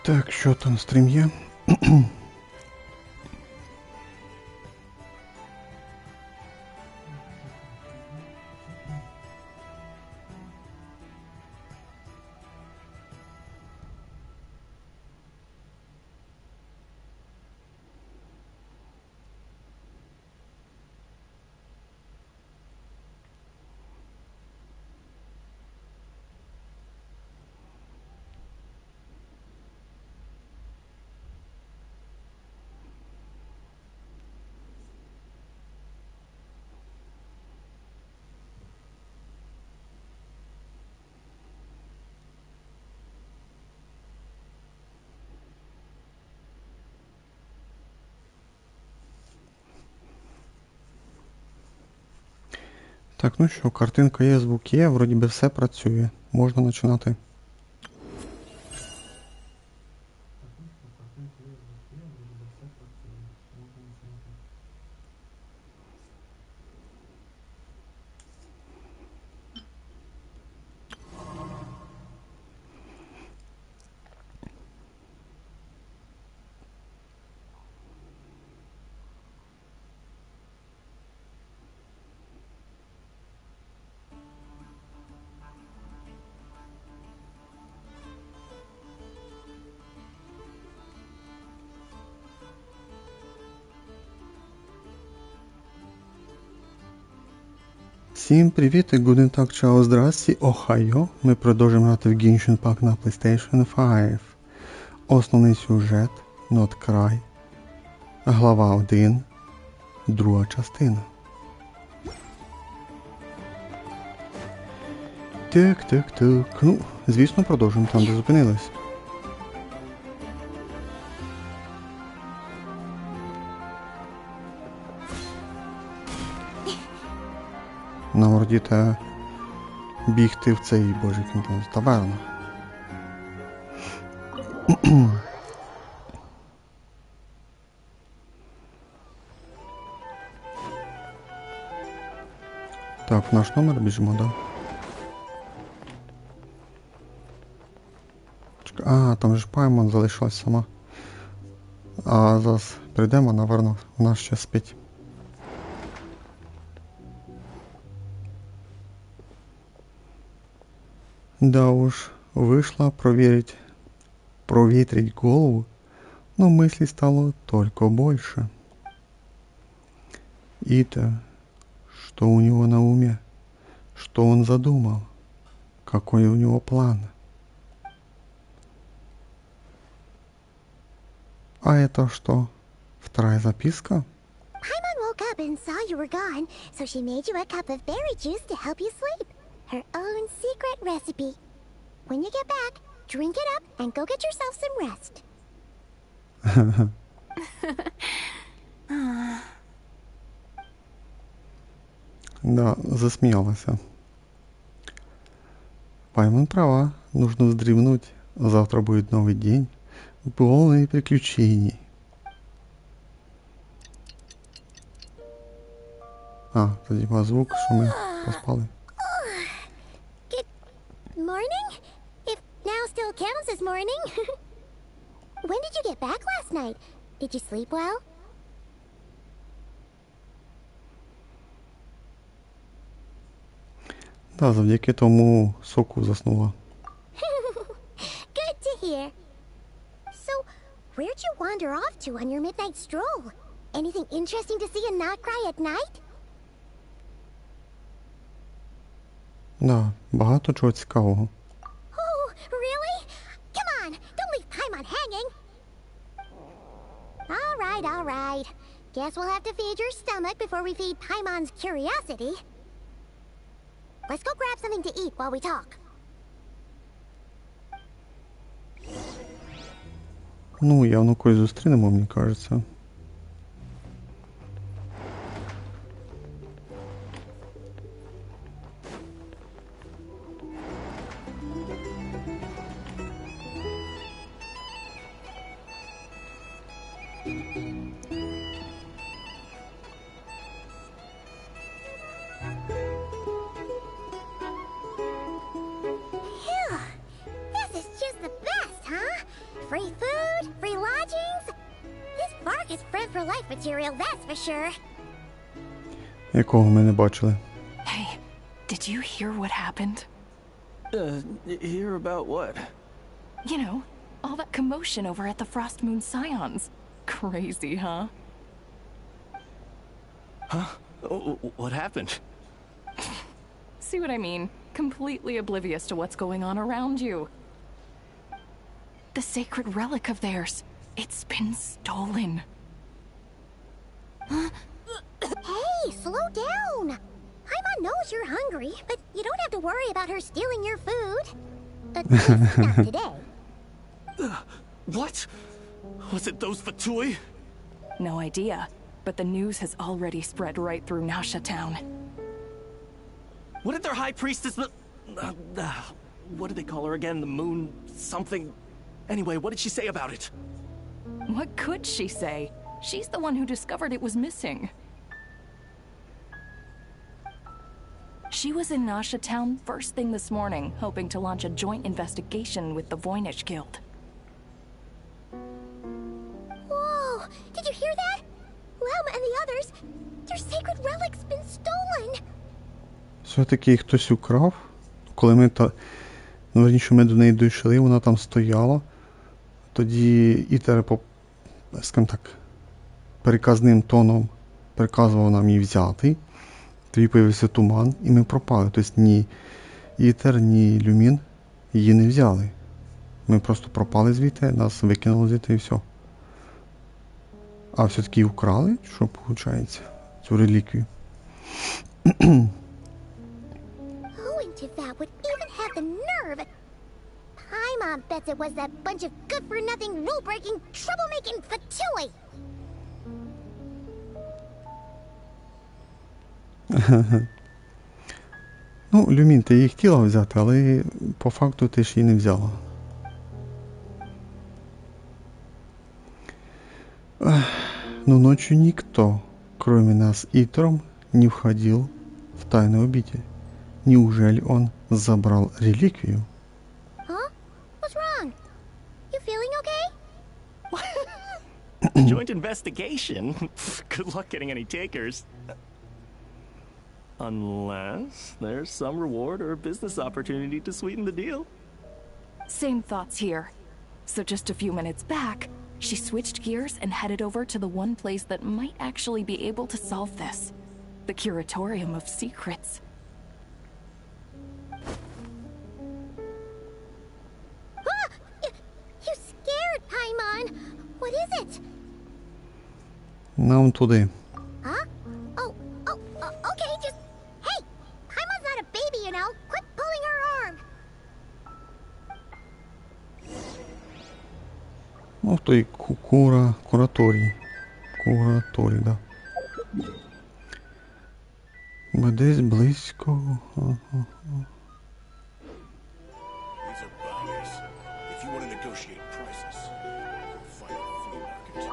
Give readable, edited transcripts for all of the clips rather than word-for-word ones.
Так, що там стрім є? Так, ну що, картинка є, звук є, вроді би все працює. Можна починати. Всім привіт і гуден так, чао, здрасті, охайо. Ми продовжуємо грати в Genshin пак на PlayStation 5. Основний сюжет, Нод-Край. Глава 1. Друга частина. Так. Ну, звісно, продовжуємо там, де зупинились. Нам родіте бігти в цей, боже, таверну. Так, в наш номер біжимо, да? А, там же Паймон залишилась сама. А зараз прийдемо, наверно, вона ще спить. Да уж, вышла проветрить голову, но мыслей стало только больше. И-то, что у него на уме, что он задумал, какой у него план. А это что, вторая записка? Paimon woke up and saw you were gone, so she made you a cup of berry juice to help you sleep. Her own secret recipe. When you get back, drink it up and go get yourself some rest. Да, засмеялась. Паймон права, нужно вздремнуть. Завтра будет новый день, полный приключений. А, тоді був звук, що ми поспали. Good morning? If now still counts as morning. When did you get back last night? Did you sleep well? Да, завдяки тому соку заснула. Good to hear. So, where'd you wander off to on your midnight stroll? Anything interesting to see in Nod-Край at night? Да, багато чого цікавого. Oh, really? Come on, don't leave Paimon hanging. All right. Guess we'll have to feed your stomach before we feed Paimon's curiosity. Let's go grab something to eat while we talk. Ну, явно когось зустрінемо, мені кажеться. Free food, free lodgings. This park is friend for life material, that's for sure. Якого ми не бачили. Hey, did you hear what happened? Hear about what? You know, all that commotion over at the Frost Moon Scions. Crazy, huh? Huh? What happened? See what I mean? Completely oblivious to what's going on around you. The sacred relic of theirs. It's been stolen. Hey, slow down. Paimon knows you're hungry, but you don't have to worry about her stealing your food. At least not today. What? Was it those Fatui? No idea, but the news has already spread right through Nasha Town. What did their high priestess... what did they call her again? The moon... something... Anyway, what did she say about it? What could she say? She's the one who discovered it was missing. She was in Nasha Town first thing this morning, hoping to launch a joint investigation with the Voynich Guild. Whoa, did you hear that? Lama and the others, their sacred relic's been stolen. Все-таки їх хтось украв. Коли ми верніше, ми до неї дійшли, вона там стояла. Тоді Ітер, скажімо так, переказним тоном приказував нам її взяти. Тоді появився туман, і ми пропали. Тобто ні Ітер, ні Люмін її не взяли. Ми просто пропали звідти, нас викинули звідти і все. А все-таки украли, що виходить, цю реліквію. That would even have the nerve. Paimon bets it was that bunch of good-for-nothing, rule-breaking, troublemaking Fatui. Ну, Люмін, ти її хотіла взяти, але по факту ти ж її не взяла. Но ночью никто, кроме нас Итером, не входил в тайную обитель. Неужели он забрал реликвию? Huh? What's wrong? You feeling okay? Joint investigation? Good luck getting any takers. Unless there's some reward or business opportunity to sweeten the deal. Same thoughts here. So just a few minutes back, she switched gears and headed over to the one place that might actually be able to solve this. The Curatorium of Secrets. You scared, Paimon. What is it? Нам туди. Huh? Okay, just... Hey! Paimon's not a baby, you know. Quit pulling her arm. Ну, в той кураторій. Кураторій, да. Ми десь близько. Ага. These are bounties. If you want to negotiate prices, you'll find a flea market.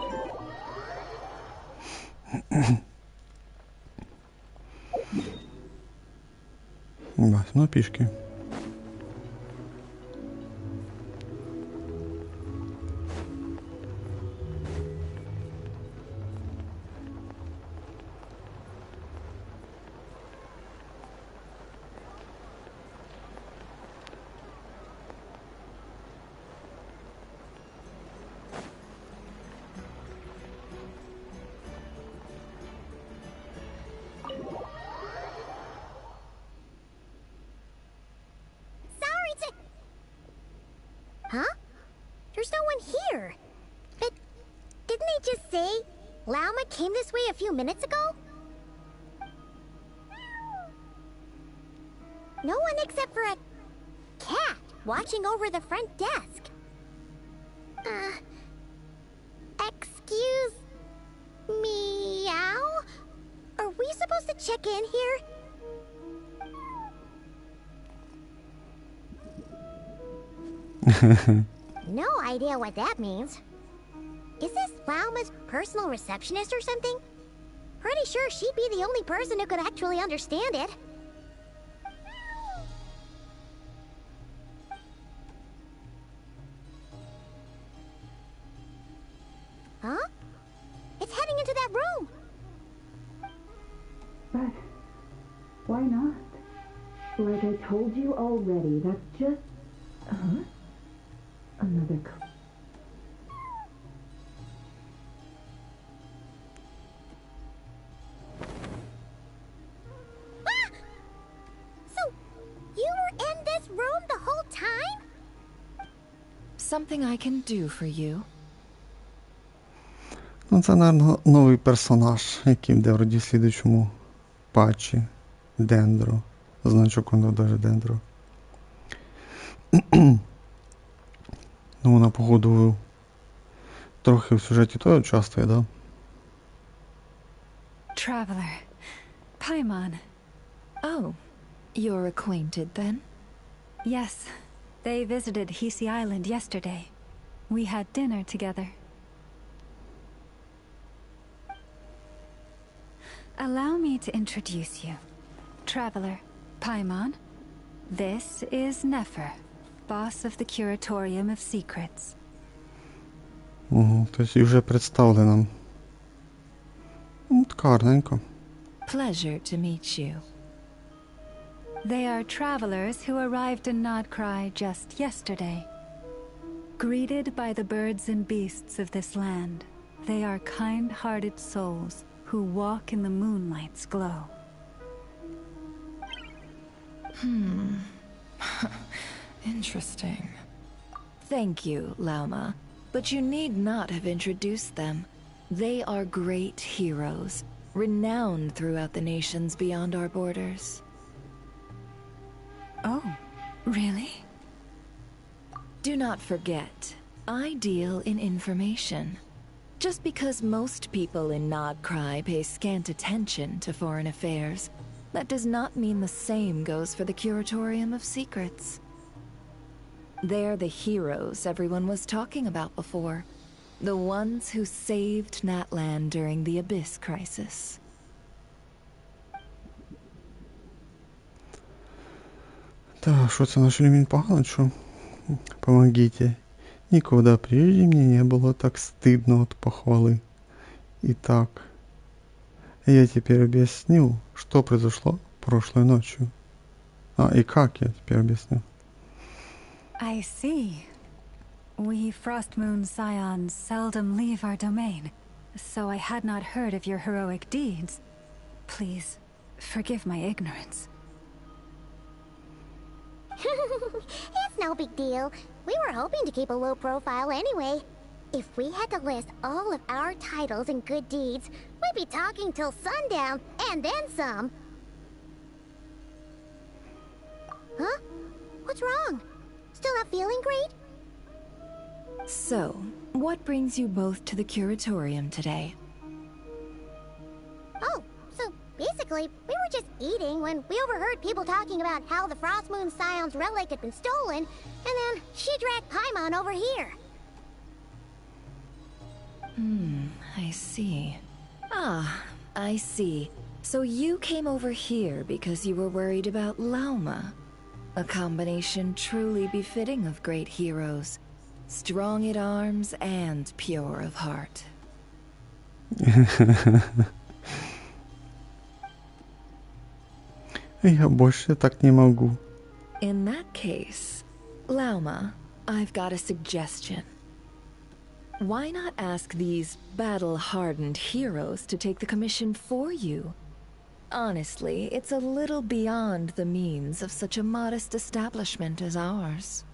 Бать, ну пішки. Huh? There's no one here. But didn't they just say Lauma came this way a few minutes ago? No one except for a cat watching over the front desk. Excuse meow? Are we supposed to check in here? No idea what that means. Is this Lauma's personal receptionist or something? Pretty sure she'd be the only person who could actually understand it. Why not? Like I told you already, that's just... Huh? Another... Ah! So, you were in this room the whole time? Something I can do for you? Ну, це, мабуть, новий персонаж, який буде вроді в слідучому патчі. Дендро. Значок воно даже Дендро. Ну, вона, походу, трохи в сюжеті теж участвує, да? Traveler. Paimon. Oh, you're acquainted then? Yes, they visited Hisi Island yesterday. We had dinner together. Allow me to introduce you. Traveler, Paimon. This is Nefer, boss of the Curatorium of Secrets. Угу, тобто і вже представили нам. Гарненько. Pleasure to meet you. They are travelers who arrived in Nod-Kraj just yesterday. Greeted by the birds and beasts of this land, they are kind-hearted souls who walk in the moonlight's glow. Interesting. Thank you, Lauma. But you need not have introduced them. They are great heroes, renowned throughout the nations beyond our borders. Oh, really? Do not forget, I deal in information. Just because most people in Nod-Kraj pay scant attention to foreign affairs, that does not mean the same goes for the Curatorium of Secrets. They're the heroes everyone was talking about before. The ones who saved Natlan during the Abyss crisis. Да, что это наш элемент погано, что? Помогите. Никогда прежде мне не было так стыдно от похвалы. Итак, я теперь объяснил, что произошло прошлой ночью. И как я теперь объясню. I see. We Frostmoon Scions seldom leave our domain, so I had not heard of your heroic deeds. Please, forgive my ignorance. It's no big deal. We were hoping to keep a low profile anyway. If we had to list all of our titles and good deeds, we'd be talking till sundown, and then some. Huh? What's wrong? Still not feeling great? So, what brings you both to the Curatorium today? Oh, so basically, we were just eating when we overheard people talking about how the Frostmoon Scion's relic had been stolen, and then she dragged Paimon over here. I see. I see. So you came over here because you were worried about Lauma. A combination truly befitting of great heroes. Strong at arms and pure of heart. Я больше так не могу. In that case, Lauma, I've got a suggestion. Why not ask these battle-hardened heroes to take the commission for you? Honestly, it's a little beyond the means of such a modest establishment as ours.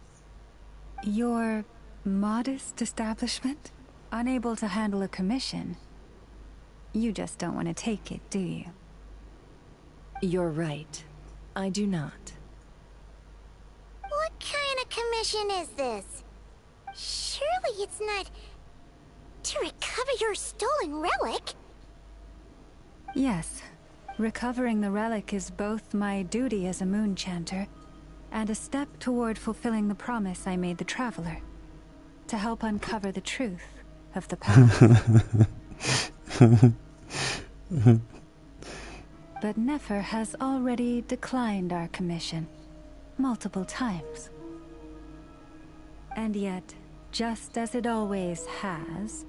Your modest establishment? Unable to handle a commission? You just don't want to take it, do you? You're right. I do not. What kind of commission is this? Surely it's not... to recover your stolen relic? Yes. Recovering the relic is both my duty as a moon chanter and a step toward fulfilling the promise I made the Traveler. To help uncover the truth of the past. But Nefer has already declined our commission multiple times. And yet, just as it always has,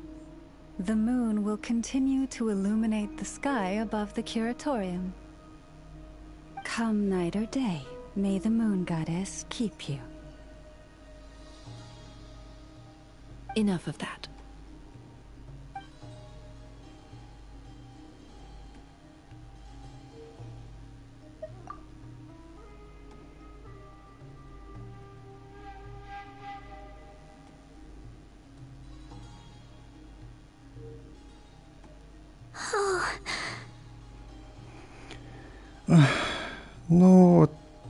the moon will continue to illuminate the sky above the Curatorium. Come night or day, may the moon goddess keep you. Enough of that. Ну, от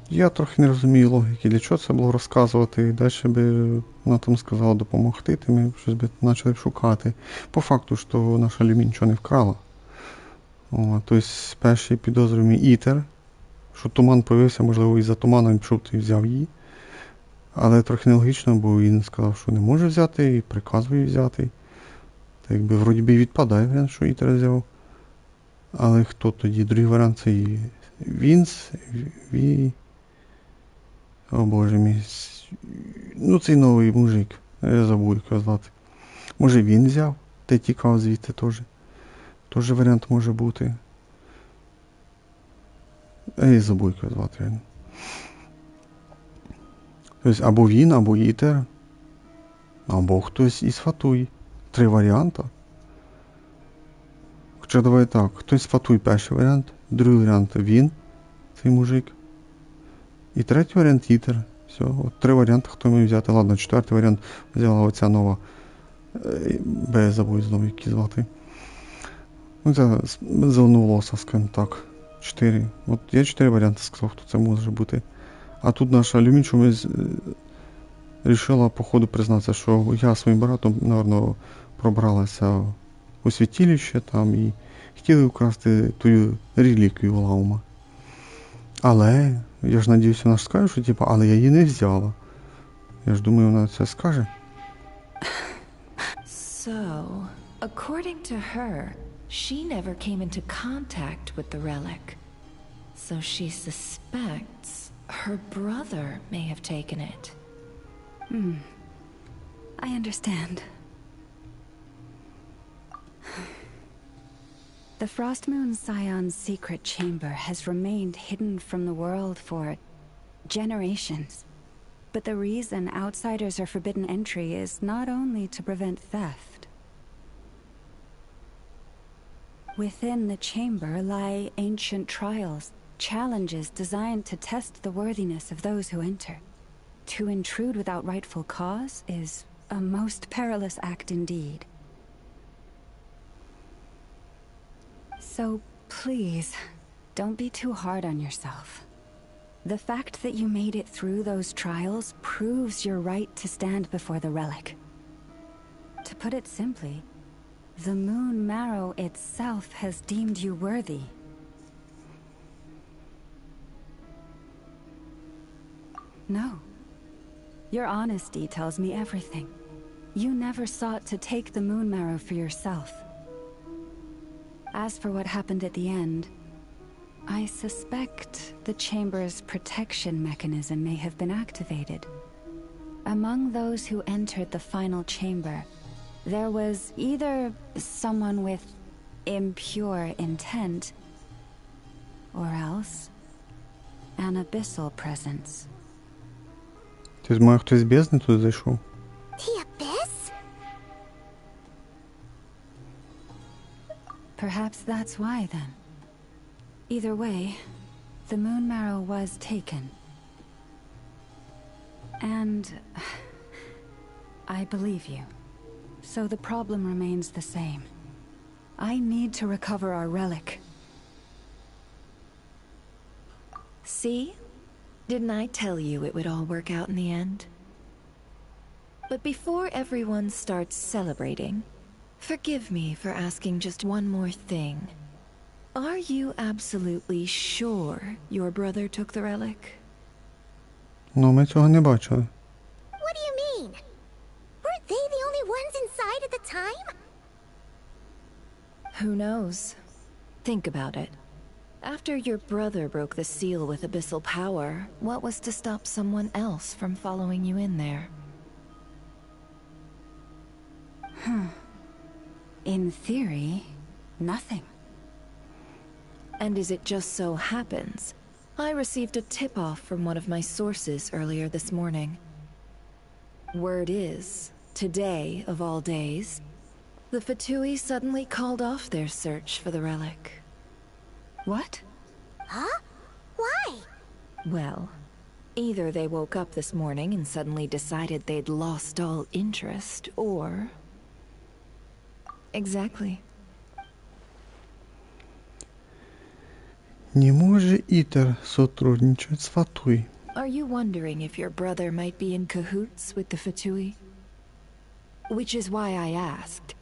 я трохи не розумію логіки, для чого це було розказувати, і далі би вона там сказала допомогти, то ми щось би почали шукати. По факту, що наша Люмі нічого не вкрала. Тобто, перший підозрюваний Ітер, що туман появився, можливо, із-за туману він пішов і взяв її. Але трохи нелогічно, бо він сказав, що не може взяти, і приказує взяти. Так якби, вроді би, відпадає варіант, що Ітер взяв. Але хто тоді? Другий варіант це і Вінс, О боже мій. Ну, цей новий мужик. Я забув, як його звати. Може він взяв? Та тікав звідти теж. Теж варіант може бути. Я забув, як його звати, реально. Тобто, або він, або Ітер, або хтось із Фатуй. 3 варіанти. Хоча давай так, хтось з Фатуй перший варіант, другий варіант він, цей мужик. І третій варіант Ітер. Все, от 3 варіанти, хто має взяти. Ладно, 4-й варіант взяла оця нова. Я забув знову, які звати. Оця зеленоволоса, скажімо так. 4. От я 4 варіанти сказав, хто це може бути. А тут наша Люмі чомусь вирішила по ходу признатися, що я своїм братом, напевно, пробралася у святилище там і хотіли вкрасти ту реліквію Лаума. Але, я ж надіюся, вона ж скаже, що типу, але я її не взяла. Я ж думаю, вона це скаже. So, according to her, she never came into contact with the relic. So she suspects her brother may have taken it. I understand. The Frostmoon Scion's secret chamber has remained hidden from the world for generations. But the reason outsiders are forbidden entry is not only to prevent theft. Within the chamber lie ancient trials, challenges designed to test the worthiness of those who enter. To intrude without rightful cause is a most perilous act indeed. So please, don't be too hard on yourself. The fact that you made it through those trials proves your right to stand before the relic. To put it simply, the Moon Marrow itself has deemed you worthy. No. Your honesty tells me everything. You never sought to take the Moon Marrow for yourself. As for what happened at the end, I suspect the Chamber's protection mechanism may have been activated. Among those who entered the final chamber, there was either someone with impure intent, or else an abyssal presence. Тобто, може, хтось з бездни тут зайшов? The abyss? Perhaps that's why, then. Either way, the Moon Marrow was taken. And I believe you. So the problem remains the same. I need to recover our relic. See? Didn't I tell you it would all work out in the end? But before everyone starts celebrating, forgive me for asking just one more thing. Are you absolutely sure your brother took the relic? Ну, ми цього не бачили. What do you mean? Weren't they the only ones inside at the time? Who knows? Think about it. After your brother broke the seal with abyssal power, what was to stop someone else from following you in there? In theory, nothing. And as it just so happens, I received a tip-off from one of my sources earlier this morning. Word is, today of all days, the Fatui suddenly called off their search for the relic. What? Huh? Why? Well, either they woke up this morning and suddenly decided they'd lost all interest, or... Exactly. Не може Итер сотрудничать с Фатуй. Are you wondering if your brother might be in cahoots with the Fatui? Which is why I asked,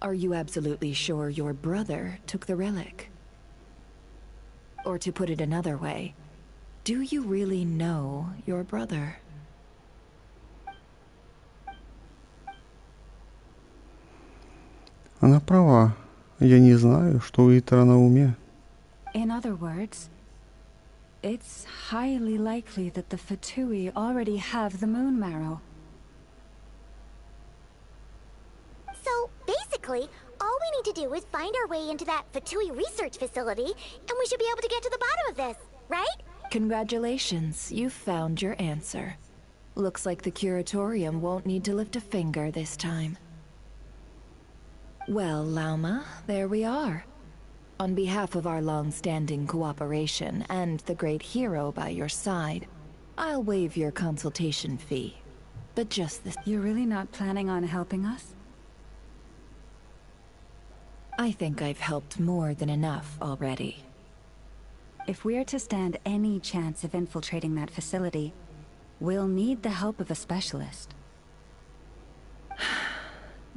are you absolutely sure your brother took the relic? Or to put it another way, do you really know your brother? Она права. Я не знаю, что у Итера на уме. In other words, it's highly likely that the Fatui already have the moon marrow. So, basically, all we need to do is find our way into that Fatui research facility, and we should be able to get to the bottom of this, right? Congratulations, you've found your answer. Looks like the curatorium won't need to lift a finger this time. Well, Lauma, there we are. On behalf of our long-standing cooperation and the great hero by your side, I'll waive your consultation fee. But just this... You're really not planning on helping us? I think I've helped more than enough already. If we're to stand any chance of infiltrating that facility, we'll need the help of a specialist.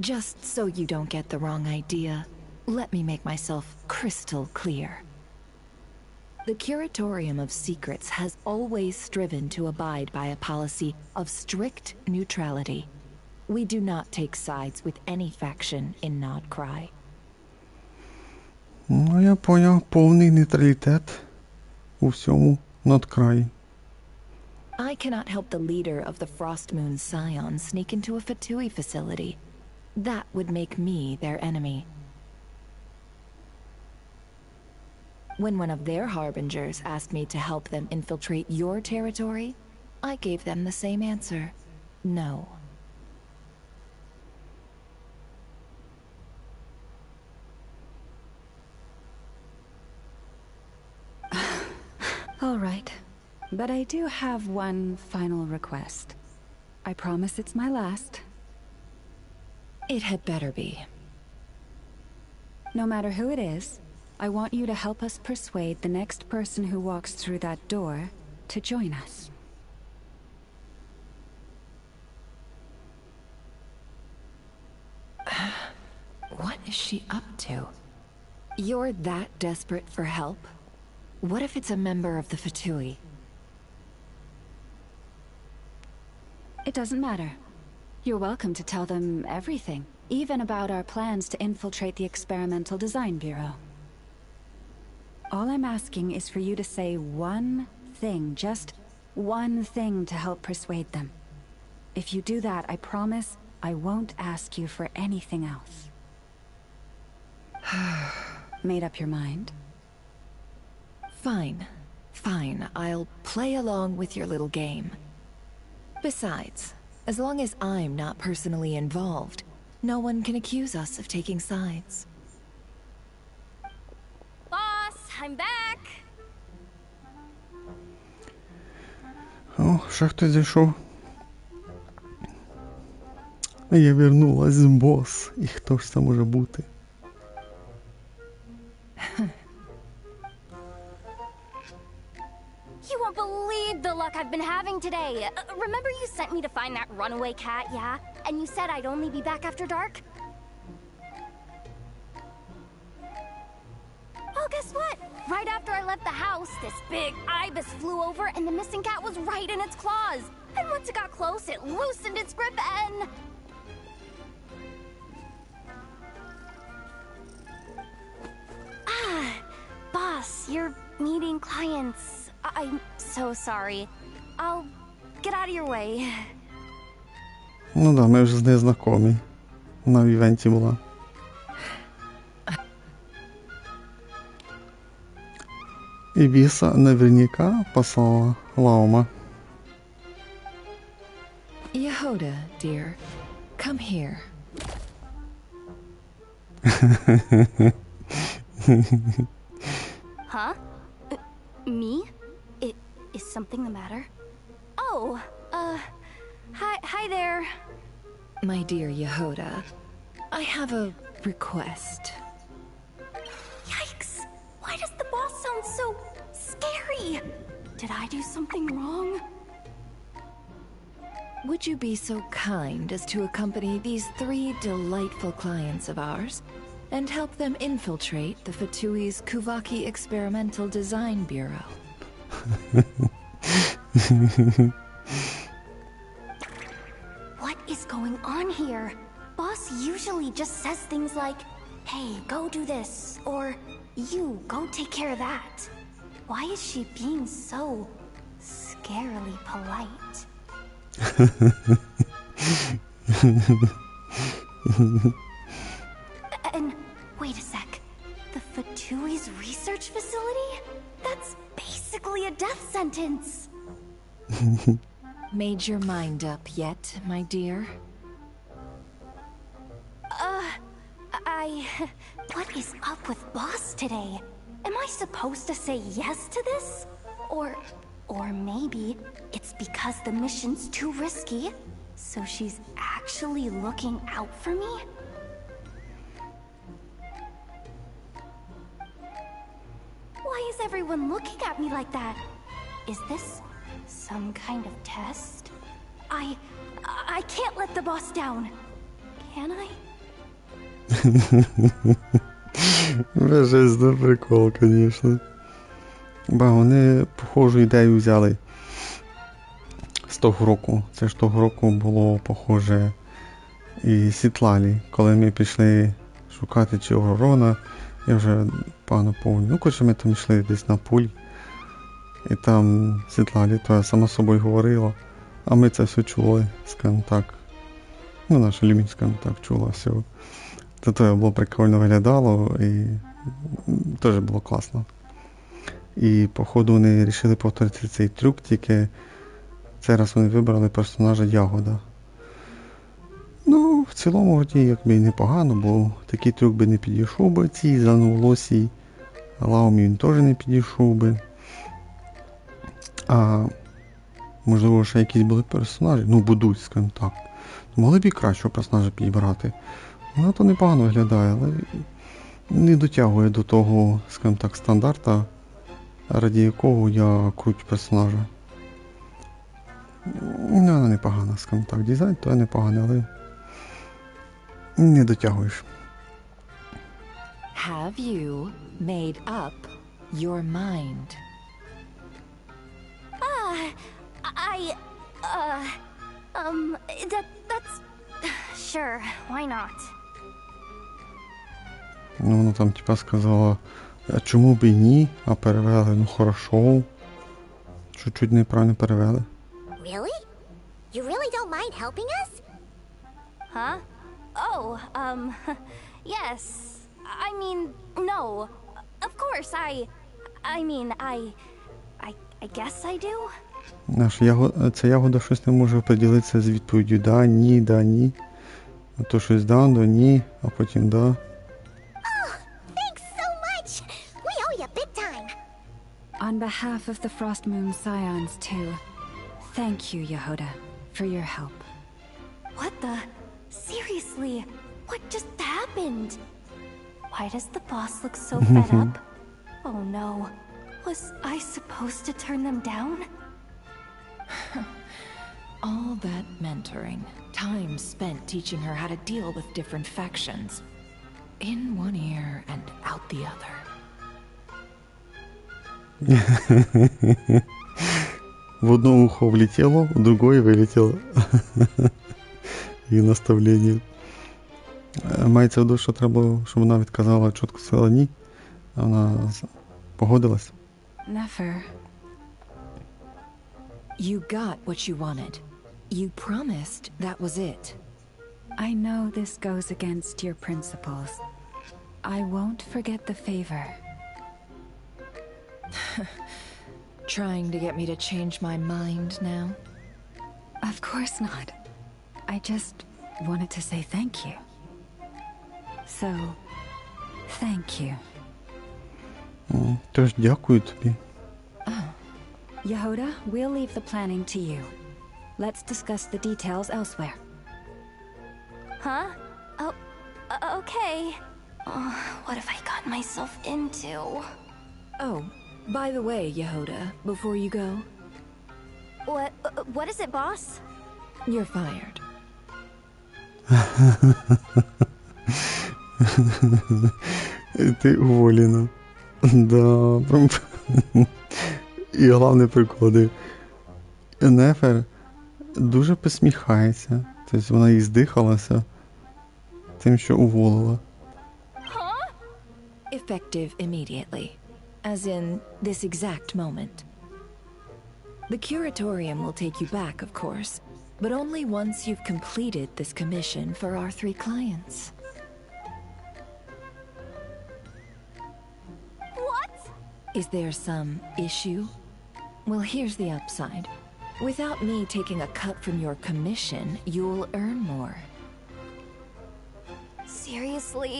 Just so you don't get the wrong idea, let me make myself crystal clear. The Curatorium of Secrets has always striven to abide by a policy of strict neutrality. We do not take sides with any faction in Nod-Край. Ну, я понял. Полный нейтралитет у всему Нод-Край. I cannot help the leader of the Frost Moon Scion sneak into a Fatui facility. That would make me their enemy. When one of their harbingers asked me to help them infiltrate your territory, I gave them the same answer. No. All right. But I do have one final request. I promise it's my last. It had better be. No matter who it is, I want you to help us persuade the next person who walks through that door to join us. What is she up to? You're that desperate for help? What if it's a member of the Fatui? It doesn't matter. You're welcome to tell them everything, even about our plans to infiltrate the Experimental Design Bureau. All I'm asking is for you to say one thing, just one thing to help persuade them. If you do that, I promise I won't ask you for anything else. Made up your mind? Fine. Fine, I'll play along with your little game. Besides, as long as I'm not personally involved, no one can accuse us of taking sides. Boss, I'm back! О, ще хтось зайшов. Я вернулась, бос. І хто ж це може бути? You won't believe the luck I've been having today. Remember you sent me to find that runaway cat, yeah? And you said I'd only be back after dark? Well, guess what? Right after I left the house, this big ibis flew over and the missing cat was right in its claws. And once it got close, it loosened its grip and... Boss, you're meeting clients. I'm so sorry. I'll get out of your way. Ну да, ми вже з нею знайомі. Вона в івенті була. И Виса наверняка послала Лаума. Yehoda, dear, come here. Huh? Me? Is something the matter? Oh, hi there. My dear Yehoda, I have a request. Yikes! Why does the boss sound so scary? Did I do something wrong? Would you be so kind as to accompany these 3 delightful clients of ours and help them infiltrate the Fatui's Kuvaki Experimental Design Bureau? What is going on here? Boss usually just says things like, hey, go do this, or you, go take care of that. Why is she being so scarily polite? And wait a sec. The Fatui's research facility? That's basically a death sentence. Made your mind up yet, my dear? What is up with Boss today? Am I supposed to say yes to this? Or maybe it's because the mission's too risky, so she's actually looking out for me? Why is everyone looking at me like that? Is this some kind of test? I can't let the boss down. Can I? Жесть, да, прикол, конечно. Ба, вони похожу ідею взяли з того року. Це ж того року було похоже і Сітлалі, коли ми пішли шукати чи Оророна, я вже погано помню. Ну, коротше, ми там йшли десь на пуль, і там Сітлалі то сама собою говорила, а ми це все чули, скажімо так. Ну, наша Люмін, скажімо так, чула все. То було прикольно виглядало і теж було класно. І походу вони вирішили повторити цей трюк, тільки цей раз вони вибрали персонажа Ягода. Ну, в цілому вроді якби і непогано, бо такий трюк би не підійшов би цій зеленоволосій, Лаумі він теж не підійшов би. А можливо ще якісь були персонажі, ну будуть, скажімо так. Могли б і кращого персонажа підібрати. Вона то непогано виглядає, але не дотягує до того, скажімо так, стандарта, раді якого я кручу персонажа. Вона непогана, скажімо так, дизайн то непоганий, але не дотягуєш. Have you made up your mind? That's... Sure, why not? Ну, вона там типа сказала, а чому б і ні, а перевели, ну хорошо. Чуть-чуть неправильно перевели. Really? You really don't mind helping us? Huh? Oh, yes. I mean, no. Of course, I guess I do. Ця ягода щось не може оприділитися з відповіддю да, ні. А то щось да, до ні, а потім да. Thanks so much! We owe you big time! On behalf of the Frost Moon Scions, too, thank you, Yehoda, for your help. What the? Seriously? What just happened? Why does the boss look so fed up? Oh no. Was I supposed to turn them down? All that mentoring, time spent teaching her how to deal with different factions. In one ear and out the other. В одно ухо влетело, в другое вылетело. Її наставлення. Мається в виду, що треба було, щоб вона відказала, чітко сказала ні. А вона погодилась. Never. You got what you wanted. You promised that was it. I know this goes against your principles. I won't forget the favor. Trying to get me to change my mind now? Of course not. I just wanted to say thank you. So, thank you. Тож дякую тобі. Yehoda, we'll leave the planning to you. Let's discuss the details elsewhere. Huh? Oh, okay. What have I got myself into? Oh, by the way, Yehoda, before you go, What is it, boss? you're fired. Ти уволена. Да. І головний приклади. Нефер дуже посміхається. Тобто вона і здихалася тим, що уволила. Effective immediately. As in, this exact moment. The curatorium will take you back, of course, but only once you've completed this commission for our 3 clients. What? Is there some issue? Well, here's the upside. Without me taking a cut from your commission, you'll earn more. Seriously?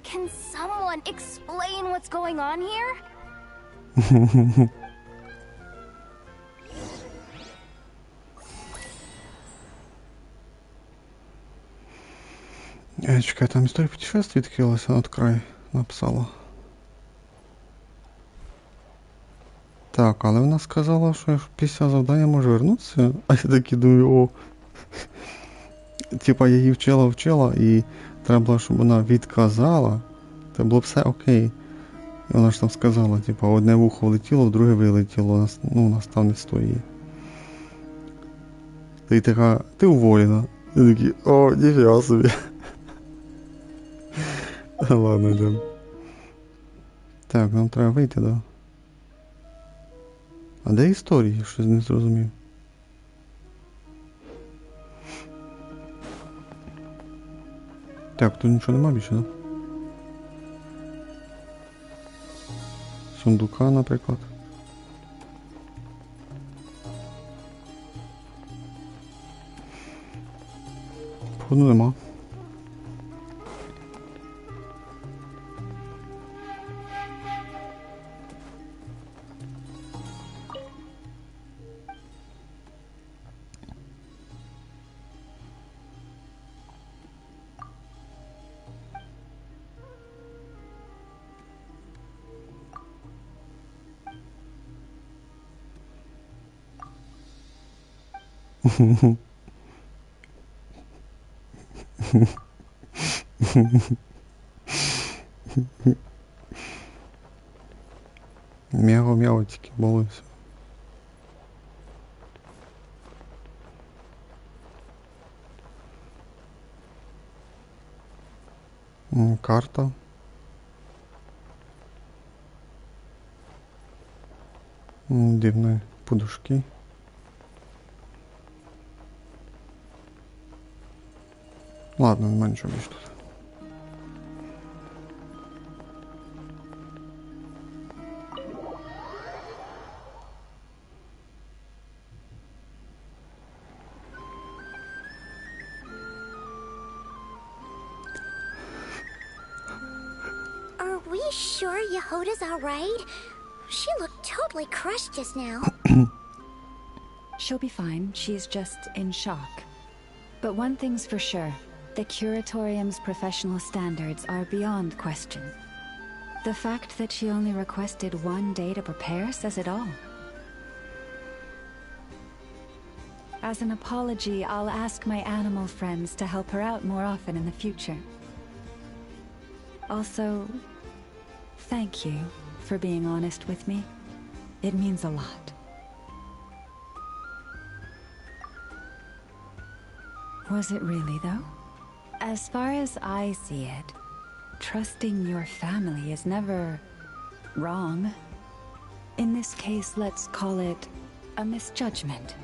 Can someone explain what's going on here? Чекай, там історія путешествий відкрилася, Нод-Край написала. Так, але вона сказала, що після завдання може вернутися. А я такий думаю, о. Типа я її вчила, і треба було, щоб вона відказала, то було б все окей. І вона ж там сказала, типа, одне вухо влетіло, друге вилетіло, наставництво її. І така, ти уволена. І такий, о, ніфіга собі. Ладно, йдемо. Так, нам треба вийти, да? А де історії? Щось не зрозумів. Так, тут нічого нема більше, да? Сундука, наприклад. Походу нема. Мяу-мяу, тільки болився. Карта. Дивні подушки. Ладно, нема нічого більше тут. Are we sure Yehoda's alright? She looked totally crushed just now. She'll be fine. She's just in shock. But one thing's for sure. The Curatorium's professional standards are beyond question. The fact that she only requested 1 day to prepare says it all. As an apology, I'll ask my animal friends to help her out more often in the future. Also, thank you for being honest with me. It means a lot. Was it really, though? As far as I see it, trusting your family is never wrong. In this case, let's call it a misjudgment.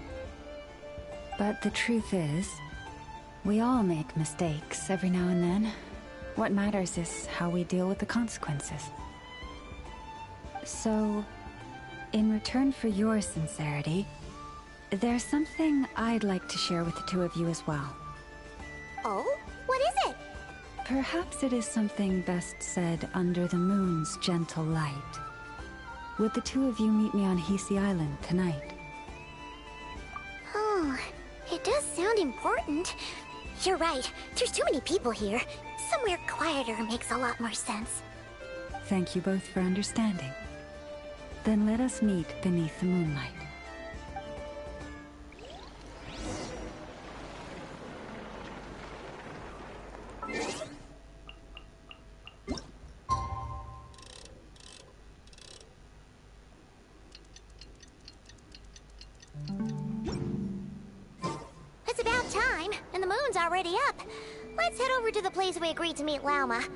But the truth is, we all make mistakes every now and then. What matters is how we deal with the consequences. So, In return for your sincerity, there's something I'd like to share with the two of you as well. Oh? What is it? Perhaps it is something best said under the moon's gentle light. Would the two of you meet me on Hisi Island tonight? Oh, it does sound important. You're right. There's too many people here. Somewhere quieter makes a lot more sense. Thank you both for understanding. Then let us meet beneath the moonlight. It's about time, and the moon's already up. Let's head over to the place we agreed to meet Lauma.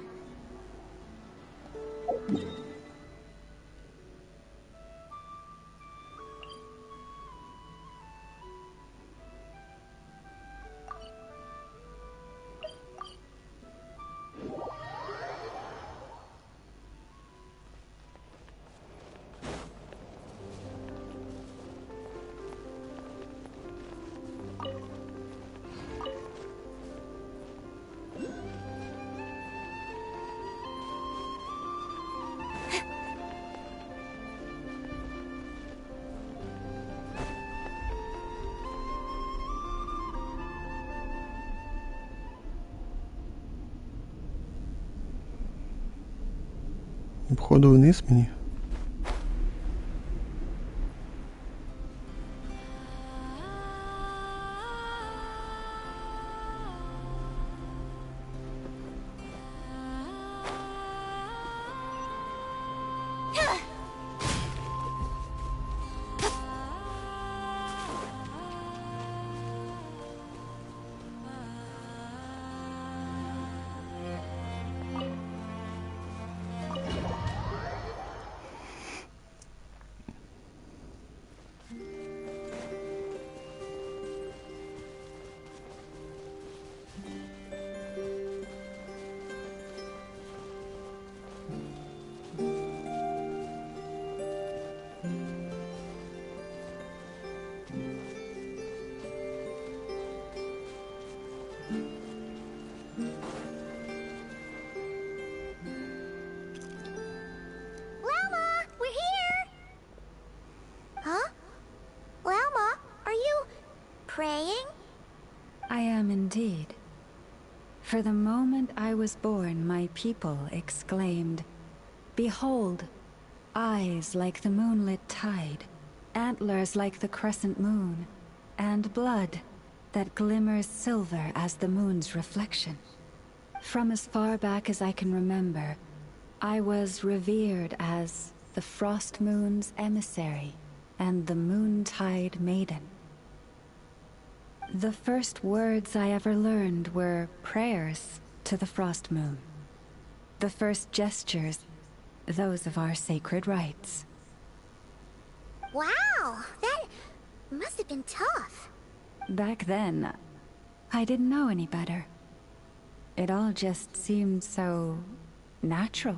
Входу вниз мені. Praying? I am indeed. For the moment I was born, my people exclaimed, "Behold, eyes like the moonlit tide, antlers like the crescent moon, and blood that glimmers silver as the moon's reflection." From as far back as I can remember, I was revered as the Frost Moon's emissary and the Moontide Maiden. The first words I ever learned were prayers to the Frost Moon. The first gestures, those of our sacred rites. Wow, that must have been tough. Back then, I didn't know any better. It all just seemed so natural.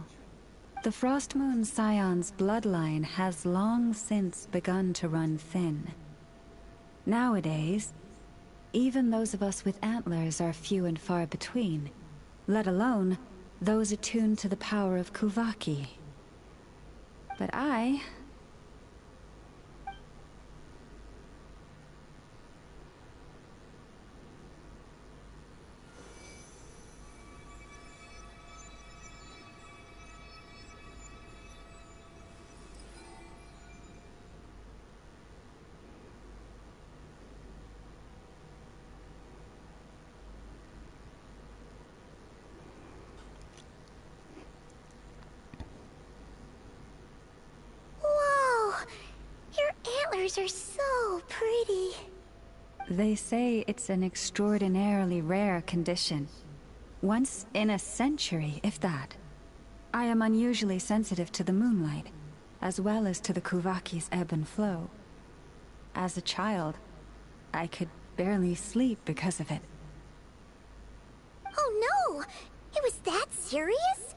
The Frost Moon Scion's bloodline has long since begun to run thin. Nowadays, even those of us with antlers are few and far between, let alone those attuned to the power of Kuvaki. But I... Are so pretty. They say it's an extraordinarily rare condition. Once in a century, if that. I am unusually sensitive to the moonlight, as well as to the Kuvaki's ebb and flow. As a child, I could barely sleep because of it. Oh no! It was that serious?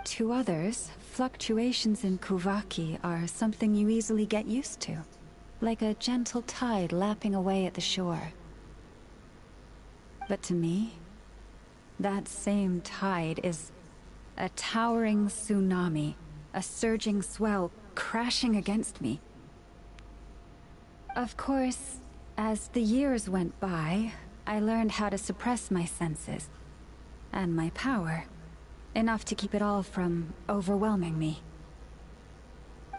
To others, fluctuations in Kuvaki are something you easily get used to, like a gentle tide lapping away at the shore. But to me, that same tide is a towering tsunami, a surging swell crashing against me. Of course, as the years went by, I learned how to suppress my senses and my power, enough to keep it all from overwhelming me.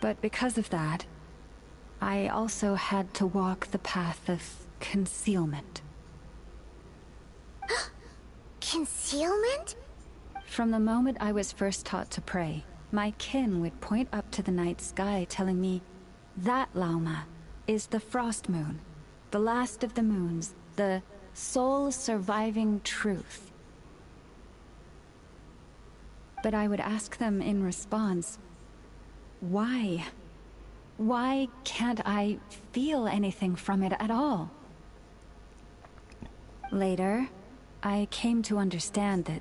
But because of that, I also had to walk the path of concealment. Concealment? From the moment I was first taught to pray, my kin would point up to the night sky telling me, that Lauma is the frost moon, the last of the moons, the sole surviving truth. But I would ask them in response, why? Why can't I feel anything from it at all? Later, I came to understand that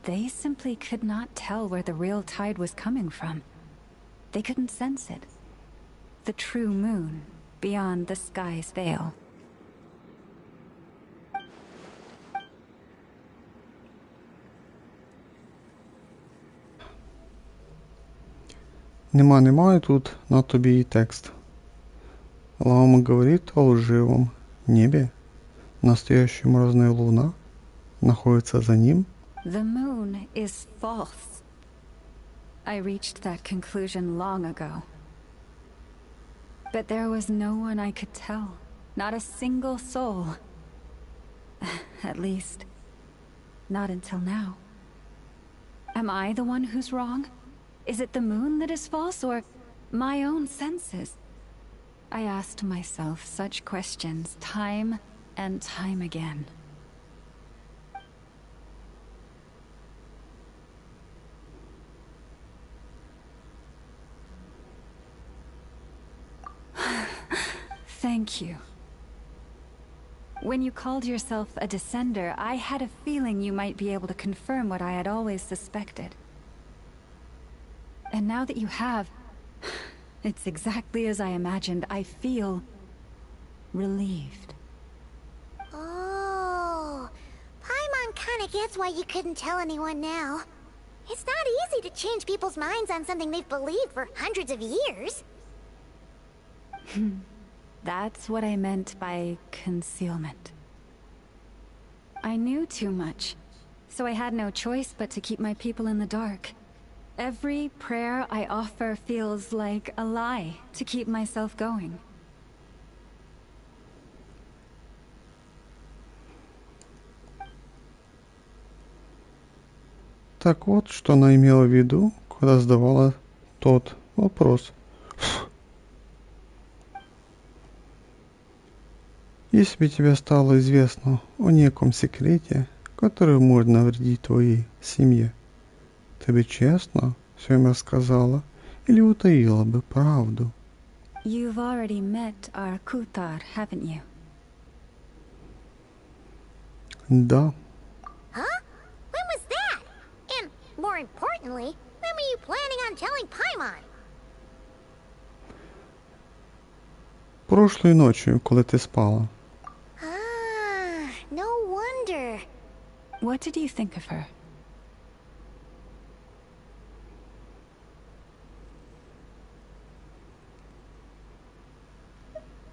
they simply could not tell where the real tide was coming from. They couldn't sense it. The true moon beyond the sky's veil. Немає тут на тобі і текст. Лаума говорит о лживом небе. Настоящая морозная луна находится за ним. The moon is false. I reached that conclusion long ago. But there was no one I could tell. Not a single soul. At least, not until now. Am I the one who's wrong? Is it the moon that is false, or my own senses? I asked myself such questions time and time again. Thank you. When you called yourself a descender, I had a feeling you might be able to confirm what I had always suspected. And now that you have, it's exactly as I imagined. I feel relieved. Oh, Paimon kinda gets why you couldn't tell anyone now. It's not easy to change people's minds on something they've believed for hundreds of years. That's what I meant by concealment. I knew too much, so I had no choice but to keep my people in the dark. Every prayer I offer feels like a lie to keep myself going. Так вот, что она имела в виду, когда задавала тот вопрос. Если бы тебе стало известно о неком секрете, который может навредить твоей семье, ты бы честно все им рассказала или утаила бы правду? You've already met our Kutar, haven't you? Да. Huh? When was that? And, more importantly, when were you planning on telling Paimon? Прошлою ночью, коли ти спала. Ah, no wonder. What did you think of her?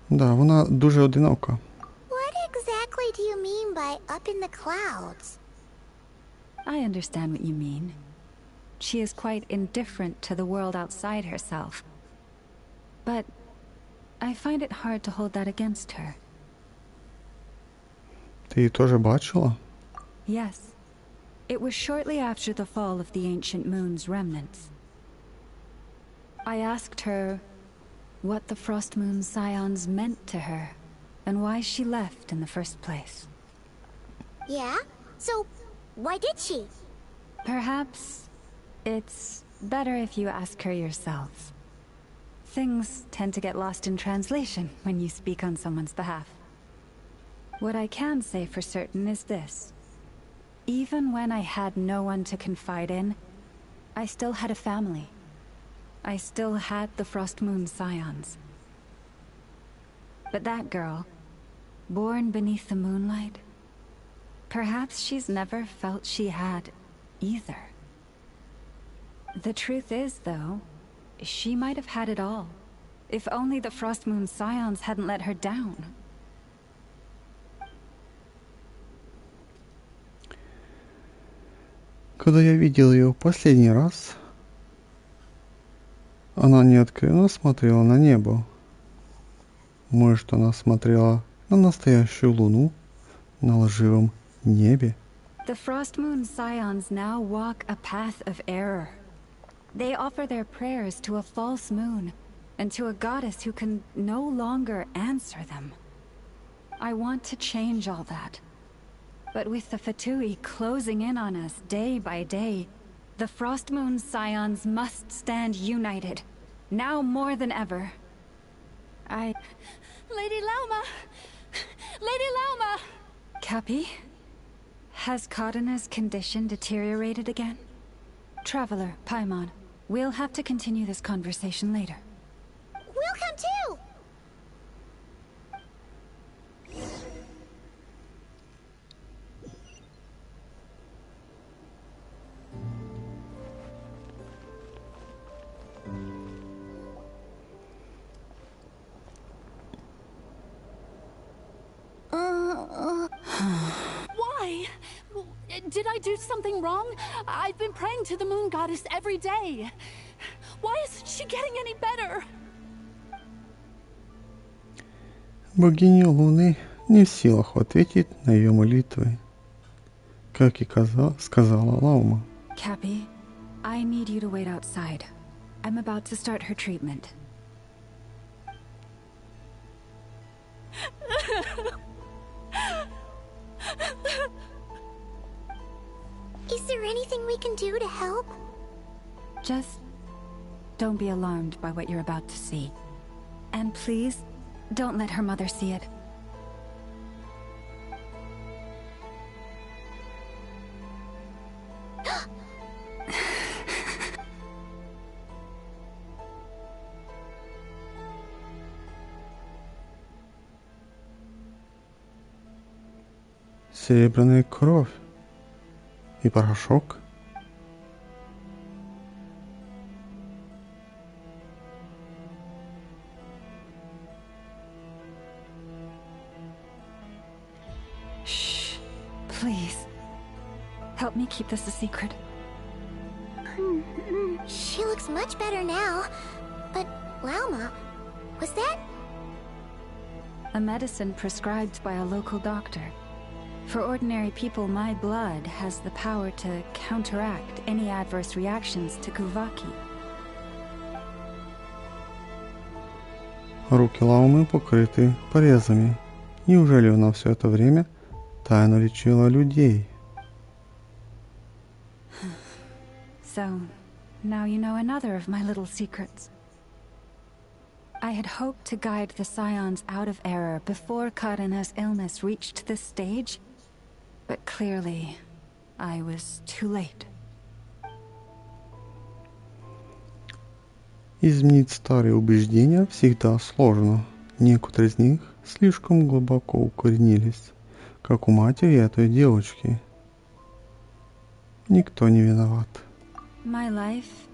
Да, вона дуже одинока. What exactly do you mean by up in the clouds? I understand what you mean. She is quite indifferent to the world outside herself. But I find it hard to hold that against her. Ти її теж бачила? Yes. It was shortly after the fall of the ancient moon's remnants. I asked her what the Frost Moon's scions meant to her, and why she left in the first place. Yeah? So, why did she? Perhaps it's better if you ask her yourself. Things tend to get lost in translation when you speak on someone's behalf. What I can say for certain is this. Even when I had no one to confide in, I still had a family, I still had the Frost Moon Scions. But that girl, born beneath the moonlight, perhaps she's never felt she had either. The truth is, though, she might have had it all, if only the Frost Moon Scions hadn't let her down. Когда я видел ее в последний раз, она неоткровенно смотрела на небо. Может, она смотрела на настоящую луну на лживом небе? The Frost Moon Scions now walk a path of error. They offer their prayers to a false moon, and to a goddess who can no longer answer them. I want to change all that. But with the Fatui closing in on us day by day, the Frost Moon Scions must stand united, now more than ever. Lady Lauma! Lady Lauma! Cappy? Has Cardina's condition deteriorated again? Traveler, Paimon, we'll have to continue this conversation later. We'll come too! Why? Did I do something wrong? I've been praying to the moon goddess every day. Why isn't she getting any better? Богиня Луны не в силах ответить на ее молитвы, как и сказала Лаума. Cappy, I need you to wait outside. I'm about to start her treatment. Is there anything we can do to help? Just don't be alarmed by what you're about to see. And please, don't let her mother see it. Серебряная кровь и порошок. Shh. Please. Help me keep this a secret. She looks much better now. But, Lauma, was that? A medicine prescribed by a local doctor. For ordinary people, my blood has the power to counteract any adverse reactions to Kuvaki. Руки Лаумы покрыты порезами. Неужели она все это время тайно лечила людей? So, now you know another of my little secrets. I had hoped to guide the Scions out of error before Karina's illness reached this stage, but clearly, I was too late. Изменить старые убеждения всегда сложно. Некоторые из них слишком глубоко укоренились, как у матери этой девочки. Никто не виноват. My life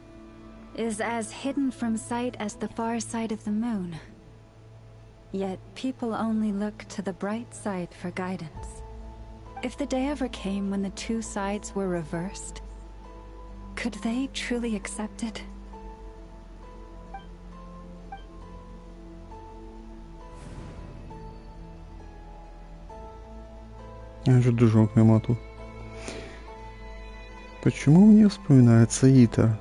is as hidden from sight as the far side of the moon. Yet people only look to the bright side for guidance. If the day ever came when the two sides were reversed, could they truly accept it? Я же дружок Мимату. Почему мне вспоминается Итер?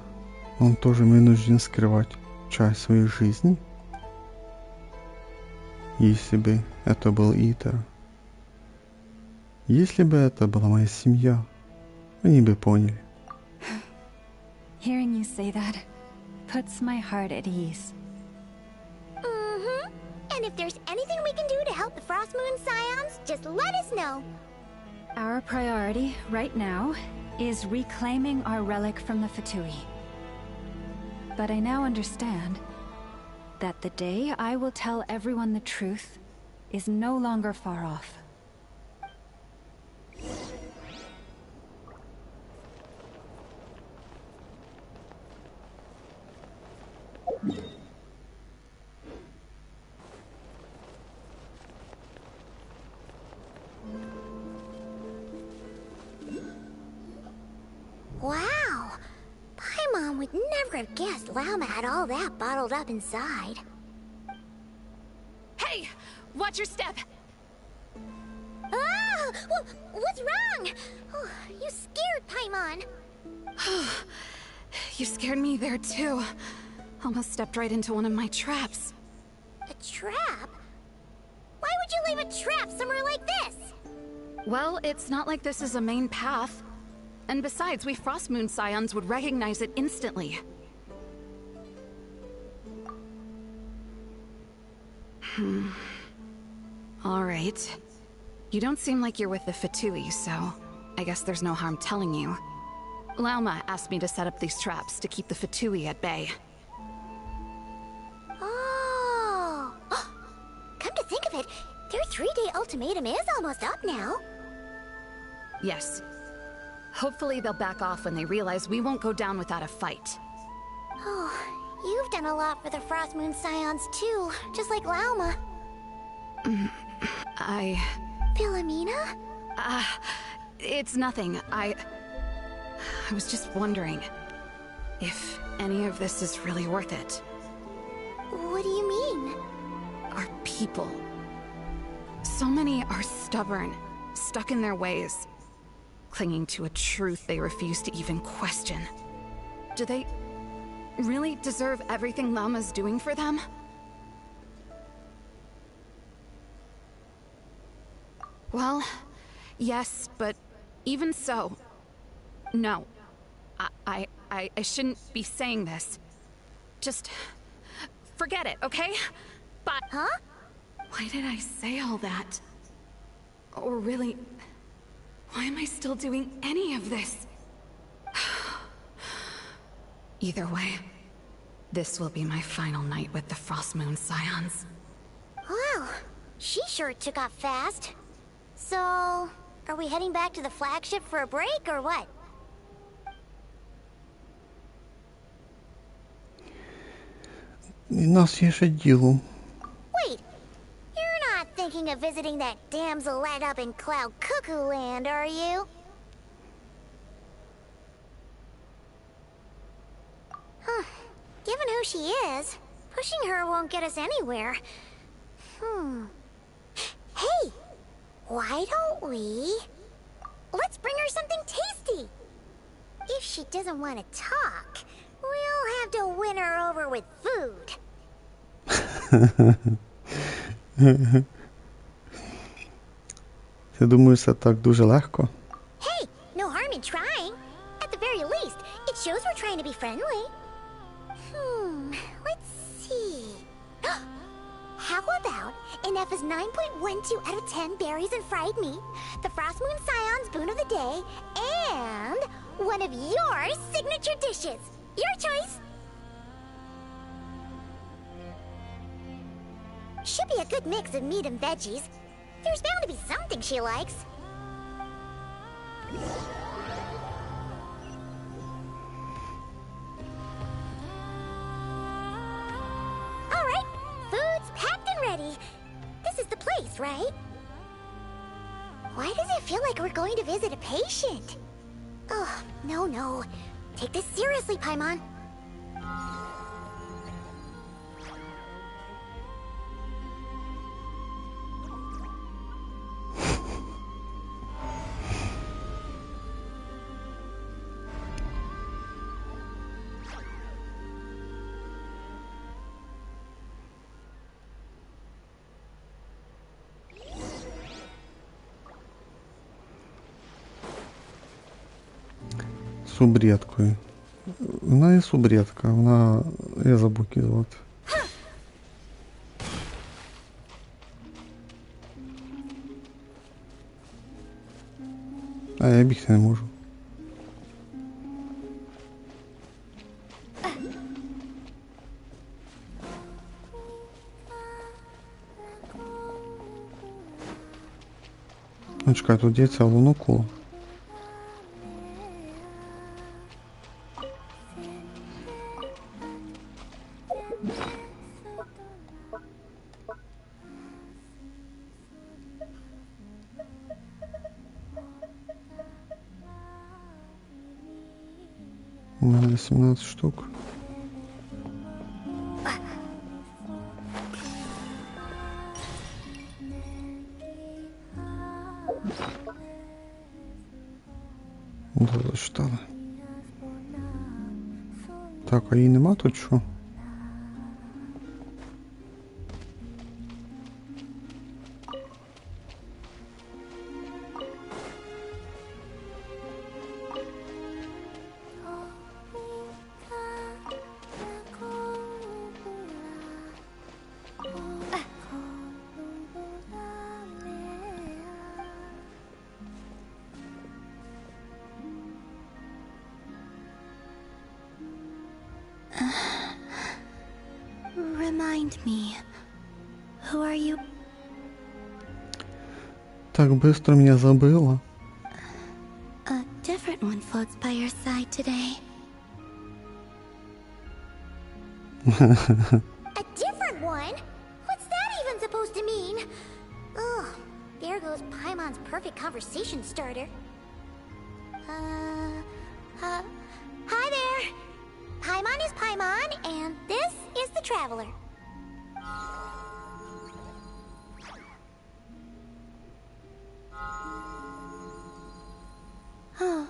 Он тоже вынужден скрывать часть своей жизни? Если бы это был Итер. Если бы это была моя семья, они бы поняли. Hearing you say that puts my heart at ease. Mm-hmm. And if there's anything we can do to help the Frost Moon Scions, just let us know. Our priority right now is reclaiming our relic from the Fatui. but I now understand that the day I will tell everyone the truth is no longer far off. Wow! Paimon would never have guessed Llama had all that bottled up inside. Hey! Watch your step! Ah! What's wrong? Oh, you scared Paimon. You scared me there too. Almost stepped right into one of my traps. A trap? Why would you leave a trap somewhere like this? Well, it's not like this is a main path. And besides, we Frost Moon Scions would recognize it instantly. Alright. You don't seem like you're with the Fatui, so I guess there's no harm telling you. Lauma asked me to set up these traps to keep the Fatui at bay. Oh! Come to think of it, their 3-day ultimatum is almost up now. Yes. Hopefully they'll back off when they realize we won't go down without a fight. Oh, you've done a lot for the Frost Moon Scions too, just like Lauma. Philomena? It's nothing. I was just wondering if any of this is really worth it. What do you mean? Our people. So many are stubborn, stuck in their ways, clinging to a truth they refuse to even question. Do they really deserve everything Lauma's doing for them? Well, yes, but even so, no. I shouldn't be saying this. Just forget it, okay? But huh? Why did I say all that? Or really, why am I still doing any of this? Either way, this will be my final night with the Frost Moon Scions. Wow, she sure took off fast. So, are we heading back to the flagship for a break, or what? У нас є ще діло. Wait, you're not thinking of visiting that damselette up in Cloud Cuckoo Land, are you? Huh. Given who she is, pushing her won't get us anywhere. Hey! Why don't we... Let's bring her something tasty! If she doesn't want to talk, we'll have to win her over with food. Ти думаєш, це так дуже легко? Hey, no harm in trying. At the very least, it shows we're trying to be friendly. Let's see. How about Ineffa's 9.12 out of 10 berries and fried meat, the Frost Moon Scion's boon of the day, and one of your signature dishes. Your choice. Should be a good mix of meat and veggies. There's bound to be something she likes. All right, food's packed and ready. This is the place, right? Why does it feel like we're going to visit a patient? Oh, no. Take this seriously, Paimon. Субредкою. Вона є субредка, вона... Я забув її звати. А я бігти не можу. Ну, чекай, тут є ця лунокула. У мене 18 штук. Достали. Так, а її нема тут що? Remind me, who are you? Так быстро меня забыла. A different one floats by your side today. A different one? What's that even supposed to mean? Ugh, there goes Paimon's perfect conversation starter. Hi there. Paimon is Paimon, and this is the Traveler. Oh,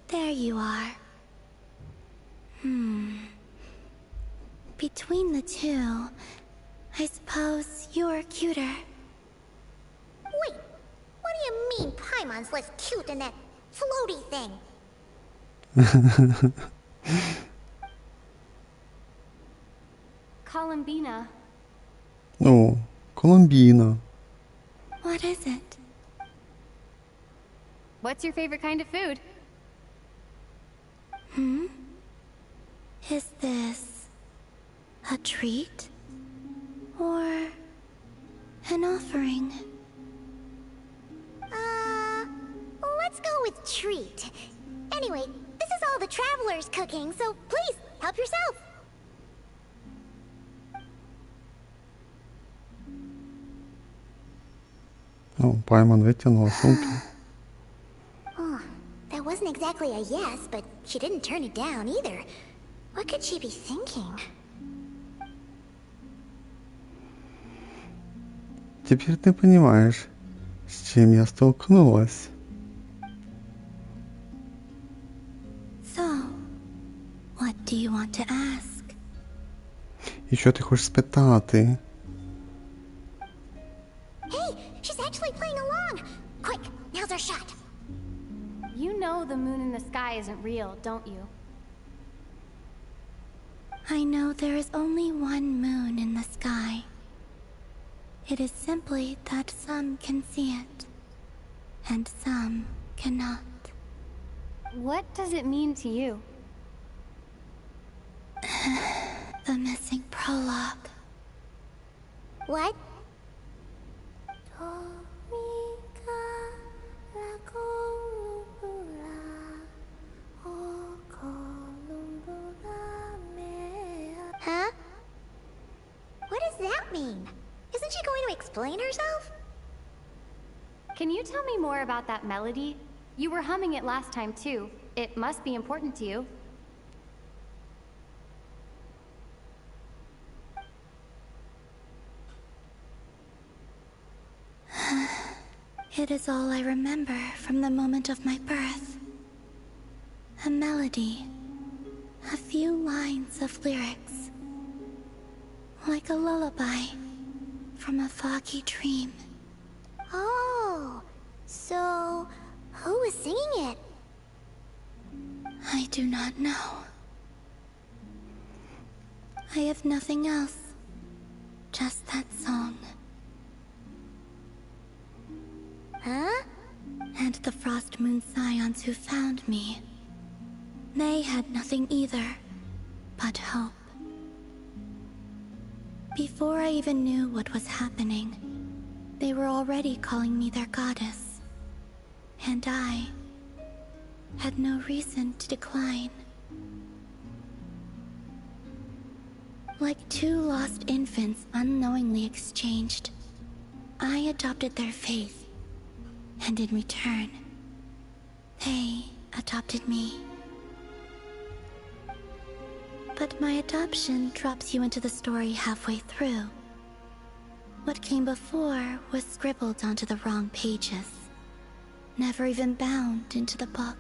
there you are. Between the two, I suppose you're cuter. Wait, what do you mean Paimon's less cute than that floaty thing? Columbina. О, Колумбіна. What is it? What's your favorite kind of food? Is this a treat? Or an offering? Let's go with treat. Anyway, this is all the Traveler's cooking, so please, help yourself. О, Паймон витягнула сумки. Oh, that wasn't exactly a yes, but she didn't turn it down either. What could she be thinking? Теперь ты понимаешь, с чем я столкнулась. So, what do you want to ask? І що ти хочеш спитати? Hey, she's actually playing along. Quick, now's our shot. You know the moon in the sky isn't real, don't you? I know there is only one moon in the sky. It is simply that some can see it, and some cannot. What does it mean to you? The missing prologue. What? Huh? What does that mean? Isn't she going to explain herself? Can you tell me more about that melody? You were humming it last time too. It must be important to you. It is all I remember from the moment of my birth. A melody. A few lines of lyrics. Like a lullaby from a foggy dream. Oh, so who was singing it? I do not know. I have nothing else. Just that song. Huh? And the Frost Moon Scions who found me. They had nothing either, but hope. Before I even knew what was happening, they were already calling me their goddess. And I had no reason to decline. Like two lost infants unknowingly exchanged, I adopted their faith, and in return, they adopted me. But my adoption drops you into the story halfway through. What came before was scribbled onto the wrong pages, never even bound into the book.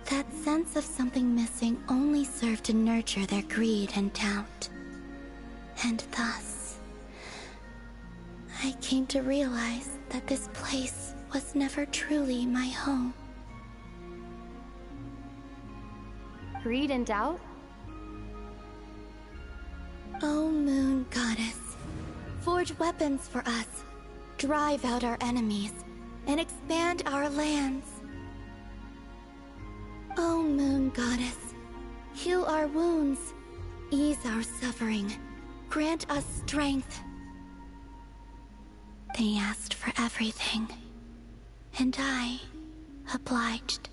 That sense of something missing only served to nurture their greed and doubt. And thus, I came to realize that this place was never truly my home. Greed and doubt? O Moon Goddess, forge weapons for us, drive out our enemies, and expand our lands. O Moon Goddess, heal our wounds, ease our suffering, grant us strength. They asked for everything, and I obliged.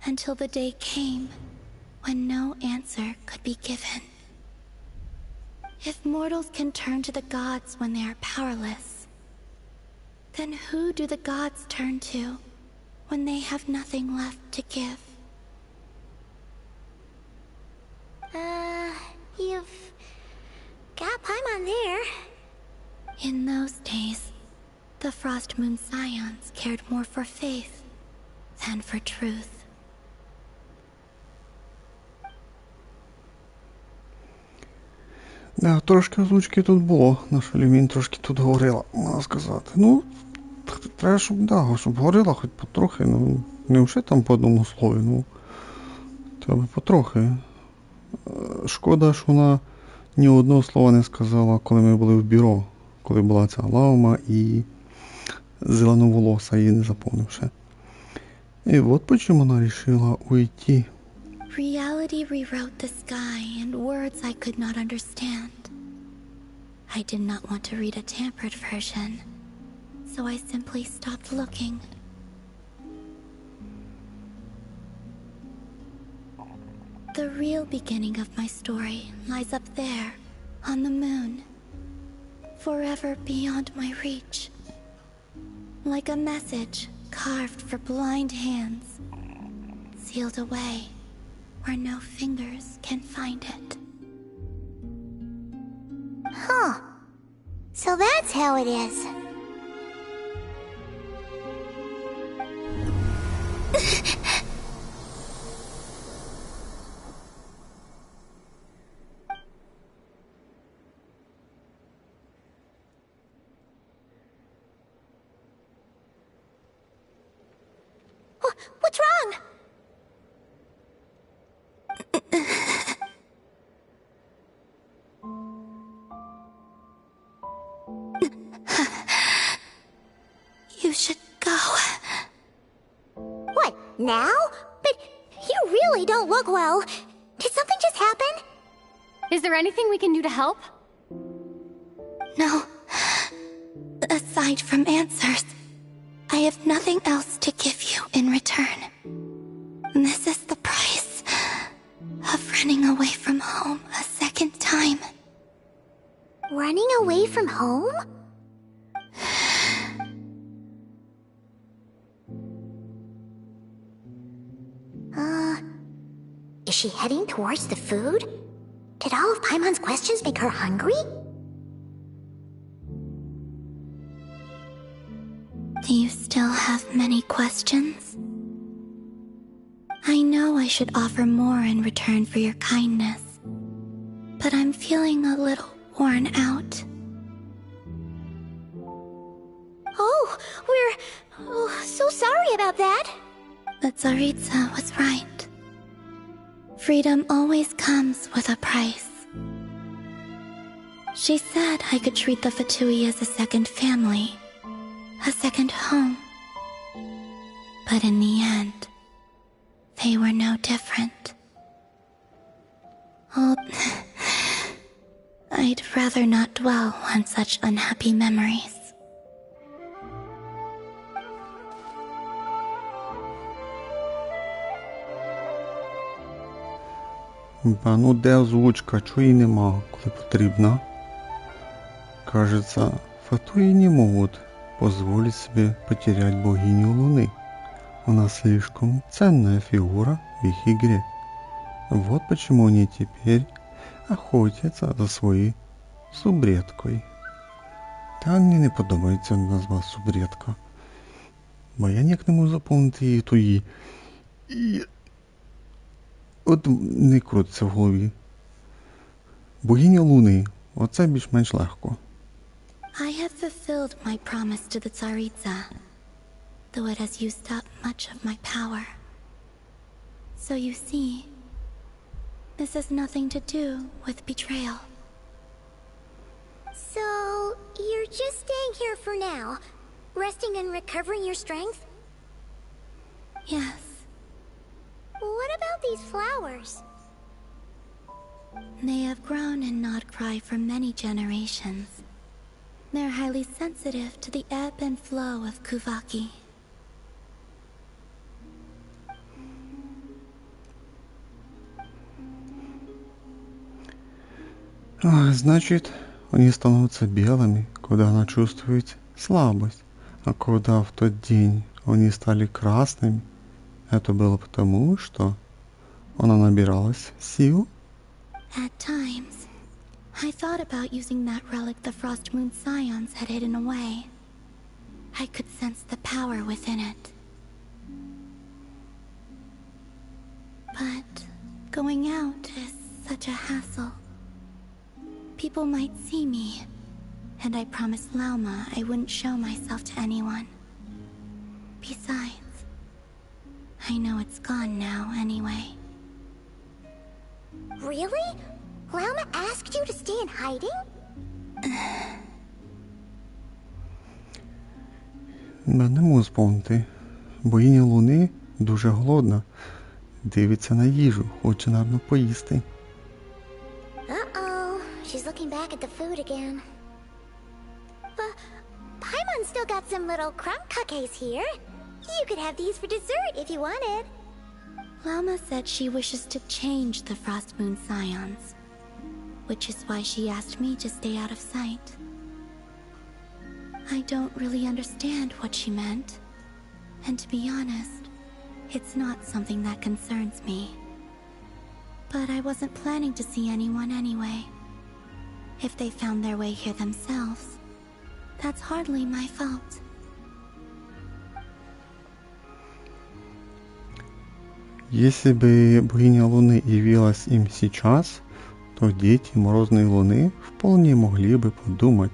Until the day came when no answer could be given. If mortals can turn to the gods when they are powerless, then who do the gods turn to when they have nothing left to give? You've got Paimon there. In those days, the Frost Moon Scions cared more for faith than for truth. Да, трошки озвучки тут було. Наша Люмін трошки тут говорила, можна сказати. Ну, треба, щоб говорила хоч потрохи, ну, не вже там по одному слові, ну, треба потрохи. Шкода, що вона ні одного слова не сказала, коли ми були в бюро, коли була ця лаума і зеленоволоса, її не запомнивши. І от почему вона вирішила уйти. Reality rewrote the sky in words I could not understand. I did not want to read a tampered version, so I simply stopped looking. The real beginning of my story lies up there, on the moon, forever beyond my reach. Like a message carved for blind hands, sealed away where no fingers can find it. Huh. So that's how it is. What's wrong? You should go. What, now? But you really don't look well. Did something just happen? Is there anything we can do to help? No. Aside from answers, I have nothing else to give you in return. This is the price of running away from home a second time. Running away from home? Is she heading towards the food? Did all of Paimon's questions make her hungry? Do you still have many questions? I know I should offer more in return for your kindness, but I'm feeling a little worn out. Oh, we're so sorry about that. But Tsaritsa was right. Freedom always comes with a price. She said I could treat the Fatui as a second family, a second home. But in the end, they were no different. Oh, I'd rather not dwell on such unhappy memories. Ну де озвучка, чого її нема, коли потрібно? Кажется, фатуи не могут позволить себе потерять богиню Луны. Она слишком ценная фигура в их игре. Вот почему они теперь охотяться за своей субредкою. Та мені не подобається назва субредка. Бо я ніяк не можу заповнити її тої. От не крутиться в голові. Богиня Луни. Оце більш-менш легко. I have fulfilled my promise to the Tsaritsa, though it has used up much of my power. So you see, this has nothing to do with betrayal. So, you're just staying here for now, resting and recovering your strength? Yes. What about these flowers? They have grown in Nod-Crai for many generations. They're highly sensitive to the ebb and flow of Kuvaki. Значит, они становятся белыми, когда она чувствует слабость. А когда в тот день они стали красными, это было потому, что она набиралась сил. At times, I thought about using that relic the Frost Moon Scions had hidden away. I could sense the power within it. But going out is such a hassle. People might see me, and I promised Lauma I wouldn't show myself to anyone. Besides, I know it's gone now anyway. Really? Lauma asked you to stay in hiding? Не можу спомнити. Богиня Луни дуже голодна. Дивиться на їжу, хоче, напевно, поїсти. Uh-oh, she's looking back at the food again. But Paimon still got some little crumb cupcakes here. You could have these for dessert if you wanted. Lauma said she wishes to change the Frost Moon Scions, which is why she asked me to stay out of sight. I don't really understand what she meant, and to be honest, it's not something that concerns me. But I wasn't planning to see anyone anyway. If they found their way here themselves, that's hardly my fault. Если бы богиня Луны явилась им сейчас, то дети Морозной Луны вполне могли бы подумать,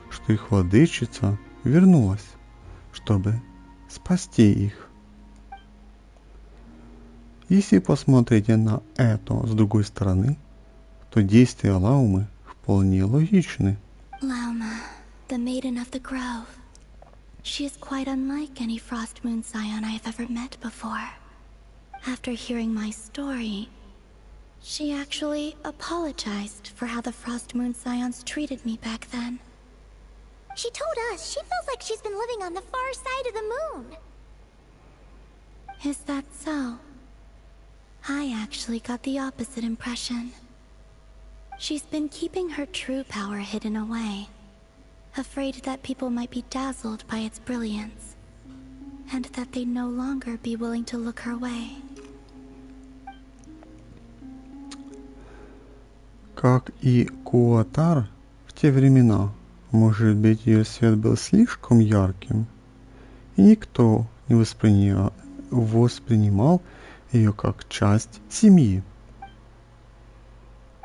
что их владычица вернулась, чтобы спасти их. Если посмотреть на это с другой стороны, то действия Лаумы вполне логичны. Lauma, the maiden of the grove. She is quite unlike any Frost Moon Scion I have ever met before. After hearing my story, she actually apologized for how the Frost Moon Scions treated me back then. She told us she feels like she's been living on the far side of the moon. Is that so? I actually got the opposite impression. She's been keeping her true power hidden away, afraid that people might be dazzled by its brilliance, and that they'd no longer be willing to look her way. Как и Куатар в те времена, может быть, ее свет был слишком ярким, и никто не воспринимал ее как часть семьи.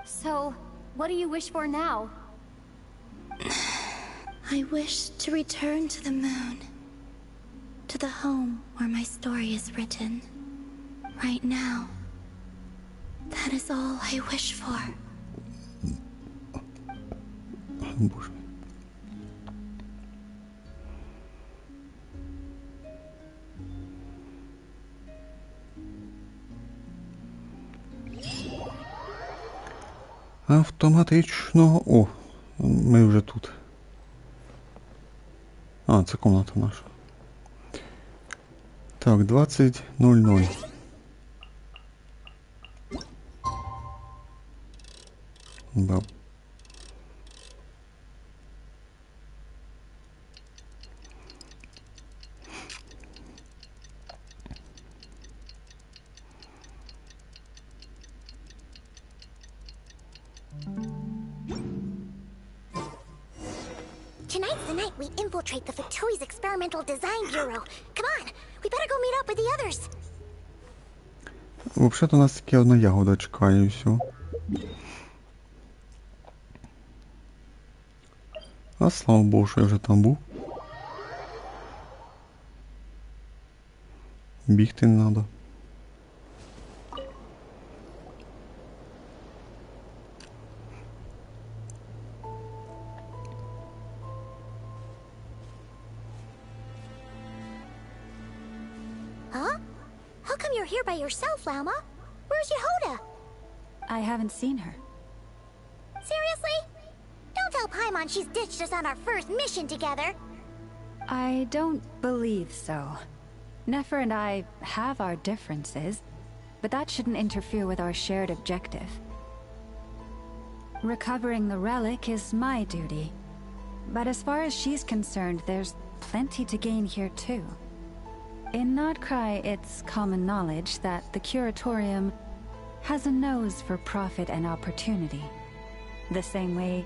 So, what do you wish for now? I wish to return to the moon, to the home where my story is written. Right now, that is all I wish for. Боже. Автоматично. О, ми вже тут. А, це комната наша. Так, 20:00. Баб. Tonight's the night we infiltrate the Fatui's Experimental Design Bureau. Come on, we better go meet up with the others. Взагалі-то нас тільки одна ягода чекає і все. А слава Богу, що я вже там був. Бігти не треба. Huh? How come you're here by yourself, Lauma? Where's Yehoda? I haven't seen her. Seriously? Don't tell Paimon she's ditched us on our first mission together. I don't believe so. Nefer and I have our differences, but that shouldn't interfere with our shared objective. Recovering the relic is my duty, but as far as she's concerned, there's plenty to gain here too. In Nod-Krai, it's common knowledge that the Curatorium has a nose for profit and opportunity. The same way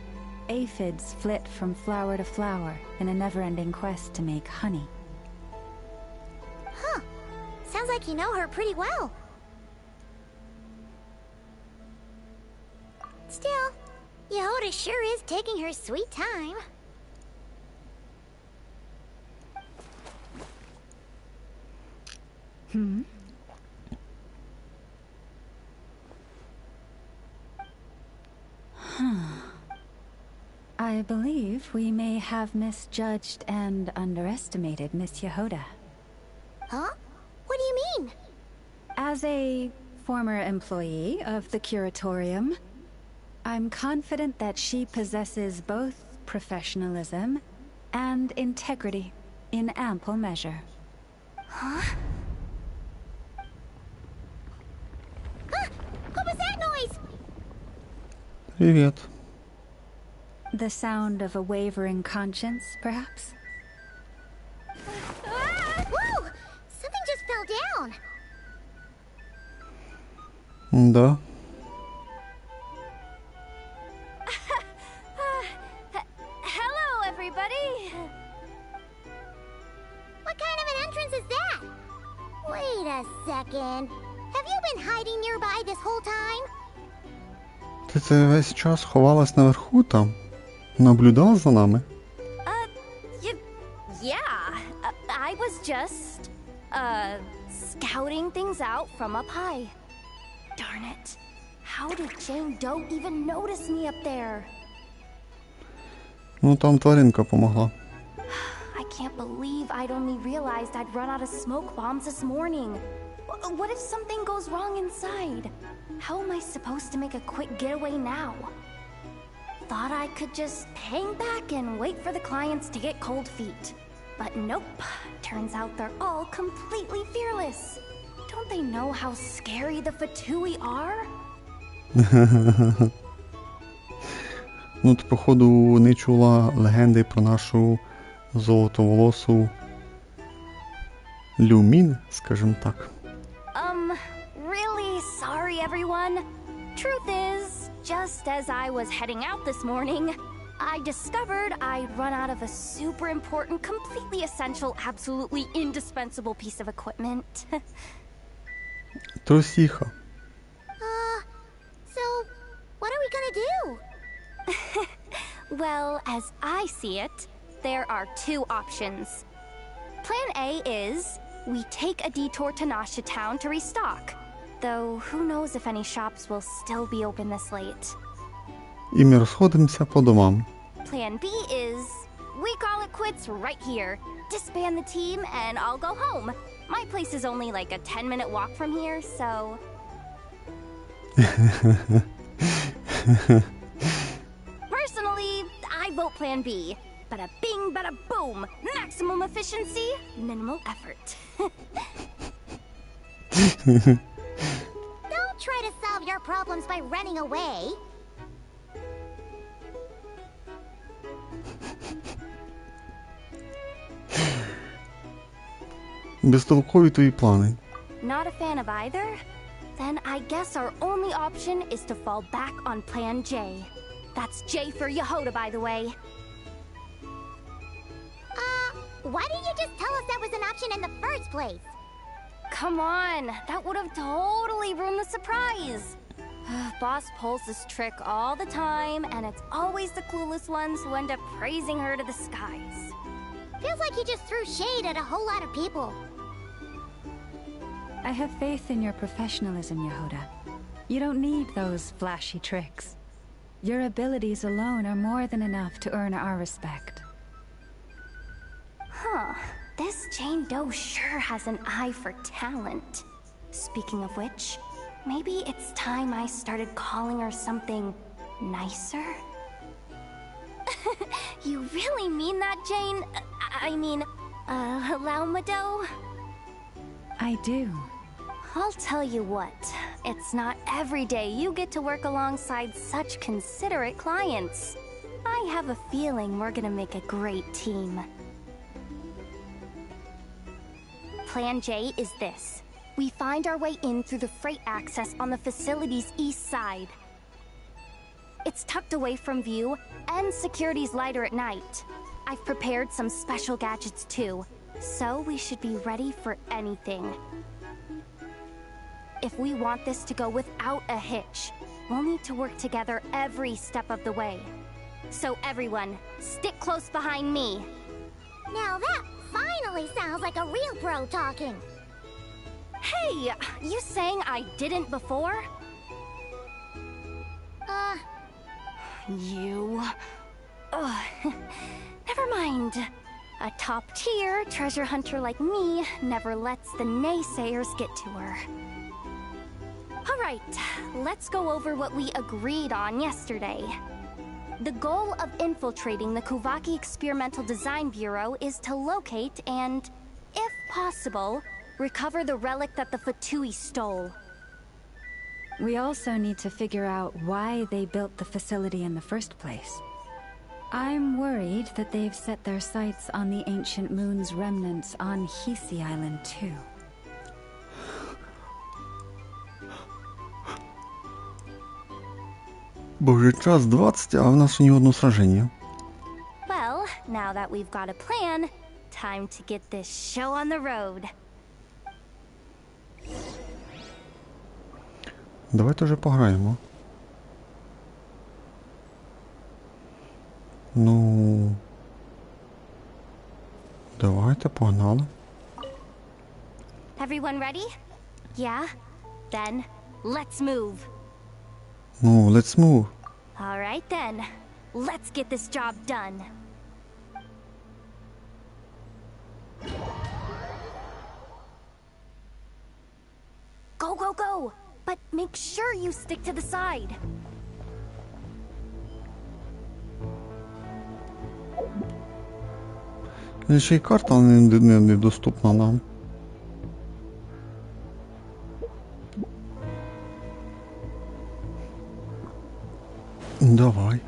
aphids flit from flower to flower in a never-ending quest to make honey. Huh. Sounds like you know her pretty well. Still, Yehoda sure is taking her sweet time. I believe we may have misjudged and underestimated Miss Yehoda. Huh? What do you mean? As a former employee of the Curatorium, I'm confident that she possesses both professionalism and integrity in ample measure. Huh? Ah! What was that noise? Привет. The sound of a wavering conscience, perhaps? Ah! Whoa! Something just fell down. Да. Hello, everybody! What kind of an entrance is that? Wait a second. Have you been hiding nearby this whole time? Ти це весь час ховалась наверху там? Наблюдала за нами? Yeah. I was just, scouting things out from up high. Darn it. How did Jane Doe even notice me up there? Ну там тваринка помогла. I can't believe I'd only realized I'd run out of smoke bombs this morning. What if something goes wrong inside? How am I supposed to make a quick getaway now? Thought I could just hang back and wait for the clients to get cold feet. But nope. Turns out they're all completely fearless. Don't they know how scary the Fatui are? Ну, ти, походу, не чула легенди про нашу золотоволосу Люмін, скажімо так. Really sorry, everyone. Truth is, just as I was heading out this morning, I discovered I'd run out of a super important, completely essential, absolutely indispensable piece of equipment. Трусіха. So, what are we gonna do? Well, as I see it, there are two options. Plan A is we take a detour to Nasha Town to restock. Though, who knows if any shops will still be open this late. І ми розходимося по домам. Plan B is we call it quits right here. Disband the team and I'll go home. My place is only like a 10-minute walk from here, so... Personally, I vote Plan B. Bada bing, bada boom. Maximum efficiency, minimal effort. Don't try to solve your problems by running away. Безтолкові твої плани. Not a fan of either? Then I guess our only option is to fall back on Plan J. That's J for Yehoda, by the way. Why didn't you just tell us that was an option in the first place? Come on, that would have totally ruined the surprise. Boss pulls this trick all the time, and it's always the clueless ones who end up praising her to the skies. Feels like you just threw shade at a whole lot of people. I have faith in your professionalism, Yehoda. You don't need those flashy tricks. Your abilities alone are more than enough to earn our respect. Huh. This Jane Doe sure has an eye for talent. Speaking of which, maybe it's time I started calling her something nicer? You really mean that, Jane? I mean, Laumado? I do. I'll tell you what, it's not every day you get to work alongside such considerate clients. I have a feeling we're gonna make a great team. Plan J is this. We find our way in through the freight access on the facility's east side. It's tucked away from view, and security's lighter at night. I've prepared some special gadgets too, so we should be ready for anything. If we want this to go without a hitch, we'll need to work together every step of the way. So everyone, stick close behind me. Now that finally sounds like a real pro talking. Hey, you saying I didn't before? You... Ugh. Never mind. A top-tier treasure hunter like me never lets the naysayers get to her. Alright, let's go over what we agreed on yesterday. The goal of infiltrating the Kuvaki Experimental Design Bureau is to locate and, if possible, recover the relic that the Fatui stole. We also need to figure out why they built the facility in the first place. I'm worried that they've set their sights on the ancient moon's remnants on Hisi Island too. Боже, час 20, а в нас ще ні одного сраження. Well, now that we've got a plan, time to get this show on the road. Давайте вже пограємо. Ну... Давайте, погнали. Everyone ready? Yeah? Then, let's move. Ну, let's move. Alright then, let's get this job done. Go, go, go! But make sure you stick to the side. Ще й карта недоступна нам. Давай.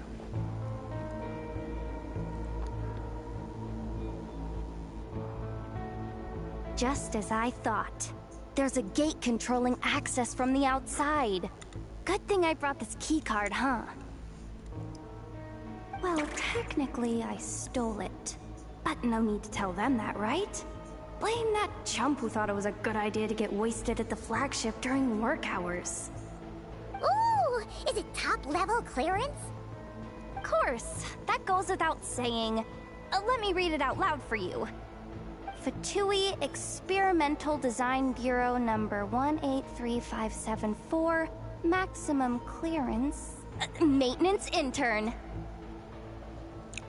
Just as I thought. There's a gate controlling access from the outside. Good thing I brought this keycard, huh? Well, technically I stole it. But no need to tell them that, right? Blame that chump who thought it was a good idea to get wasted at the flagship during work hours. Ooh! Is it top-level clearance? Of course. That goes without saying. Let me read it out loud for you. Fatui Experimental Design Bureau number 183574, maximum clearance, maintenance intern.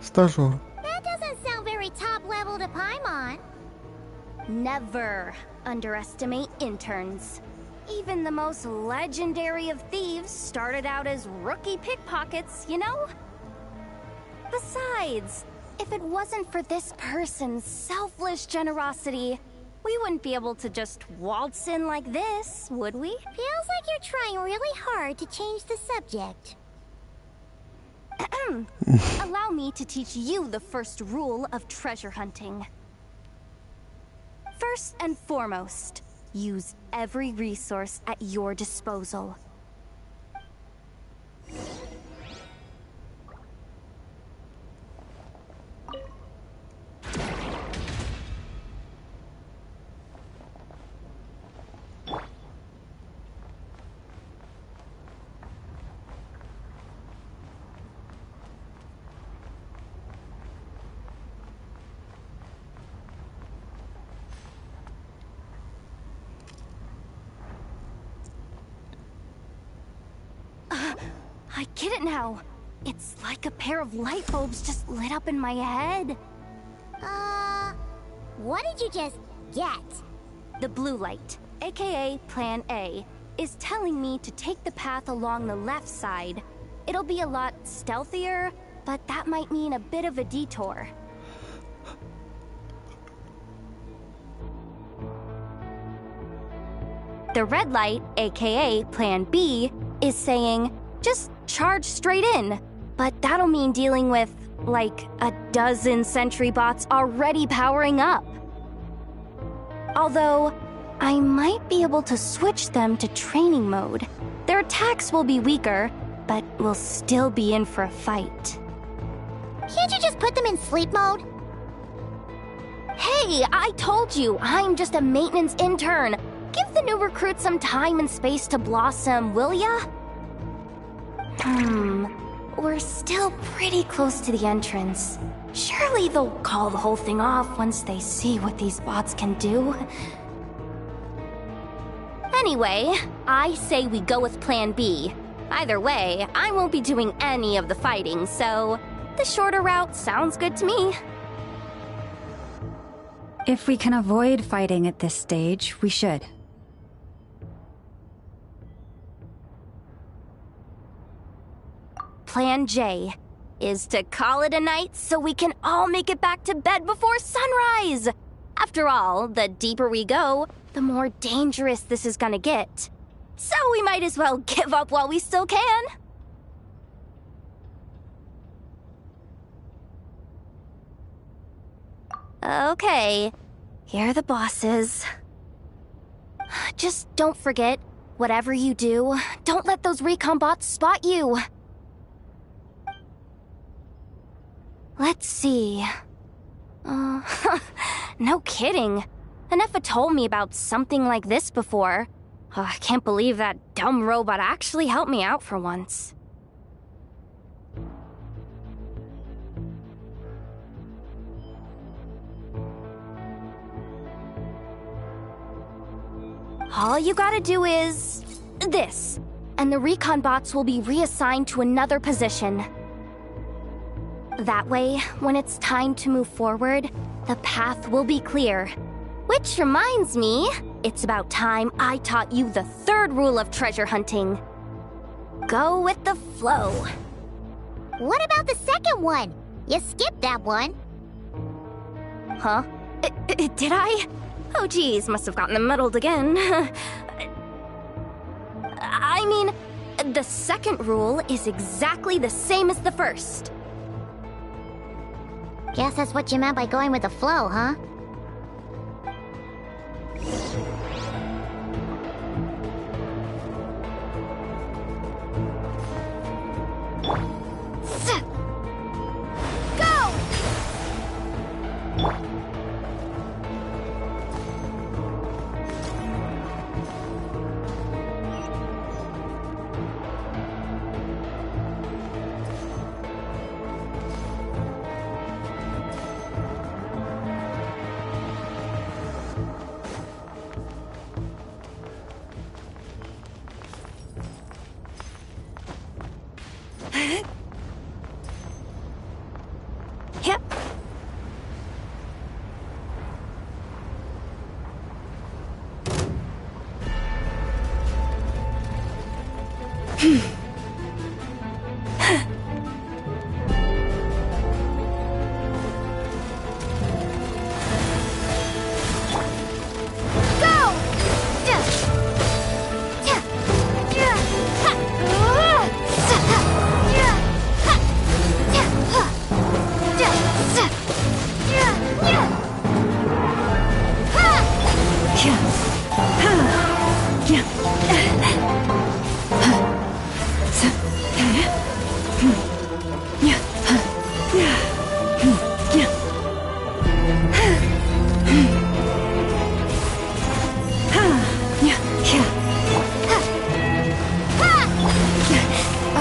Стажер. That doesn't sound very top-level to Paimon. Never underestimate interns. Even the most legendary of thieves started out as rookie pickpockets, you know? Besides, if it wasn't for this person's selfless generosity, we wouldn't be able to just waltz in like this, would we? Feels like you're trying really hard to change the subject. Allow me to teach you the first rule of treasure hunting. First and foremost, use every resource at your disposal. I get it now. It's like a pair of light bulbs just lit up in my head. What did you just get? The blue light, aka Plan A, is telling me to take the path along the left side. It'll be a lot stealthier, but that might mean a bit of a detour. The red light, aka Plan B, is saying, just charge straight in. But that'll mean dealing with, like, a dozen sentry bots already powering up. Although, I might be able to switch them to training mode. Their attacks will be weaker, but we'll still be in for a fight. Can't you just put them in sleep mode? Hey, I told you, I'm just a maintenance intern. Give the new recruits some time and space to blossom, will ya? We're still pretty close to the entrance. Surely they'll call the whole thing off once they see what these bots can do. Anyway, I say we go with Plan B. Either way, I won't be doing any of the fighting, so the shorter route sounds good to me. If we can avoid fighting at this stage, we should. Plan J is to call it a night so we can all make it back to bed before sunrise. After all, the deeper we go, the more dangerous this is gonna get. So we might as well give up while we still can. Okay, here are the bosses. Just don't forget, whatever you do, don't let those recon bots spot you. Let's see. No kidding. Anefa told me about something like this before. I can't believe that dumb robot actually helped me out for once. All you gotta do is this, and the recon bots will be reassigned to another position. That way, when it's time to move forward, the path will be clear. Which reminds me, it's about time I taught you the third rule of treasure hunting. Go with the flow. What about the second one? You skipped that one. Huh? Did I? Oh geez, must have gotten muddled again. I mean, the second rule is exactly the same as the first. Guess that's what you meant by going with the flow, huh? A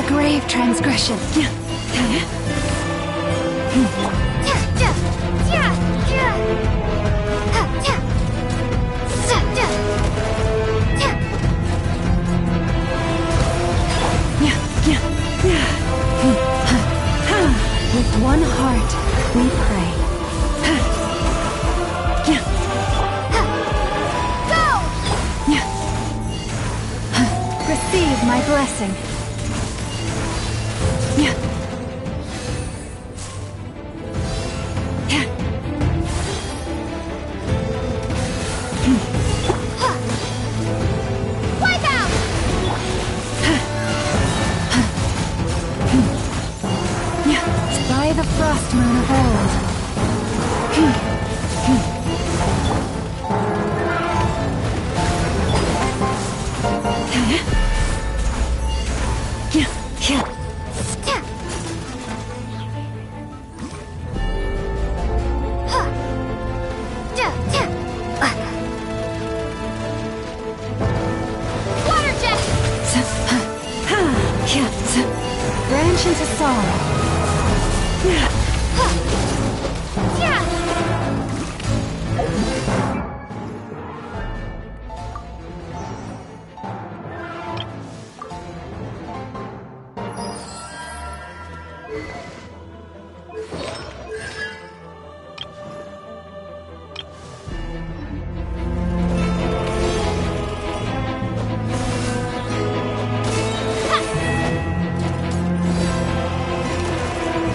grave transgression. With one heart, we pray. Receive my blessing. Wipe out! By the frost moon of old. Water jet! Branch into song.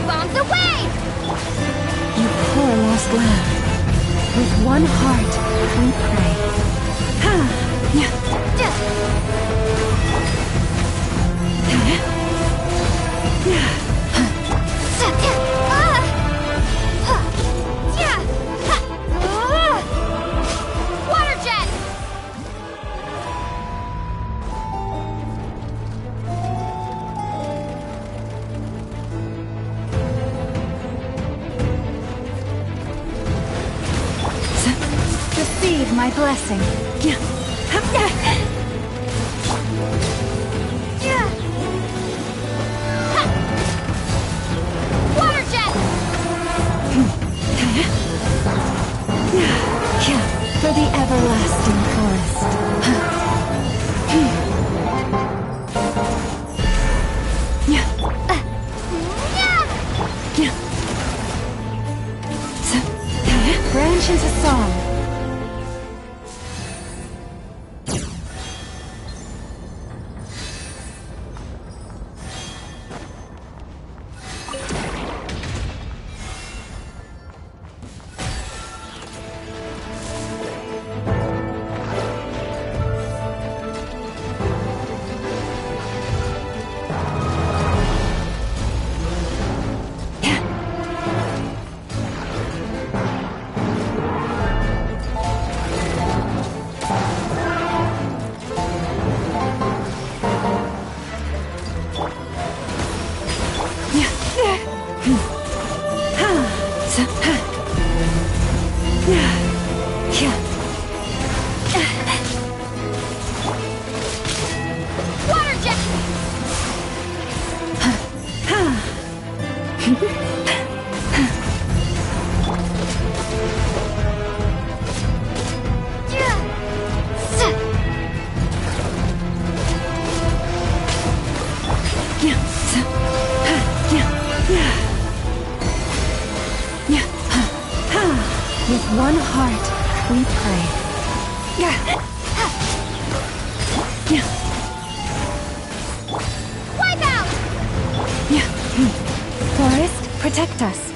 Bombs away! You poor lost lamb. With one heart, we pray. Water jet! Receive my blessing. Water jet! For the everlasting forest. Branch into song. Water jet! With one heart, we pray. protect us.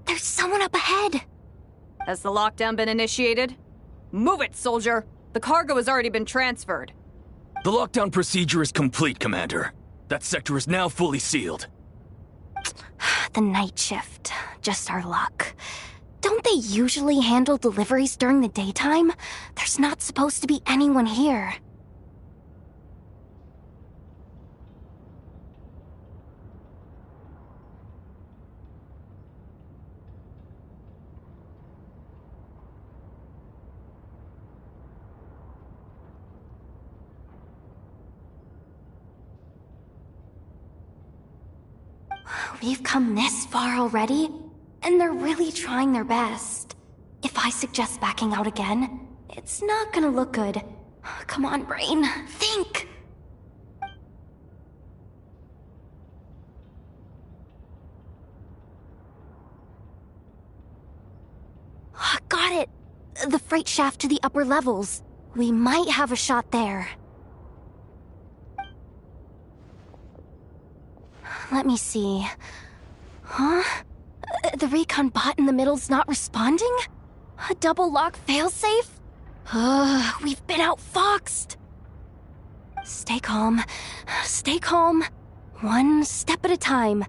There's someone up ahead! Has the lockdown been initiated? Move it, soldier! The cargo has already been transferred. The lockdown procedure is complete, Commander. That sector is now fully sealed. The night shift. Just our luck. Don't they usually handle deliveries during the daytime? There's not supposed to be anyone here. We've come this far already, and they're really trying their best. If I suggest backing out again, it's not gonna look good. Come on, brain, think! Got it! The freight shaft to the upper levels. We might have a shot there. Let me see. Huh? The recon bot in the middle's not responding? A double lock failsafe? We've been outfoxed! Stay calm. Stay calm. One step at a time.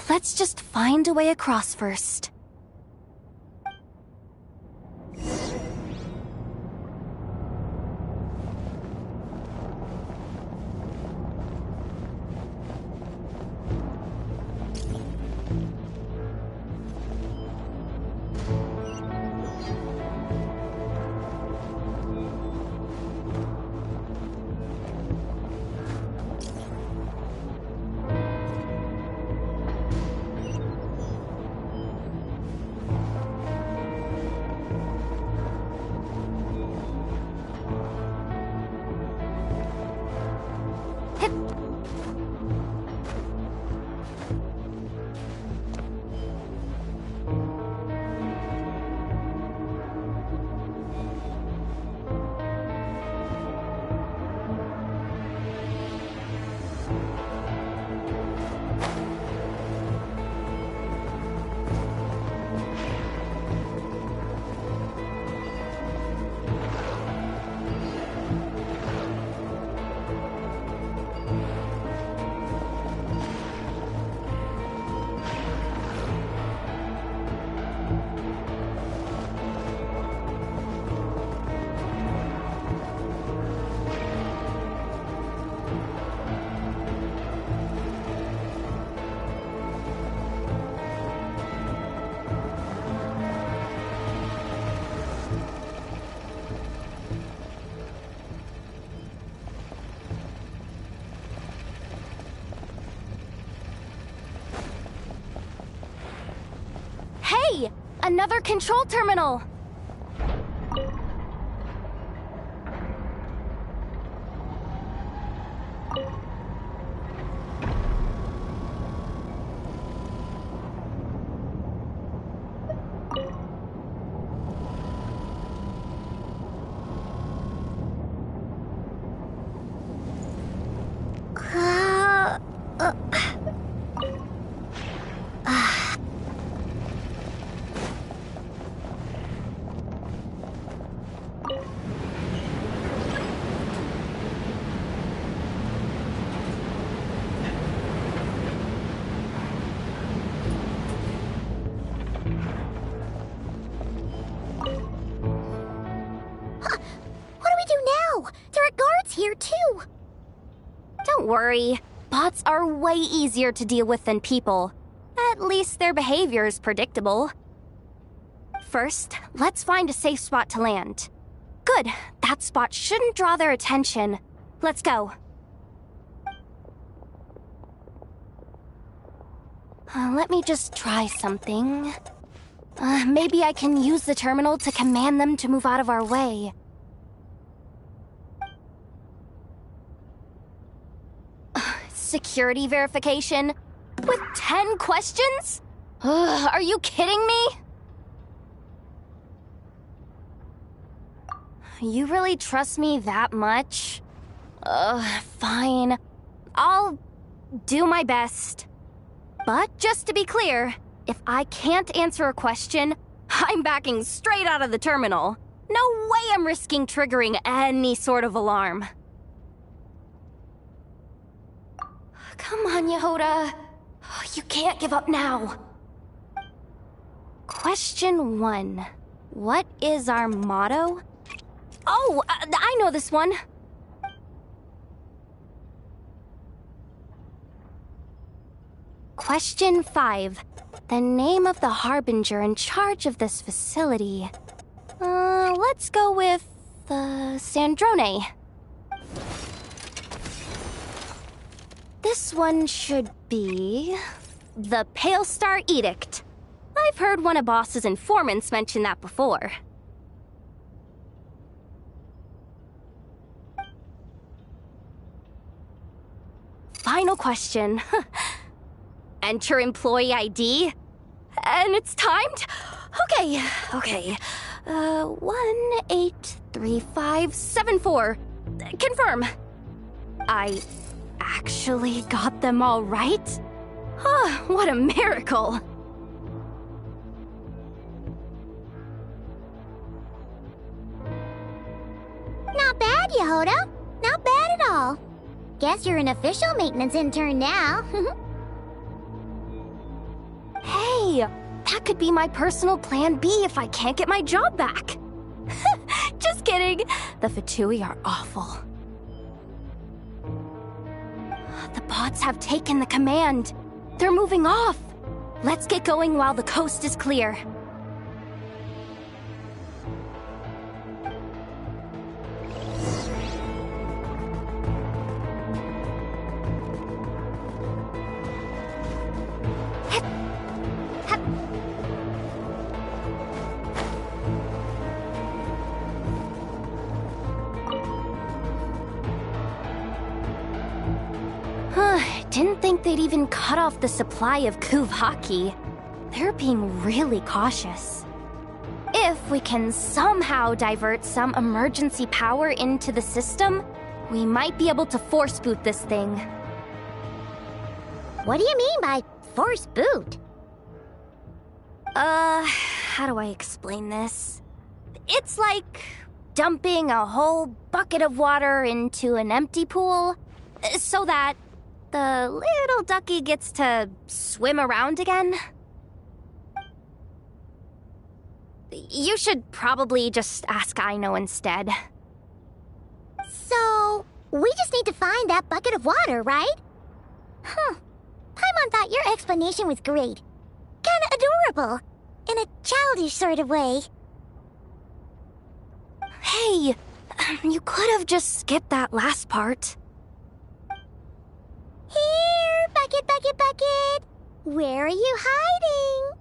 Let's just find a way across first. Hey! Another control terminal! Here too. Don't worry. Bots are way easier to deal with than people. At least their behavior is predictable. First, let's find a safe spot to land. Good. That spot shouldn't draw their attention. Let's go. Let me just try something. Maybe I can use the terminal to command them to move out of our way. Security verification? With 10 questions? Are you kidding me? You really trust me that much? Fine. I'll do my best. But just to be clear, if I can't answer a question, I'm backing straight out of the terminal. No way I'm risking triggering any sort of alarm. Come on, Yehoda. You can't give up now. Question 1. What is our motto? Oh, I know this one. Question 5. The name of the harbinger in charge of this facility. Let's go with, Sandrone. This one should be... the Pale Star Edict. I've heard one of Boss's informants mention that before. Final question. Enter employee ID. And it's timed? Okay. 183574. Confirm. I actually got them all right? What a miracle. Not bad, Yehoda. Not bad at all. Guess you're an official maintenance intern now. Hey, that could be my personal plan B if I can't get my job back. Just kidding. The Fatui are awful. The bots have taken the command. They're moving off. Let's get going while the coast is clear. Didn't think they'd even cut off the supply of Kuvaki. They're being really cautious. If we can somehow divert some emergency power into the system, we might be able to force boot this thing. What do you mean by force boot? How do I explain this? It's like dumping a whole bucket of water into an empty pool, so that the little ducky gets to swim around again. You should probably just ask Aino instead. So, we just need to find that bucket of water, right? Paimon thought your explanation was great. Kinda adorable. In a childish sort of way. Hey, you could have just skipped that last part. Here, bucket, bucket, bucket. Where are you hiding?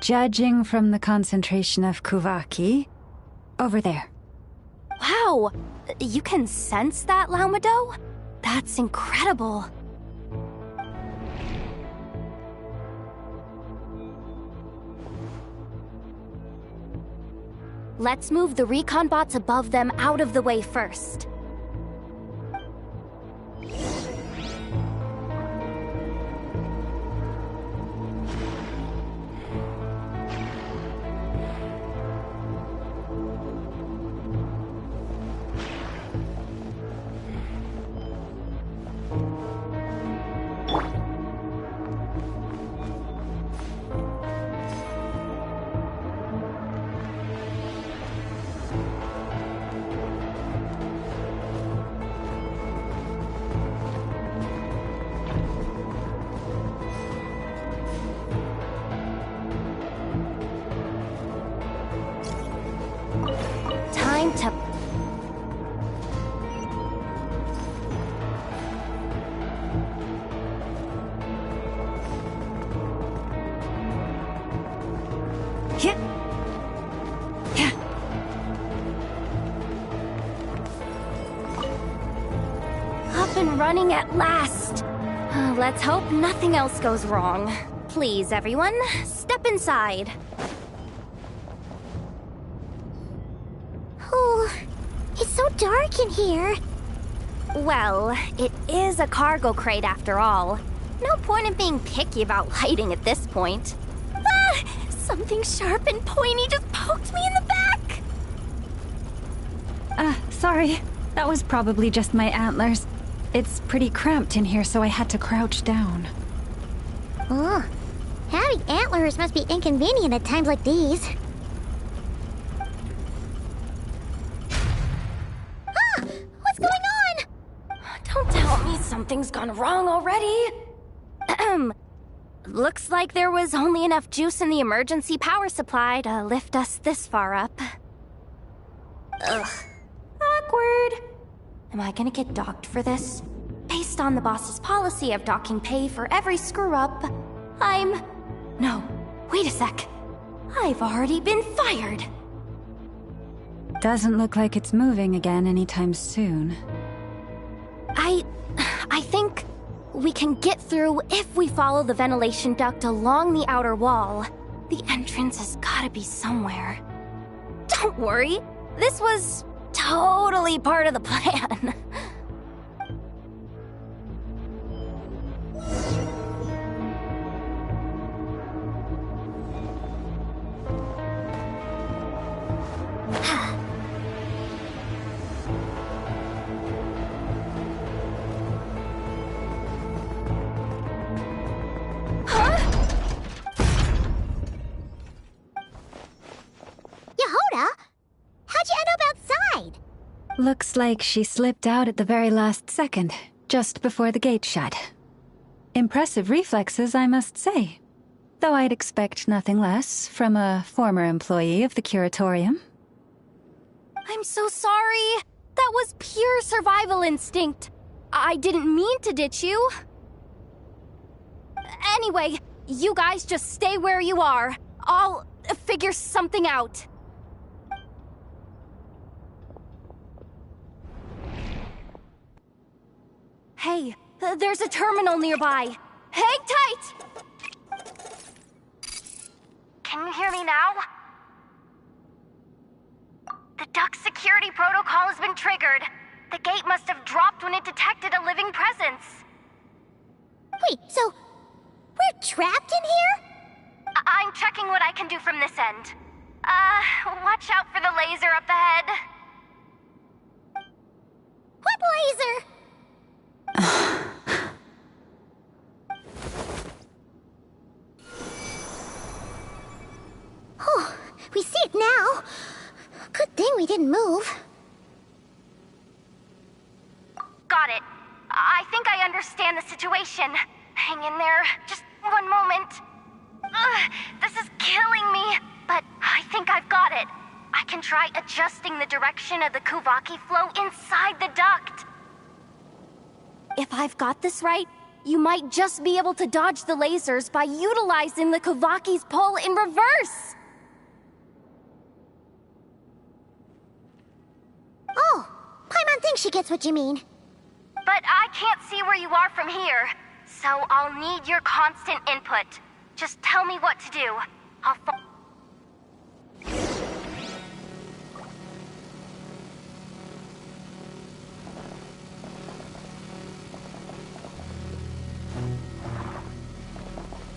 Judging from the concentration of Kuvaki, over there. Wow, you can sense that, Laumado? That's incredible. Let's move the recon bots above them out of the way first. Up and running at last. Let's hope nothing else goes wrong. Please, everyone, step inside. Oh, it's so dark in here. Well, it is a cargo crate after all. No point in being picky about lighting at this point. Ah! Something sharp and pointy just poked me in the back! Sorry. That was probably just my antlers. It's pretty cramped in here, so I had to crouch down. Oh, having antlers must be inconvenient at times like these. Ah! What's going on? Don't tell me something's gone wrong already. Looks like there was only enough juice in the emergency power supply to lift us this far up. Ugh. Awkward. Am I gonna get docked for this? Based on the boss's policy of docking pay for every screw-up, No, wait a sec. I've already been fired. Doesn't look like it's moving again anytime soon. I think we can get through if we follow the ventilation duct along the outer wall. The entrance has gotta be somewhere. Don't worry, this was totally part of the plan. Yehoda? How'd you end up outside? Looks like she slipped out at the very last second, just before the gate shut. Impressive reflexes, I must say. Though I'd expect nothing less from a former employee of the Curatorium. I'm so sorry. That was pure survival instinct. I didn't mean to ditch you. Anyway, you guys just stay where you are. I'll figure something out. Hey, there's a terminal nearby. Hang tight! Can you hear me now? The duct security protocol has been triggered. The gate must have dropped when it detected a living presence. Wait, so we're trapped in here? I'm checking what I can do from this end. Watch out for the laser up ahead. What laser? Oh, we see it now. Good thing we didn't move. Got it. I think I understand the situation. Hang in there. Just one moment. This is killing me, but I think I've got it. I can try adjusting the direction of the Kuvaki flow inside the duct. If I've got this right, you might just be able to dodge the lasers by utilizing the Kuvaki's pull in reverse. Oh, Paimon thinks she gets what you mean. But I can't see where you are from here, so I'll need your constant input. Just tell me what to do. I'll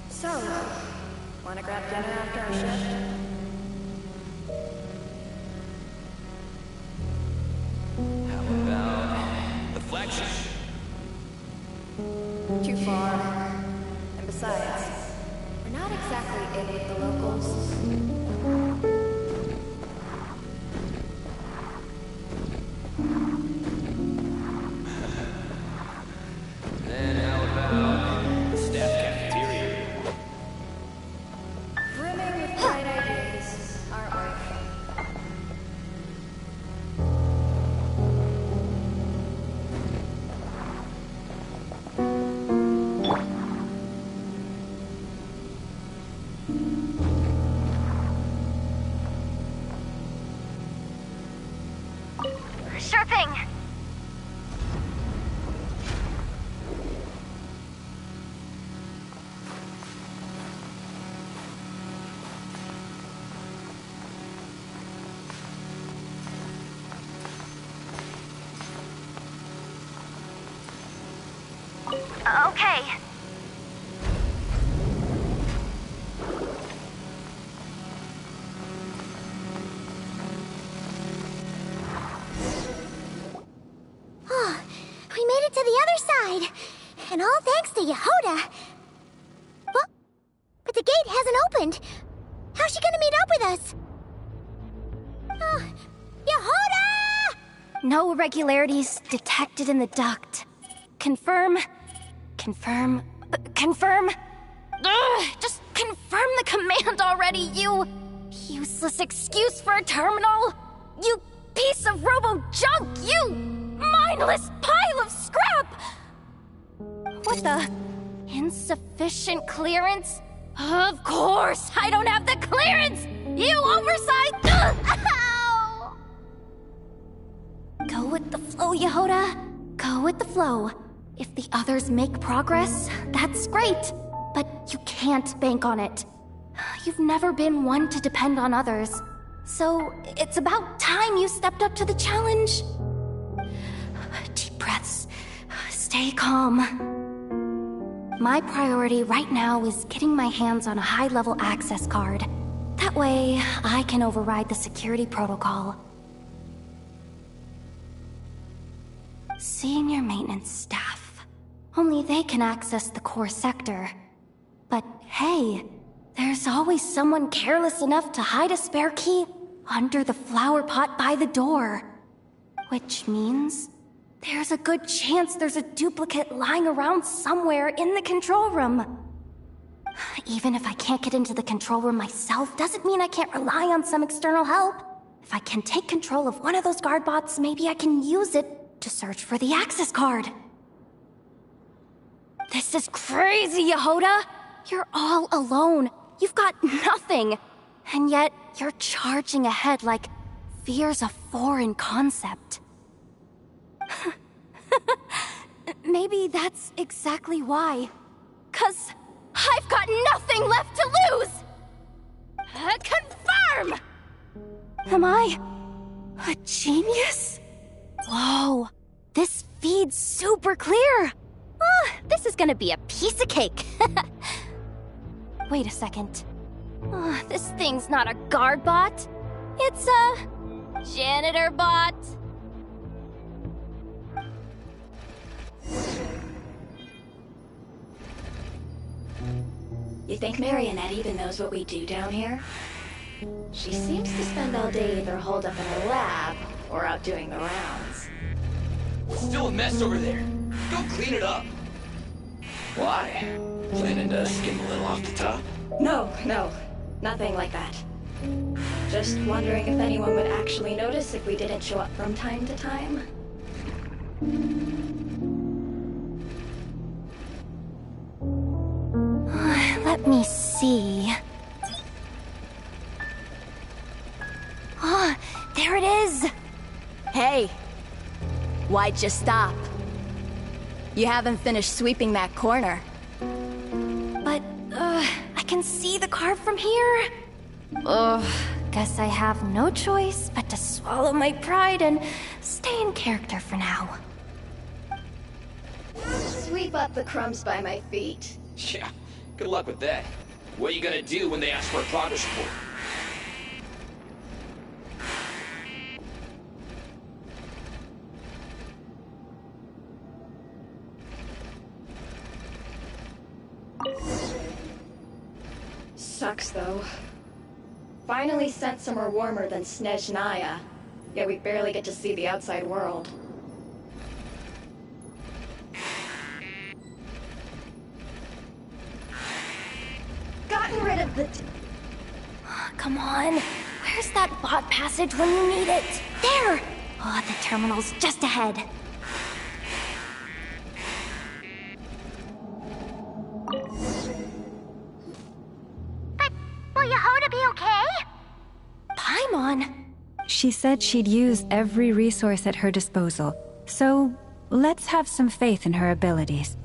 So, wanna grab dinner after our shift? How about the flagship? Too far. And besides, we're not exactly in with the locals. Then how about the staff cafeteria? Brimming with bright ideas, aren't we? okay. Oh, we made it to the other side. And all thanks to Yehoda. But the gate hasn't opened. How's she gonna meet up with us? Yehoda! No irregularities detected in the duct. Confirm. Confirm. Confirm. Ugh, just confirm the command already, you useless excuse for a terminal. You piece of robo-junk, you mindless pile of scrap! What the? Insufficient clearance? Of course, I don't have the clearance! You oversight! Ow! Go with the flow, Yehoda. Go with the flow. If the others make progress, that's great. But you can't bank on it. You've never been one to depend on others. So it's about time you stepped up to the challenge. Deep breaths. Stay calm. My priority right now is getting my hands on a high-level access card. That way, I can override the security protocol. Senior maintenance staff. Only they can access the core sector. But hey, there's always someone careless enough to hide a spare key under the flower pot by the door. Which means there's a good chance there's a duplicate lying around somewhere in the control room. Even if I can't get into the control room myself, doesn't mean I can't rely on some external help. If I can take control of one of those guard bots, maybe I can use it to search for the access card. This is crazy, Yehoda! You're all alone. You've got nothing. And yet, you're charging ahead like fear's a foreign concept. Maybe that's exactly why. 'Cause I've got nothing left to lose! Confirm! Am I a genius? Whoa, this feed's super clear. This is gonna be a piece of cake. Wait a second. This thing's not a guard bot. It's a janitor bot. You think Marionette even knows what we do down here? She seems to spend all day either holed up in her lab or out doing the rounds. It's still a mess over there. Go clean it up. Why? Planning to skim a little off the top? No, nothing like that. Just wondering if anyone would actually notice if we didn't show up from time to time. Let me see. There it is! Hey, why'd you stop? You haven't finished sweeping that corner. But, I can see the card from here. Guess I have no choice but to swallow my pride and stay in character for now. Sweep up the crumbs by my feet. Yeah, good luck with that. What are you gonna do when they ask for a progress report? Sucks, though. Finally sent somewhere warmer than Snezhnaya, yet we barely get to see the outside world. Gotten rid of the... Come on. Where's that bot passage when you need it? There! The terminal's just ahead. But will Yehoda be okay? Paimon? She said she'd use every resource at her disposal, so let's have some faith in her abilities.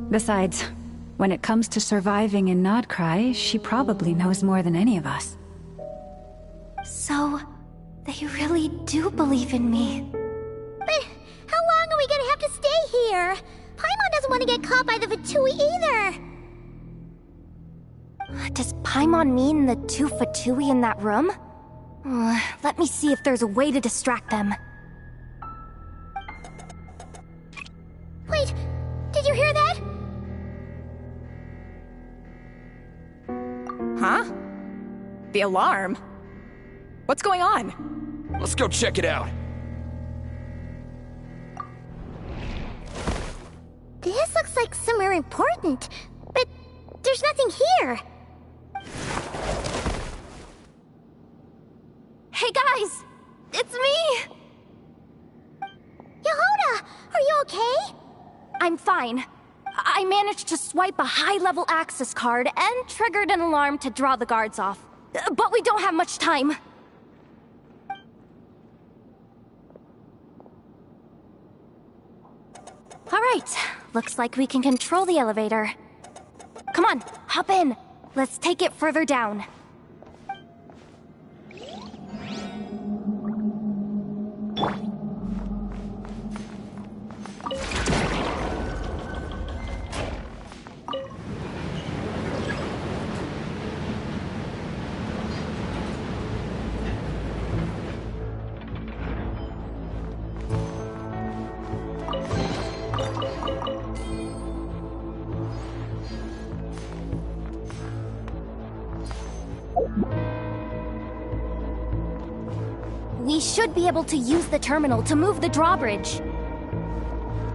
Besides, when it comes to surviving in Nod-Kraj, she probably knows more than any of us. So, they really do believe in me. But how long are we gonna have to stay here? Paimon doesn't doesn't want to get caught by the Fatui either. Does Paimon mean the two Fatui in that room? Let me see if there's a way to distract them. Wait, did you hear that? Huh? The alarm? What's going on? Let's go check it out. This looks like somewhere important, but there's nothing here. Hey guys! It's me! Yehuda, are you okay? I'm fine. I managed to swipe a high-level access card and triggered an alarm to draw the guards off. But we don't have much time. Alright, looks like we can control the elevator. Come on, hop in. Let's take it further down. We should be able to use the terminal to move the drawbridge.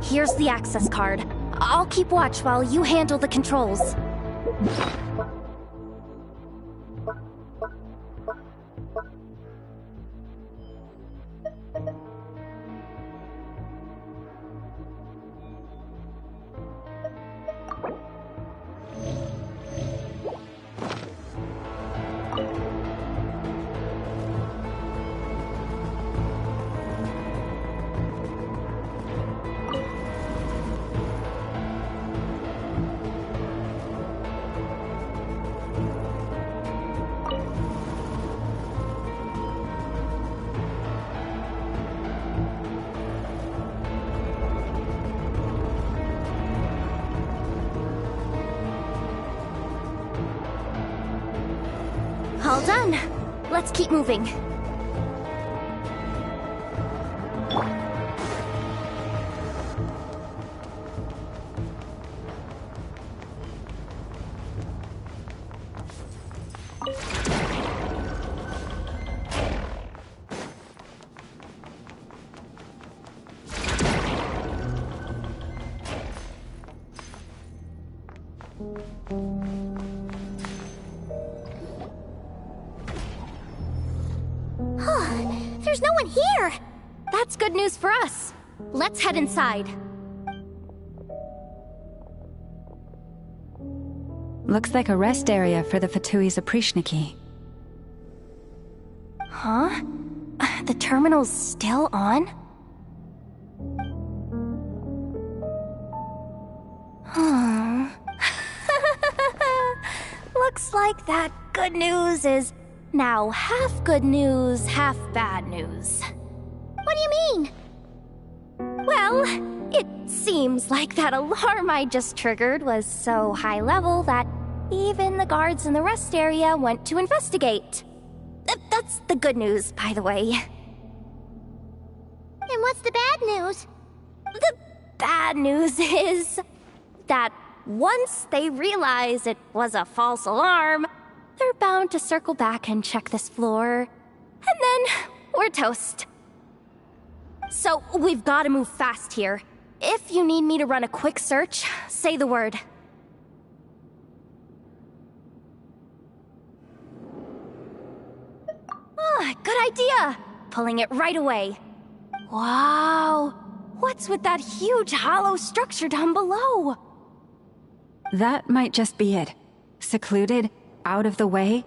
Here's the access card. I'll keep watch while you handle the controls. All done. Let's keep moving. There's no one here! That's good news for us. Let's head inside. Looks like a rest area for the Fatui's Oprishniki. Huh? The terminal's still on? Looks like that good news is now half good news, half bad news. What do you mean? Well, it seems like that alarm I just triggered was so high level that even the guards in the rest area went to investigate. That's the good news, by the way. And what's the bad news? The bad news is that once they realize it was a false alarm, they're bound to circle back and check this floor. And then we're toast. So we've got to move fast here. If you need me to run a quick search, say the word. Good idea! Pulling it right away. Wow! What's with that huge hollow structure down below? That might just be it. Secluded, out of the way.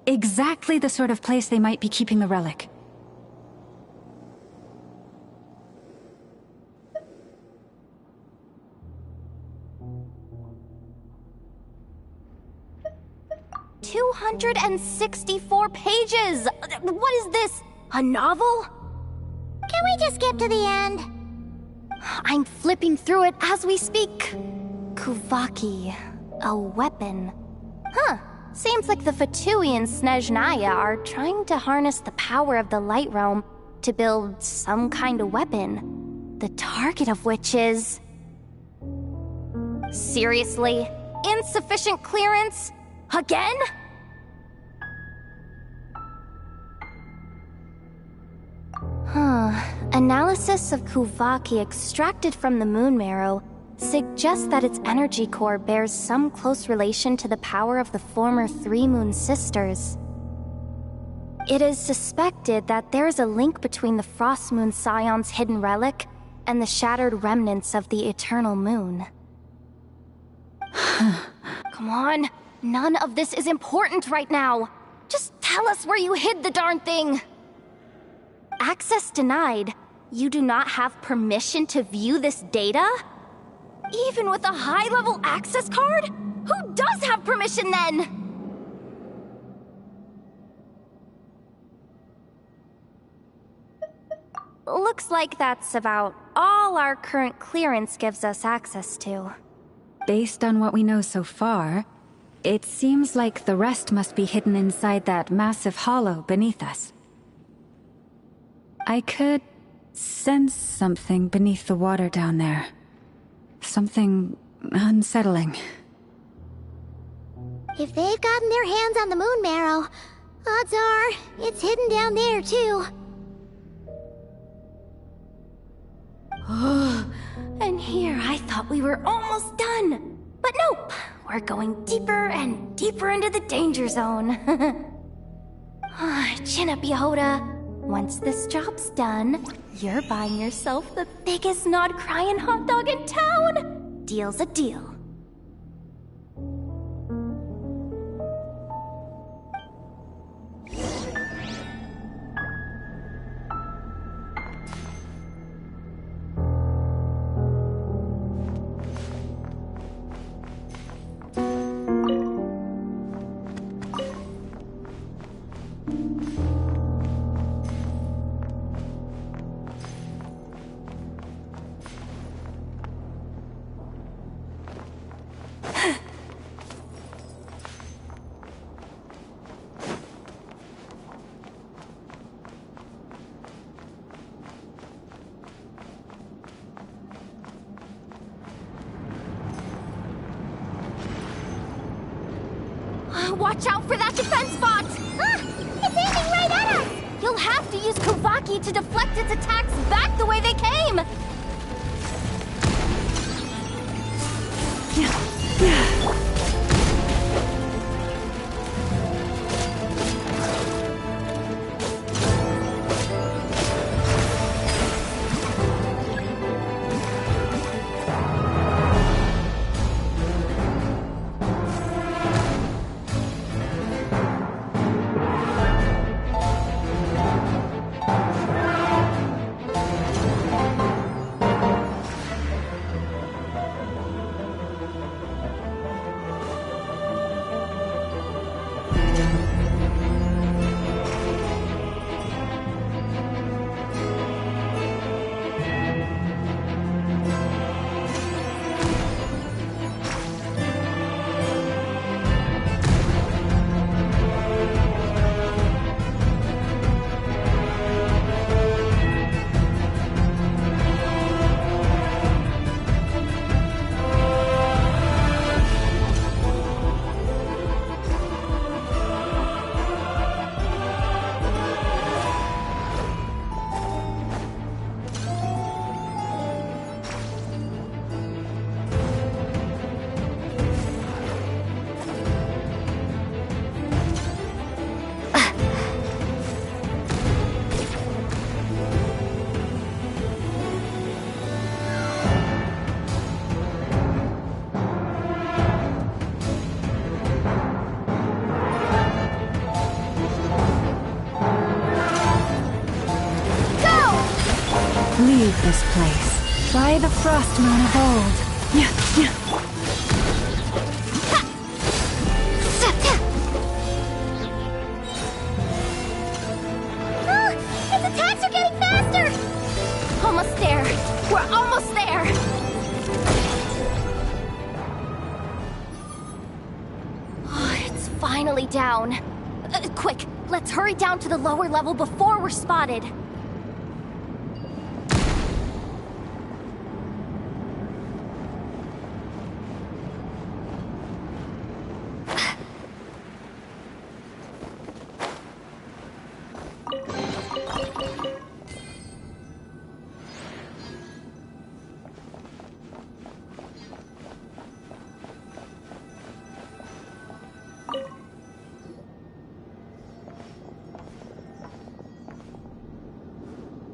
Exactly the sort of place they might be keeping the relic. $264 pages! What is this? A novel? Can we just skip to the end? I'm flipping through it as we speak. Kuvaki, a weapon. Huh. Seems like the Fatui and Snezhnaya are trying to harness the power of the Light Realm to build some kind of weapon. The target of which is... Seriously? Insufficient clearance? Again? Analysis of Kuvaki extracted from the moon marrow suggests that its energy core bears some close relation to the power of the former Three Moon Sisters. It is suspected that there is a link between the Frost Moon Scion's hidden relic and the shattered remnants of the Eternal Moon. Come on, none of this is important right now. Just tell us where you hid the darn thing. Access denied. You do not have permission to view this data? Even with a high-level access card? Who does have permission then? Looks like that's about all our current clearance gives us access to. Based on what we know so far, it seems like the rest must be hidden inside that massive hollow beneath us. I could sense something beneath the water down there. Something unsettling. If they've gotten their hands on the moon marrow, odds are it's hidden down there too. And here I thought we were almost done. But nope, we're going deeper and deeper into the danger zone. Chin up, Yehoda. Once this job's done, you're buying yourself the biggest Nod-Cryan hot dog in town. Deal's a deal. Watch out for that defense bot! It's aiming right at us! You'll have to use Kuvaki to deflect its attacks back the way they came! Leave this place. By the Frost Moon of old. Its attacks are getting faster! Almost there. We're almost there! finally down. Quick, let's hurry down to the lower level before we're spotted.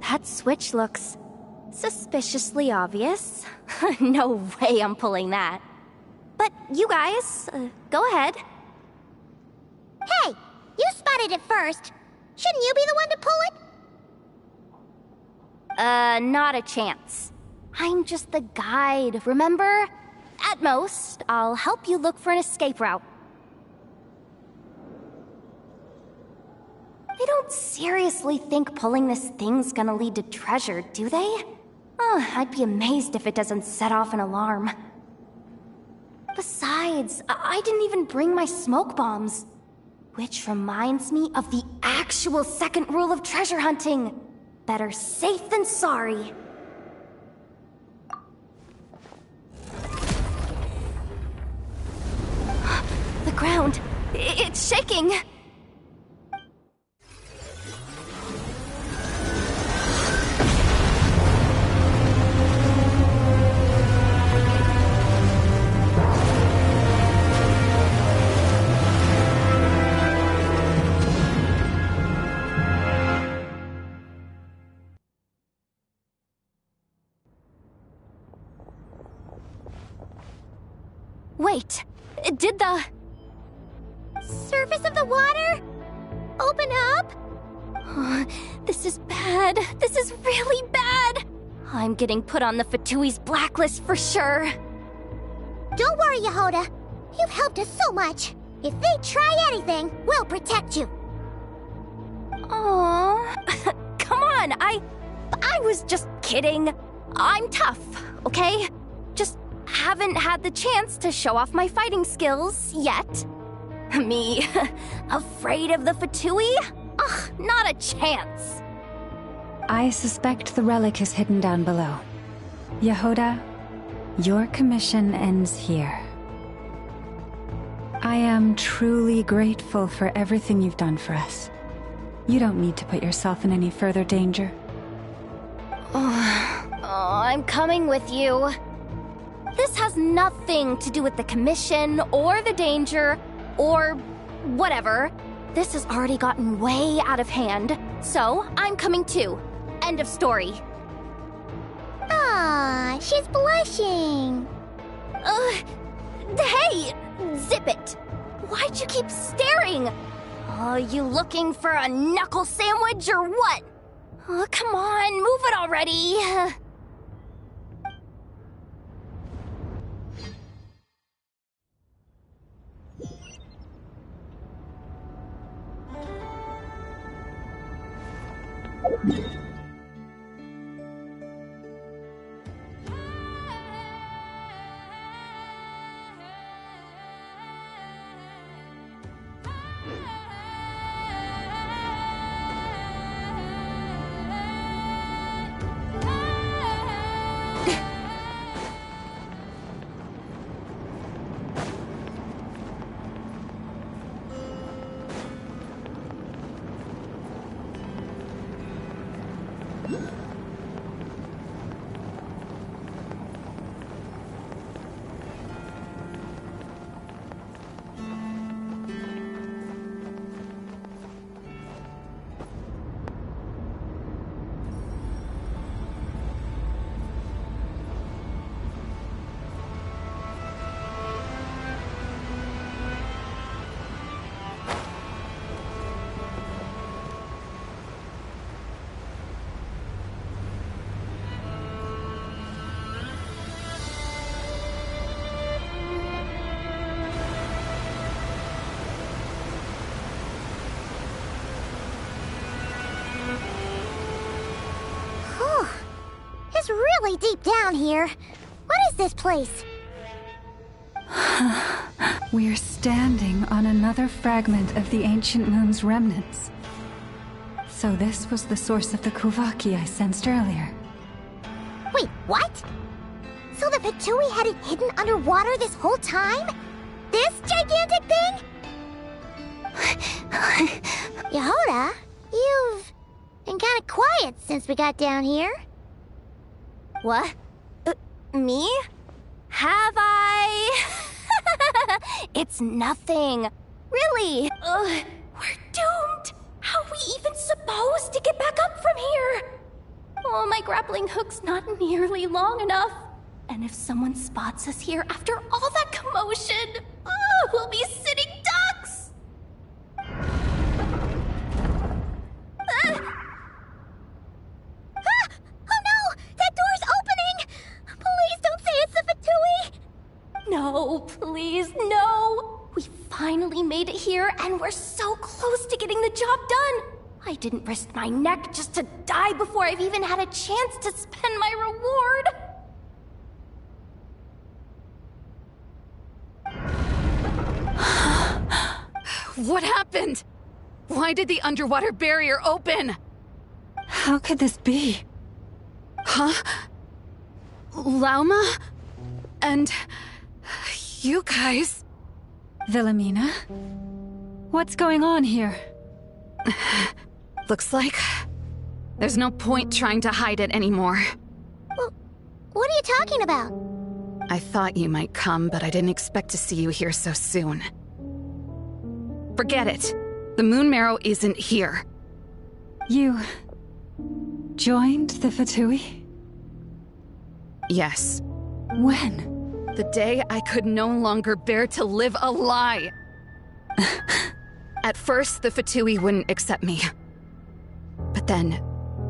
That switch looks suspiciously obvious. No way I'm pulling that. But you guys, go ahead. Hey! You spotted it first! Shouldn't you be the one to pull it? Not a chance. I'm just the guide, remember? At most, I'll help you look for an escape route. They don't seriously think pulling this thing's gonna lead to treasure, do they? I'd be amazed if it doesn't set off an alarm. Besides, I didn't even bring my smoke bombs. Which reminds me of the actual second rule of treasure hunting. Better safe than sorry. The ground, it's shaking. Wait, did the surface of the water open up? This is bad. This is really bad. I'm getting put on the Fatui's blacklist for sure. Don't worry, Yehoda. You've helped us so much. If they try anything, we'll protect you. Aww. Come on, I was just kidding. I'm tough, okay? Just haven't had the chance to show off my fighting skills yet. Me, afraid of the Fatui? Ugh, not a chance. I suspect the relic is hidden down below. Yehoda, your commission ends here. I am truly grateful for everything you've done for us. You don't need to put yourself in any further danger. I'm coming with you. This has nothing to do with the commission, or the danger, or whatever. This has already gotten way out of hand, so I'm coming too. End of story. Ah, she's blushing. Hey! Zip it! Why'd you keep staring? You looking for a knuckle sandwich or what? Come on, move it already. It's really deep down here. What is this place? We're standing on another fragment of the ancient moon's remnants. So this was the source of the Kuvaki I sensed earlier. Wait, what? So the Fatui had it hidden underwater this whole time? This gigantic thing? Yehoda, you've been kind of quiet since we got down here. What? Me? Have I? It's nothing. Really. We're doomed. How are we even supposed to get back up from here? Oh, my grappling hook's not nearly long enough. And if someone spots us here after all that commotion, we'll be sitting ducks! Oh no! That door's opening! Please don't say it's the Fatui! No, please, no! We finally made it here, and we're so close to getting the job done! I didn't risk my neck just to die before I've even had a chance to spend my reward! What happened? Why did the underwater barrier open? How could this be? Huh? Lauma? And... you guys... Wilhelmina? What's going on here? Looks like... there's no point trying to hide it anymore. Well, what are you talking about? I thought you might come, but I didn't expect to see you here so soon. Forget it. The Moon Marrow isn't here. You... joined the Fatui? Yes. When? The day I could no longer bear to live a lie. At first, the Fatui wouldn't accept me. But then,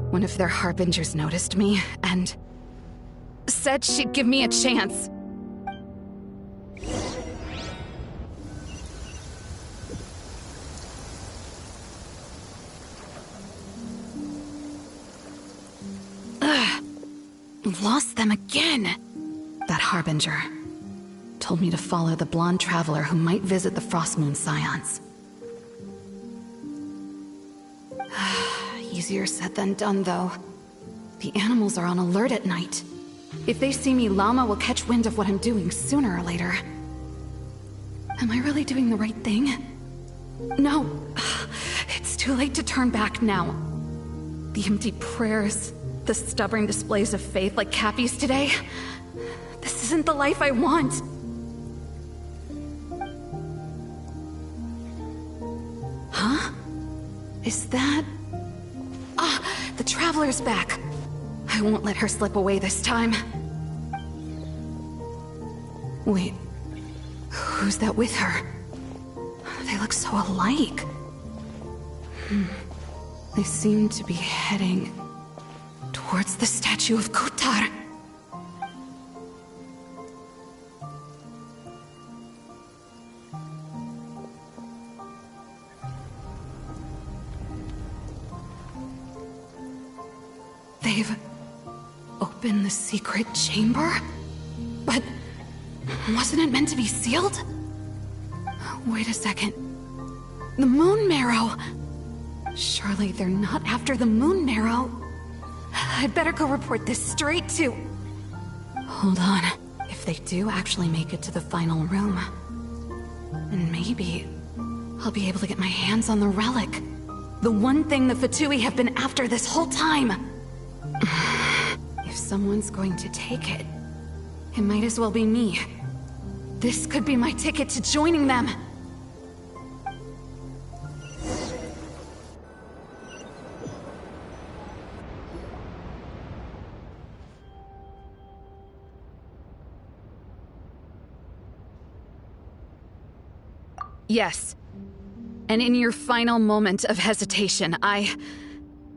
one of their harbingers noticed me and... said she'd give me a chance. Lost them again. That harbinger told me to follow the blonde traveler who might visit the Frostmoon Scions. Easier said than done, though. The animals are on alert at night. If they see me, Llama will catch wind of what I'm doing sooner or later. Am I really doing the right thing? No. It's too late to turn back now. The empty prayers, the stubborn displays of faith like Cappy's today. This isn't the life I want. Huh? Is that... the Traveler's back. I won't let her slip away this time. Wait, who's that with her? They look so alike. They seem to be heading towards the statue of Kutar. They've opened the secret chamber? But wasn't it meant to be sealed? Wait a second. The Moon Marrow! Surely they're not after the Moon Marrow. I'd better go report this straight to... Hold on. If they do actually make it to the final room, then maybe I'll be able to get my hands on the relic. The one thing the Fatui have been after this whole time. If someone's going to take it, it might as well be me. This could be my ticket to joining them. Yes. And in your final moment of hesitation, I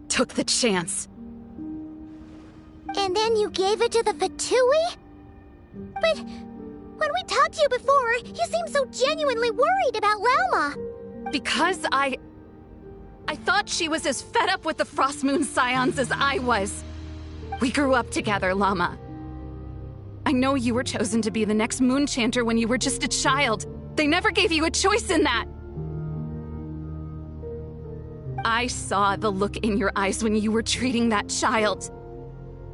took the chance. And then you gave it to the Fatui? But when we talked to you before, you seemed so genuinely worried about Lauma. Because I thought she was as fed up with the Frostmoon Scions as I was. We grew up together, Llama. I know you were chosen to be the next Moon Chanter when you were just a child. They never gave you a choice in that. I saw the look in your eyes when you were treating that child.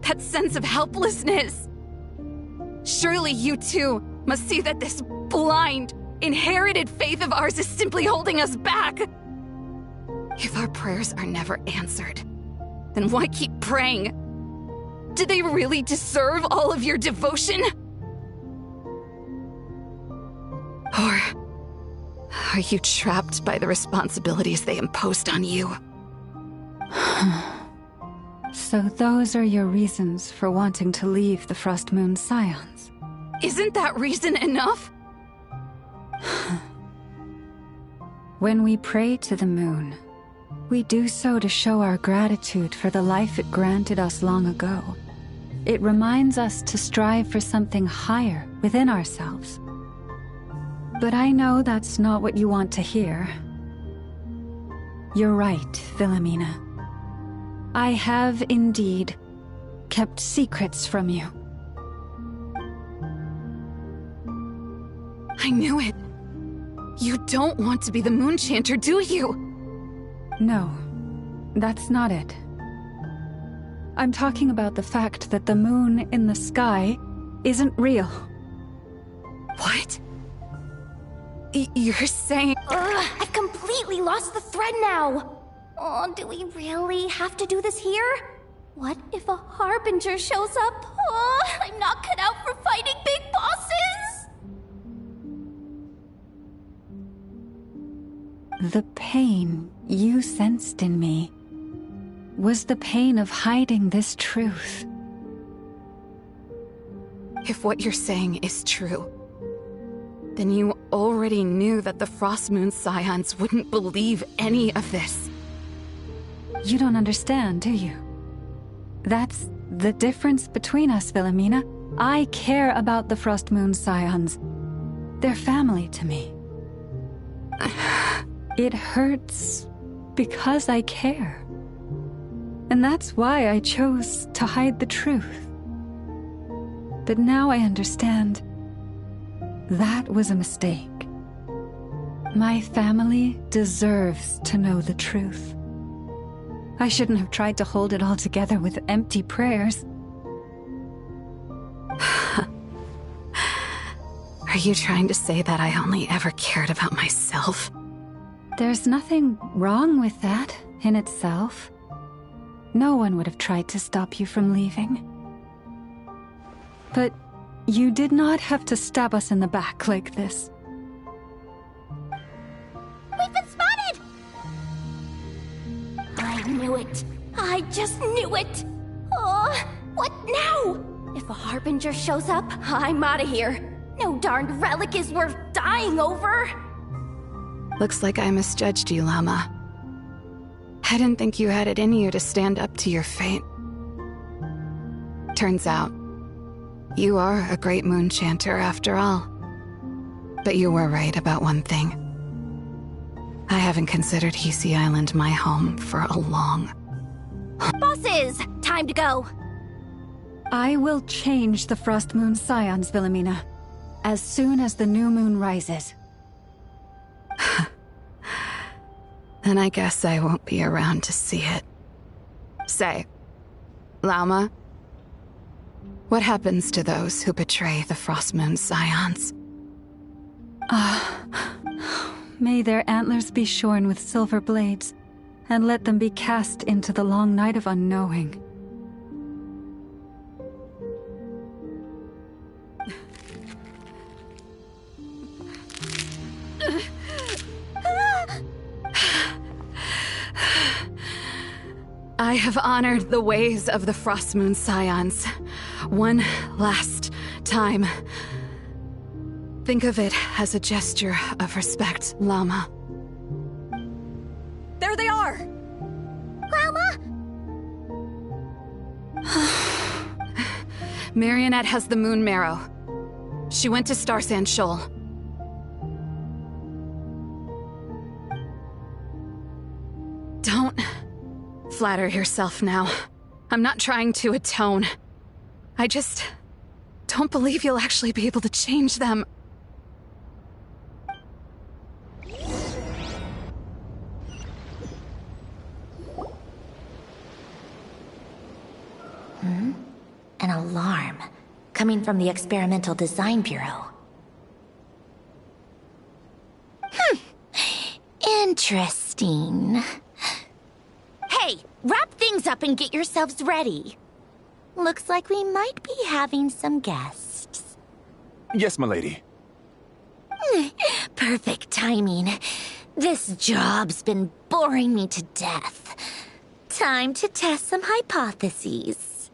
That sense of helplessness. Surely you too must see that this blind, inherited faith of ours is simply holding us back. If our prayers are never answered, then why keep praying? Do they really deserve all of your devotion? Or are you trapped by the responsibilities they imposed on you? So those are your reasons for wanting to leave the Frost Moon Scions? Isn't that reason enough? When we pray to the moon, we do so to show our gratitude for the life it granted us long ago. It reminds us to strive for something higher within ourselves. But I know that's not what you want to hear. You're right, Philomena. I have indeed kept secrets from you. I knew it. You don't want to be the Moon Chanter, do you? No, that's not it. I'm talking about the fact that the moon in the sky isn't real. What? You're saying... I've completely lost the thread now. Oh, do we really have to do this here? What if a Harbinger shows up? Oh, I'm not cut out for fighting big bosses! The pain you sensed in me was the pain of hiding this truth. If what you're saying is true, then you already knew that the Frost Moon Scions wouldn't believe any of this. You don't understand, do you? That's the difference between us, Philomena. I care about the Frost Moon Scions. They're family to me. It hurts because I care. And that's why I chose to hide the truth. But now I understand that was a mistake. My family deserves to know the truth. I shouldn't have tried to hold it all together with empty prayers. Are you trying to say that I only ever cared about myself? There's nothing wrong with that in itself. No one would have tried to stop you from leaving. But you did not have to stab us in the back like this. We've been spotted! I knew it. I just knew it. Oh, what now? If a Harbinger shows up, I'm out of here. No darned relic is worth dying over. Looks like I misjudged you, Llama. I didn't think you had it in you to stand up to your fate. Turns out, you are a great Moon Chanter after all. But you were right about one thing. I haven't considered Hisi Island my home for a long... Bosses! Time to go! I will change the Frost Moon Scions, Philomena, as soon as the new moon rises. Then I guess I won't be around to see it. Say, Llama, what happens to those who betray the Frost Moon Scions? May their antlers be shorn with silver blades, and let them be cast into the long night of unknowing. I have honored the ways of the Frost Moon Scions one last time. Think of it as a gesture of respect, Llama. There they are! Grandma! Marionette has the Moon Marrow. She went to Star Sand Shoal. Don't flatter yourself now. I'm not trying to atone. I just don't believe you'll actually be able to change them. An alarm coming from the Experimental Design Bureau. Interesting. Hey, wrap things up and get yourselves ready. Looks like we might be having some guests. Yes, milady. Perfect timing. This job's been boring me to death. Time to test some hypotheses.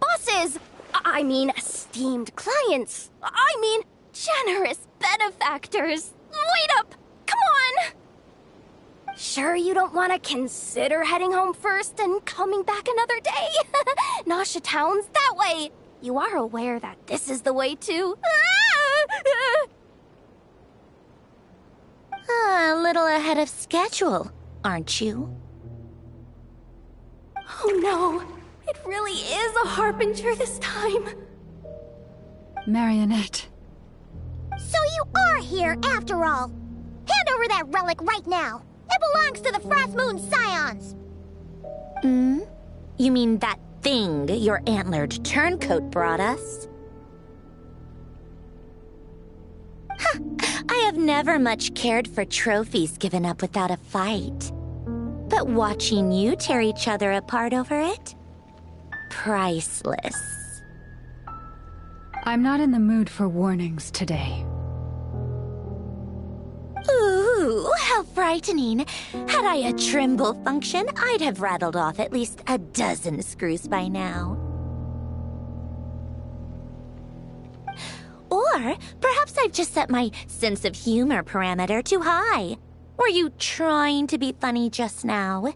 Bosses! I mean, esteemed clients. I mean, generous benefactors. Wait up! Come on! Sure you don't want to consider heading home first and coming back another day? Nasha Town's that way. You are aware that this is the way too. A little ahead of schedule, aren't you? Oh no, it really is a harbinger this time. Marionette. So you are here after all. Hand over that relic right now. It belongs to the Frost Moon Scions. You mean that thing your antlered turncoat brought us? I have never much cared for trophies given up without a fight. But watching you tear each other apart over it? Priceless. I'm not in the mood for warnings today. Ooh, how frightening. Had I a Trimble function, I'd have rattled off at least a dozen screws by now. Or perhaps I've just set my sense of humor parameter too high. Were you trying to be funny just now?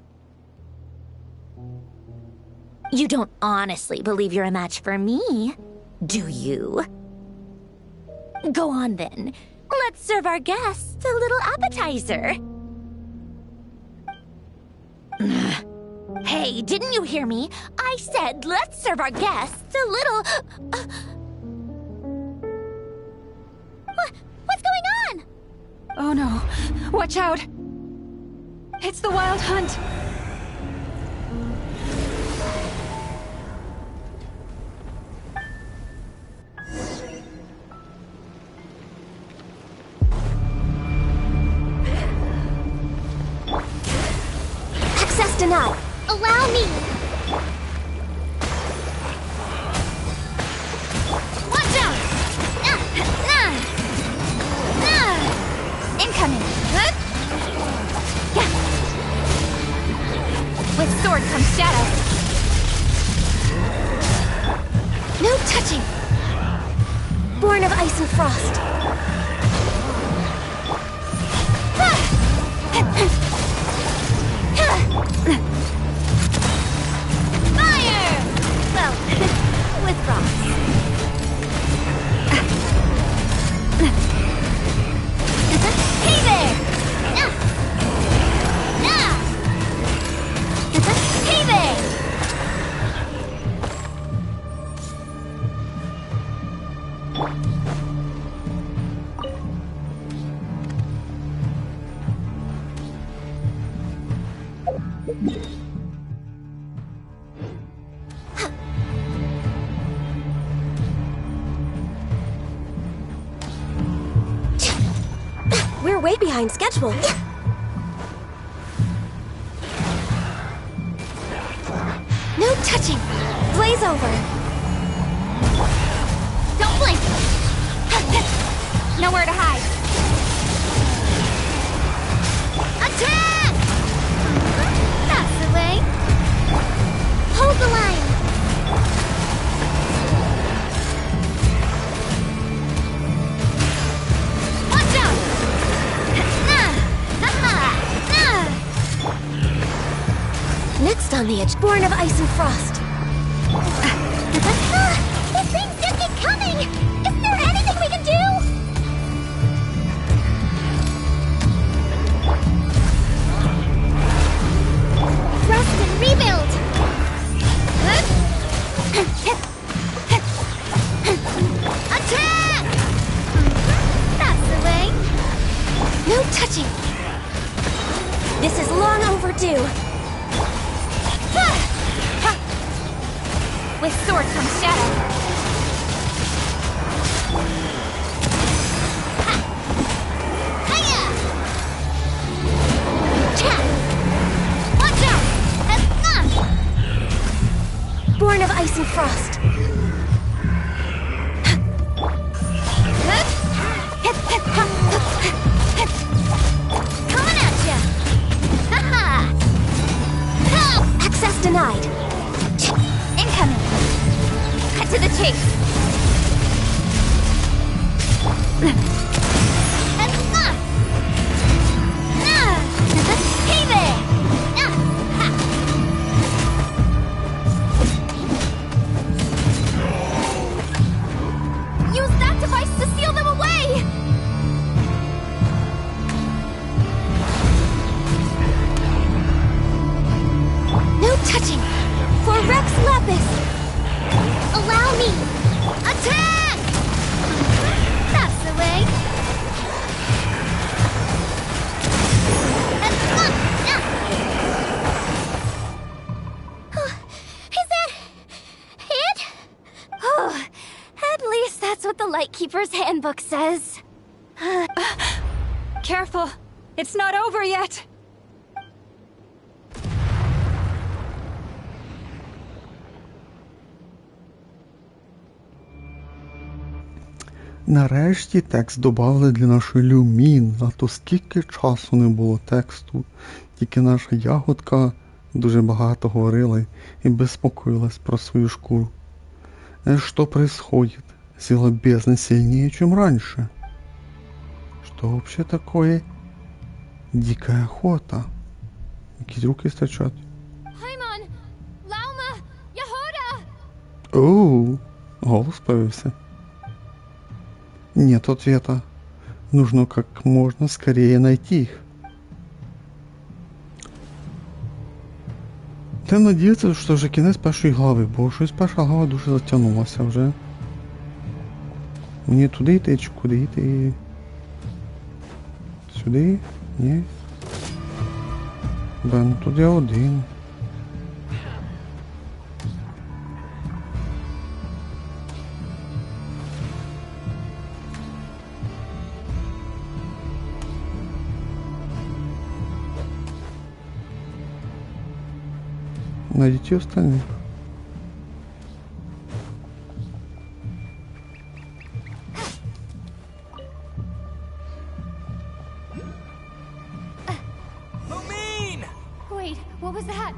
You don't honestly believe you're a match for me, do you? Go on then. Let's serve our guests a little appetizer. Hey, didn't you hear me? I said let's serve our guests a little... What's going on? Oh no. Watch out! It's the Wild Hunt! Access denied. Allow me. Watch out! Incoming. With sword comes shadow. No touching. Born of ice and frost. Fire! Well, with frost. Hey there! Hey there! We're way behind schedule. No touching. Blaze over. Don't blink. Nowhere to hide. Attack! That's the way. Hold the line. Watch out! Next on the edge, born of ice and frost. The things just keep coming! Isn't there anything we can do? Rust and rebuild! touching! This is long overdue! With sword comes shadow! Hiya! Watch out! Born of ice and frost! Coming at ya! Haha! Access denied! Incoming! Cut to the chase! Hey there! Use that device to seal them away! No touching! For Rex Lapis! Allow me! Attack! That's the way! Is that it? Oh, at least that's what the Lightkeeper's handbook says. Careful! It's not over yet! Нарешті текст добавили для нашої Люмін, а то скільки часу не було тексту. Тільки наша ягодка дуже багато говорила і безпокоилась про свою шкуру. Что происходит? Сила бездны сильнее, чем раньше. Что вообще такое дикая охота? Якісь руки стачать. Paimon! Lauma! Yahoda! Оу, голос появился. Нет ответа. Нужно как можно скорее найти их. Тим надіятися, що вже кінець першої глави, бо щось перша глава дуже затягнулася вже. Мені туди йти чи куди йти? Сюди? Ні. Бен, тут я один. Найдите остальных. Wait, what was that?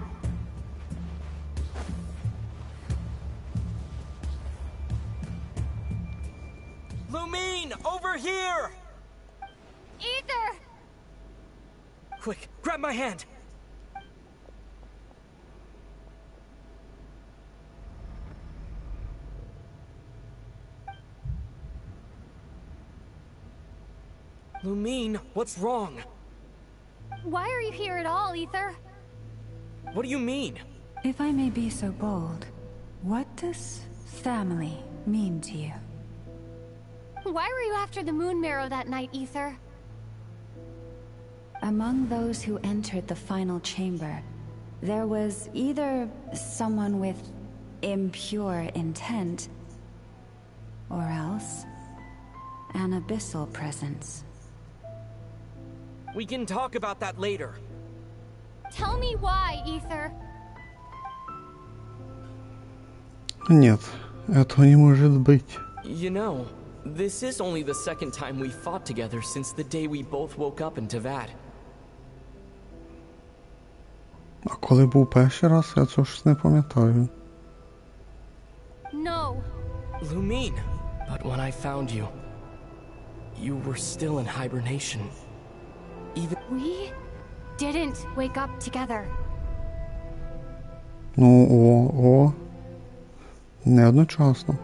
Lumine, over here! Ether! Quick, grab my hand! Lumine, what's wrong? Why are you here at all, Ether? What do you mean? If I may be so bold, what does family mean to you? Why were you after the Moon Marrow that night, Ether? Among those who entered the final chamber, there was either someone with impure intent, or else an abyssal presence. We can talk about that later. Tell me why, Ether. Нет, этого не может быть. You know, this is only the second time we fought together since the day we both woke up in Tavad. А коли був перший раз, я цього щось не пам'ятаю. No. Lumine, but when I found you, you were still in hibernation. Even We didn't wake up together. Ну, не одночасно.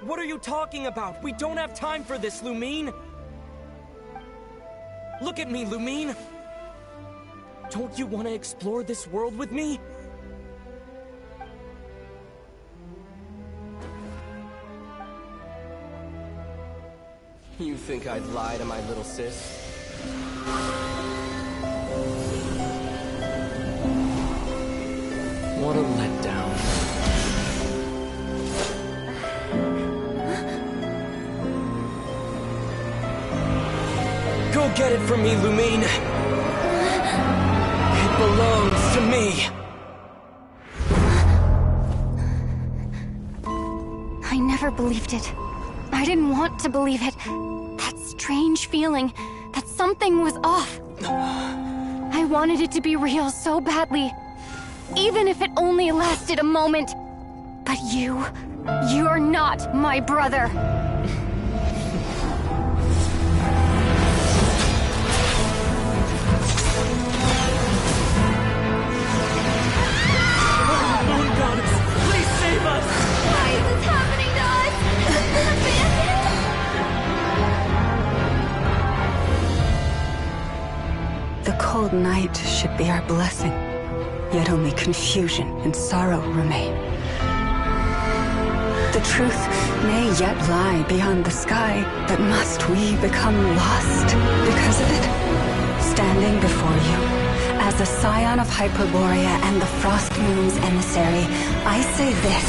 What are you talking about? We don't have time for this, Lumine! Look at me, Lumine! Don't you want to explore this world with me? You think I'd lie to my little sis? What a letdown. Go get it from me, Lumine. It belongs to me. I never believed it. I didn't want to believe it. That strange feeling that something was off. I wanted it to be real so badly. Even if it only lasted a moment. But you're not my brother. Moon Goddess, please save us! Why is this happening to us? The cold night should be our blessing, yet only confusion and sorrow remain. The truth may yet lie beyond the sky, but must we become lost because of it? Standing before you, as a scion of Hyperborea and the Frost Moon's emissary, I say this.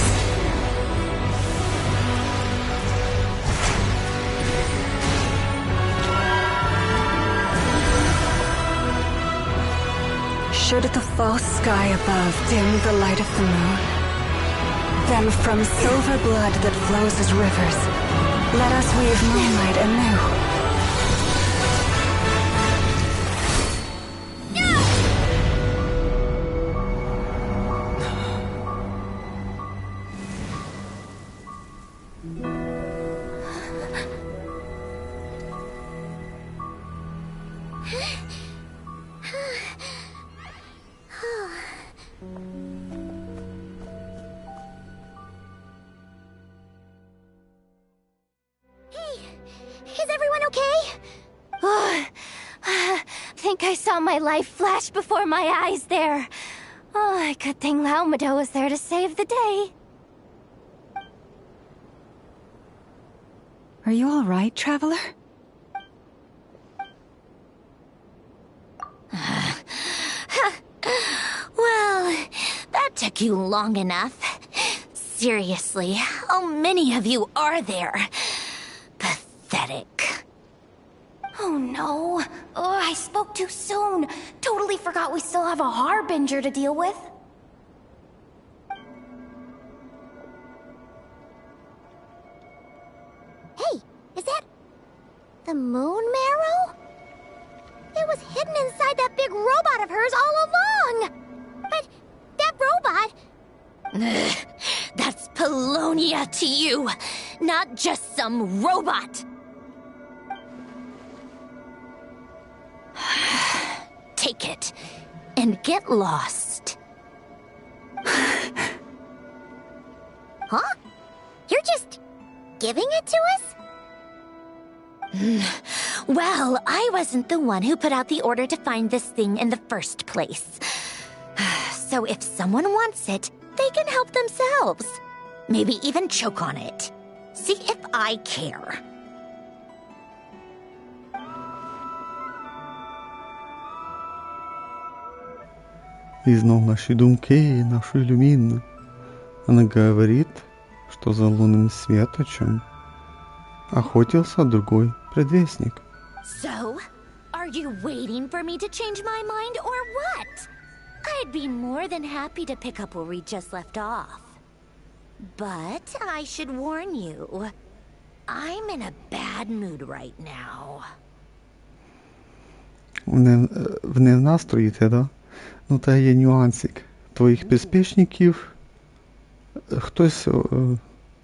Should the false sky above dim the light of the moon, then from silver blood that flows as rivers, let us weave moonlight anew. Is everyone okay? Think I saw my life flash before my eyes there. Oh, good thing Laumado was there to save the day. Are you all right, traveler? Well, that took you long enough. Seriously, how many of you are there? Pathetic. Oh no. Oh, I spoke too soon. Totally forgot we still have a Harbinger to deal with. Hey, is that the moon marrow? It was hidden inside that big robot of hers all along. But that robot... That's Polonia to you, not just some robot. Take it and get lost. Huh? You're just giving it to us? Well, I wasn't the one who put out the order to find this thing in the first place. So if someone wants it, they can help themselves. Maybe even choke on it. See if I care. И знов наши думки, нашу иллюмину. Она говорит, что за лунным светочем охотился другой предвестник. So, are you waiting for me to change my mind or what? I'd be more than happy to pick up where we just left off. But I should warn you, I'm in a bad mood right now. В настрої, да? Ну, та є нюансик. Твоїх безпечників хтось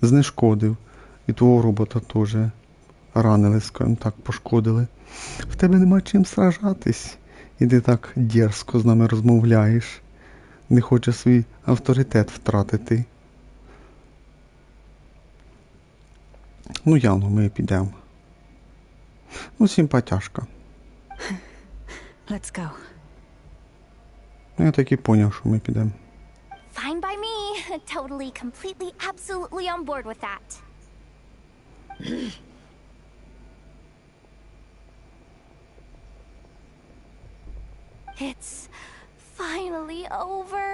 знешкодив. І твого робота теж ранили, скажімо так, пошкодили. В тебе нема чим сражатись. І ти так дерзко з нами розмовляєш. Не хочеш свій авторитет втратити. Ну, явно, ми підемо. Ну, симпатяшка. Let's go. Я так і поняв, що ми підемо. Fine by me. Totally, completely, absolutely on board with that. It's finally over.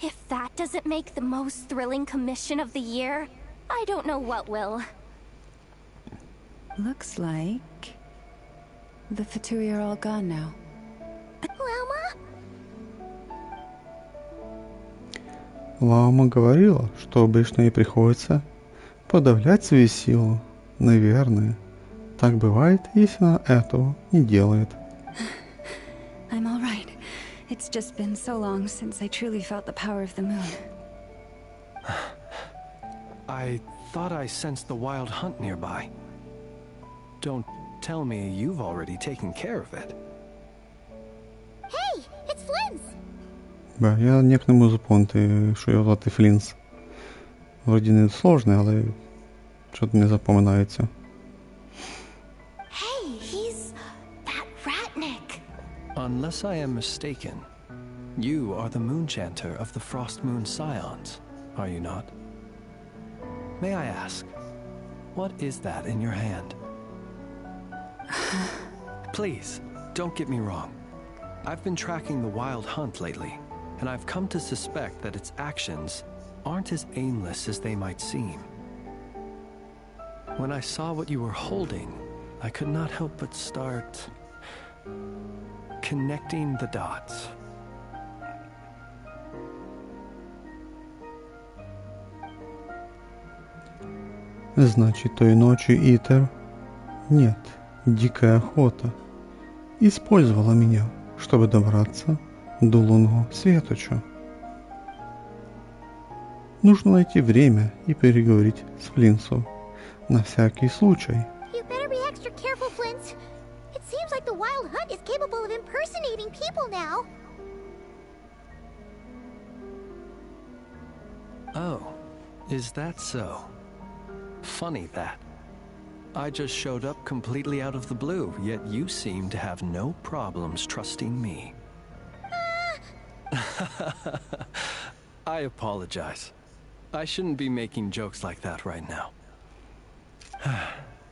If that doesn't make the most thrilling commission of the year, I don't know what will. Looks like the Fatui are all gone now. Lama? Лама говорила, что обычно ей приходится подавлять свою силу. Наверное, так бывает, если она этого не делает. I'm all right. It's just been so long since I truly felt the power of the moon. I thought I sensed the wild hunt nearby. Don't tell me you've already taken care of it. Hey, it's Flynn's! Бе, я ніяк не можу запомнити, що його звати Флінс. Вроді не сложне, але щось не запоминається. Hey, he's that Ratnik. Unless I am mistaken, you are the moon chanter of the Frost Moon Scions, are you not? May I ask, what is that in your hand? Please, don't get me wrong. I've been tracking the wild hunt lately, and I've come to suspect that its actions aren't as aimless as they might seem. When I saw what you were holding, I could not help but start connecting the dots. Значит, той ночью Итер, нет, дикая охота, использовала меня, чтобы добраться до лунного светоча. Нужно найти время и переговорить с Флинсом на всякий случай. You better be extra careful, Flint. It seems like the wild hunt is capable of impersonating people now. Oh, is that so? Funny that. I just showed up completely out of the blue, yet you seem to have no problems trusting me. I apologize. I shouldn't be making jokes like that right now.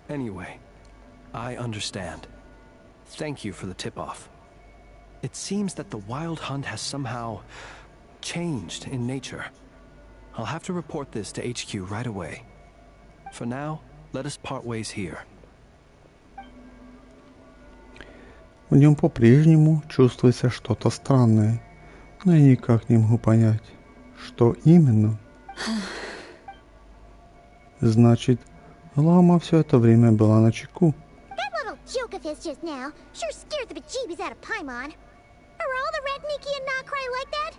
Anyway, I understand. Thank you for the tip-off. It seems that the wild hunt has somehow changed in nature. I'll have to report this to HQ right away. For now, let us part ways here. В нем по-прежнему чувствуется что-то странное, но я никак не могу понять, что именно. Значит, Лама все это время была на чеку. That little joke of his just now sure scared the bejeebies out of Paimon. Are all the Ratniki and Nod-Crai like that?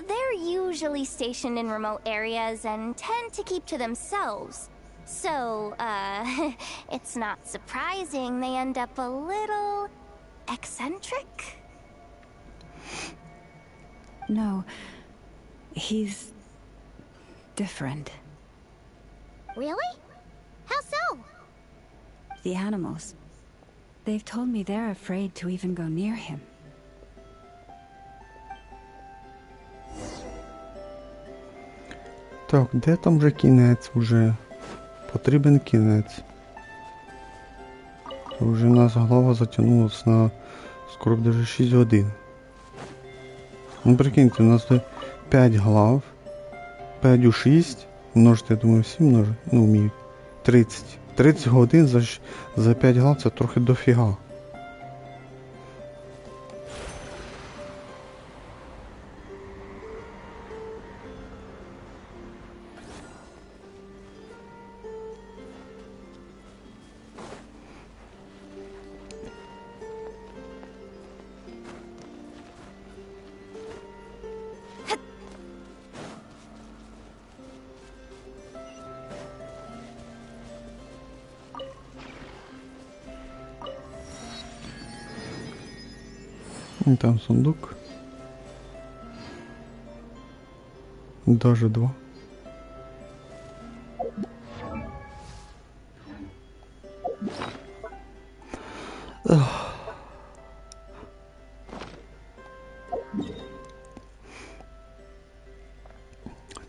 They're usually stationed in remote areas and tend to keep to themselves. So, it's not surprising they end up a little eccentric. No, he's different. Really? How so? The animals. They've told me they're afraid to even go near him. Так, де там вже кінець уже? Потрібен кінець. Вже у нас глава затягнулась на скоро даже 6 годин. Ну прикиньте, у нас тут 5 глав. 5 у 6. Множити, я думаю, всі множить. Ну, вміють. 30. 30 годин за 5 глав це трохи дофіга. И там сундук. Даже 2.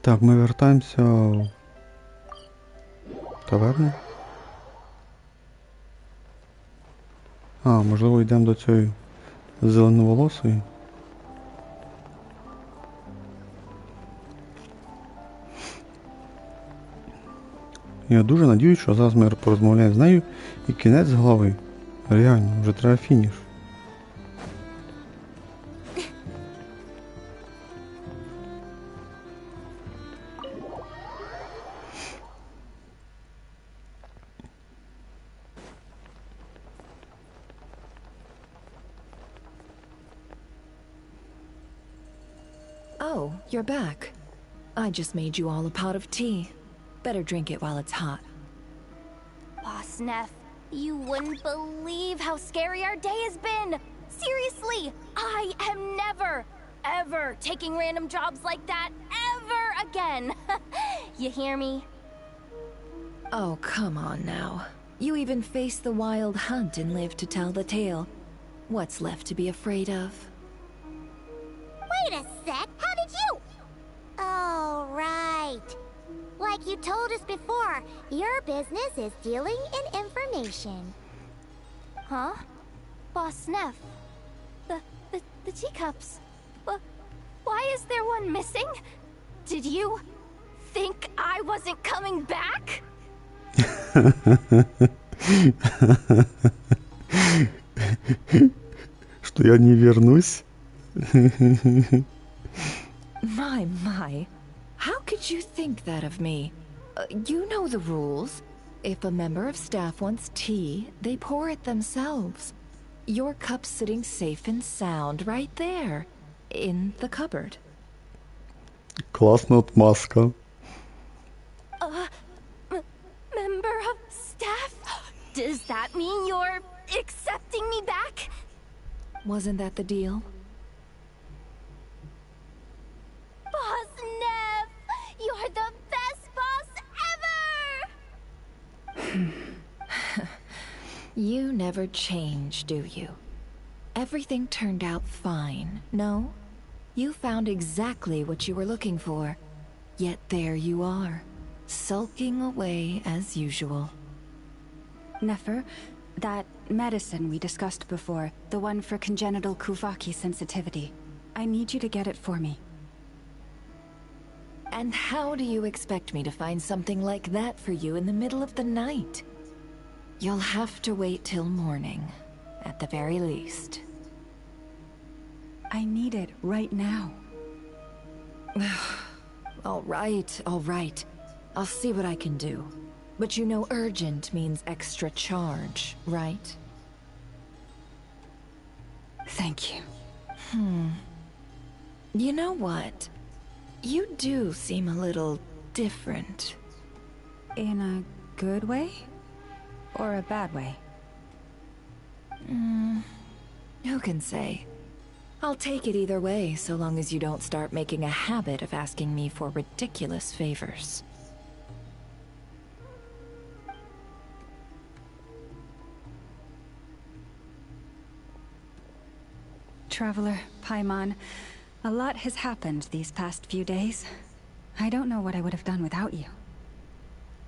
Так, ми вертаємося в таверну. А, можливо, йдемо до цієї зеленоволосої. Я дуже надіюсь, що зараз ми порозмовляємо з нею і кінець глави. Реально, вже треба фініш. Oh, you're back. I just made you all a pot of tea. Better drink it while it's hot. Boss Neff, you wouldn't believe how scary our day has been! Seriously, I am never, ever taking random jobs like that ever again! You hear me? Oh, come on now. You even faced the wild hunt and lived to tell the tale. What's left to be afraid of? Wait a sec, how did you? Oh, right. Like you told us before, your business is dealing in information. Huh? Boss Neff, the teacups. Why is there one missing? Did you think I wasn't coming back? Что я не вернусь? My. How could you think that of me? You know the rules. If a member of staff wants tea, they pour it themselves. Your cup's sitting safe and sound right there, in the cupboard. Классная отмазка. Member of staff? Does that mean you're accepting me back? Wasn't that the deal? Boss Neff, you're the best boss ever! You never change, do you? Everything turned out fine, no? You found exactly what you were looking for. Yet there you are, sulking away as usual. Nefer, that medicine we discussed before, the one for congenital Kuvaki sensitivity, I need you to get it for me. And how do you expect me to find something like that for you in the middle of the night? You'll have to wait till morning, at the very least. I need it right now. All right. I'll see what I can do. But you know urgent means extra charge, right? Thank you. You know what? You do seem a little different. In a good way? Or a bad way? Who can say? I'll take it either way, so long as you don't start making a habit of asking me for ridiculous favors. Traveler, Paimon, a lot has happened these past few days. I don't know what I would have done without you.